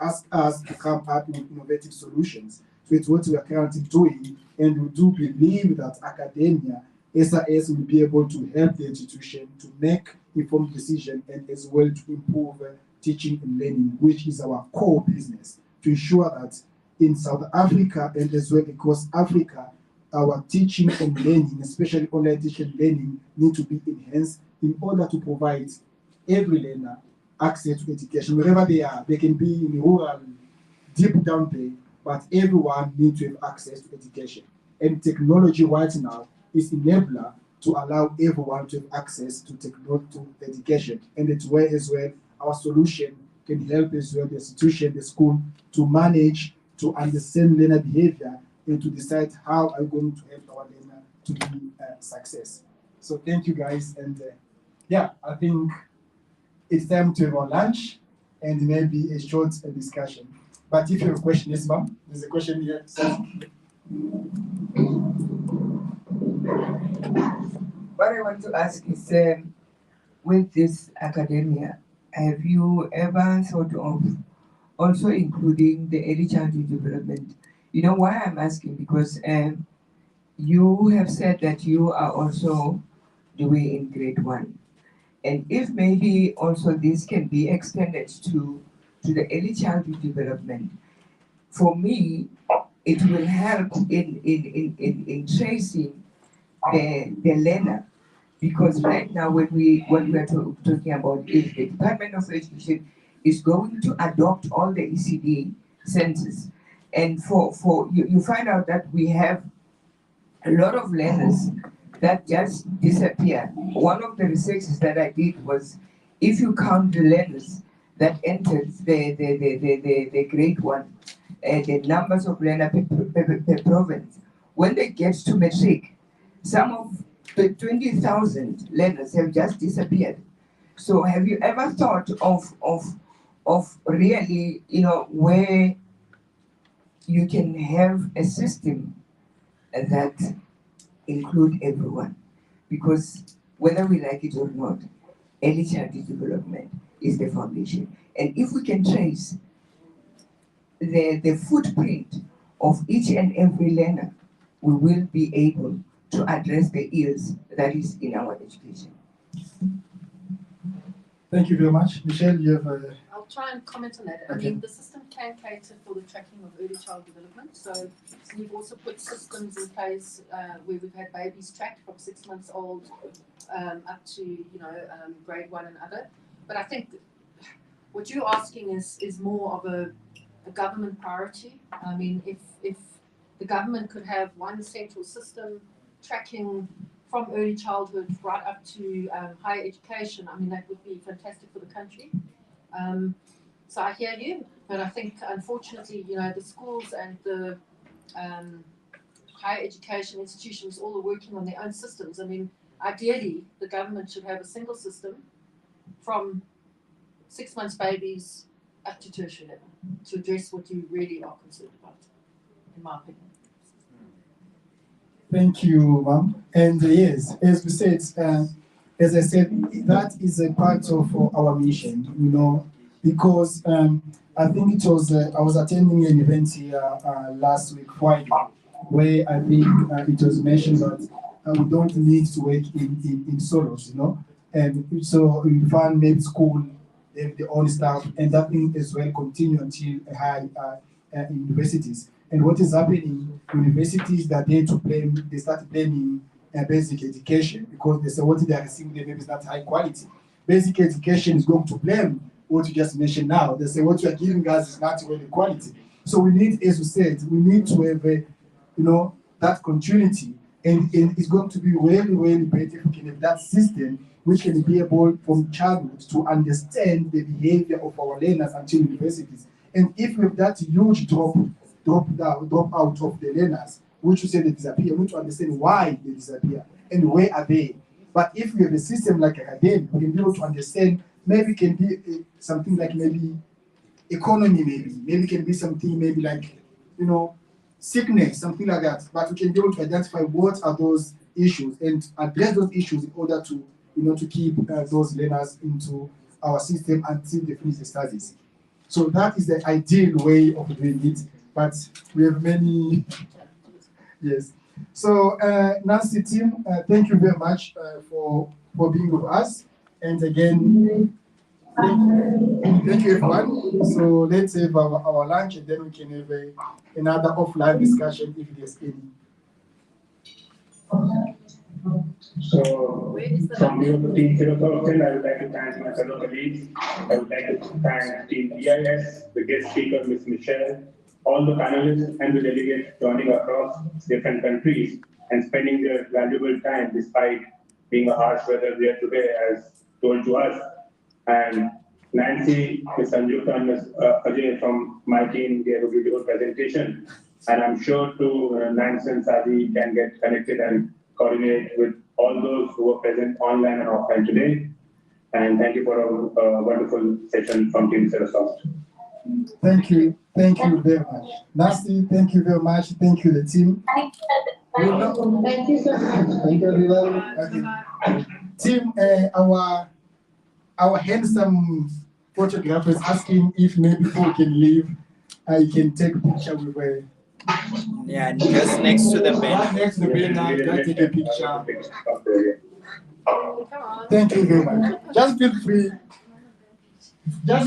asks us to come up with innovative solutions. So it's what we are currently doing, and we do believe that academia, SAS will be able to help the institution to make informed decisions and as well to improve teaching and learning, which is our core business, to ensure that in South Africa and as well across Africa, our teaching and learning, especially online teaching and learning, need to be enhanced in order to provide every learner access to education, wherever they are. They can be in rural, deep down there, but everyone needs to have access to education. And technology right now is enabler to allow everyone to have access to education. And it's where as well our solution can help as well the institution, the school, to manage, to understand learner behavior, and to decide how are we going to help our learner to be a success. So thank you guys, and yeah, I think it's time to have our lunch and maybe a short discussion. But if you have a question, yes, ma'am, there's a question here. What I want to ask is, with this academia, have you ever thought of also including the early childhood development? You know why I'm asking? Because you have said that you are also doing in grade 1. And if maybe also this can be extended to the early childhood development, for me, it will help in tracing the learner. Because right now, what we are talking about is the Department of Education is going to adopt all the ECD census. And you find out that we have a lot of learners that just disappear. One of the researches that I did was, if you count the learners that entered the grade 1, the numbers of learners per province, when they get to matric, some of the 20,000 learners have just disappeared. So have you ever thought of really, where you can have a system that include everyone? Because whether we like it or not, early childhood development is the foundation. And if we can trace the footprint of each and every learner, we will be able to address the ills that is in our education. Thank you very much. Michelle, you have a... I'll try and comment on that. Okay. I mean, the system can cater for the tracking of early child development. So we've also put systems in place where we've had babies tracked from 6 months old up to grade 1 and other. But I think what you're asking is more of a government priority. I mean, if the government could have one central system tracking from early childhood right up to higher education, I mean, that would be fantastic for the country. So I hear you, but I think unfortunately, the schools and the higher education institutions all are working on their own systems. I mean, ideally, the government should have a single system from 6 months babies up to tertiary level to address what you really are concerned about, in my opinion. Thank you, ma'am. And yes, as we said, as I said, that is a part of our mission, because I think it was, I was attending an event here last week, Friday, where I think it was mentioned that we don't need to work in solos, and so in fan made school, they have their own staff, and that thing as well continue until high universities. And what is happening, universities that they start blaming basic education because they say what they are receiving maybe is not high quality. Basic education is going to blame what you just mentioned now. They say what you are giving us is not really quality. So we need, as you said, we need to have that continuity, and it's going to be really, really better if we can have that system which can be able from childhood to understand the behavior of our learners until universities. And if we have that huge drop out of the learners, which you say they disappear, we need to understand why they disappear and where are they. But if we have a system like academia, we can be able to understand, maybe it can be something like maybe economy, maybe it can be something maybe like, sickness, something like that. But we can be able to identify what are those issues and address those issues in order to, to keep those learners into our system until they finish the studies. So that is the ideal way of doing it. But we have many, yes. So Nancy team, thank you very much for being with us. And again, thank you everyone. So let's have our lunch and then we can have another offline discussion if there's any. So, from the Team 0,000, I would like to thank my fellow colleagues. I would like to thank Team EIS, the guest speaker, Ms. Michelle, all the panelists and the delegates joining across different countries and spending their valuable time despite being a harsh weather there today, as told to us. And Nancy, Ms. Sanjukta, and Ms. Ajay from my team gave a beautiful presentation. And I'm sure Nancy and Sadi can get connected and coordinate with all those who are present online and offline today. And thank you for a wonderful session from Team Cerosoft. Thank you very much. Nancy, thank you very much. Thank you, the team. Thank you so much. Thank you, everyone. Okay. Team, our handsome photographer is asking if maybe people can leave. You can take a picture with yeah, just next to the banner. Next to the banner, just take a picture. Thank you very much. Just feel free. Just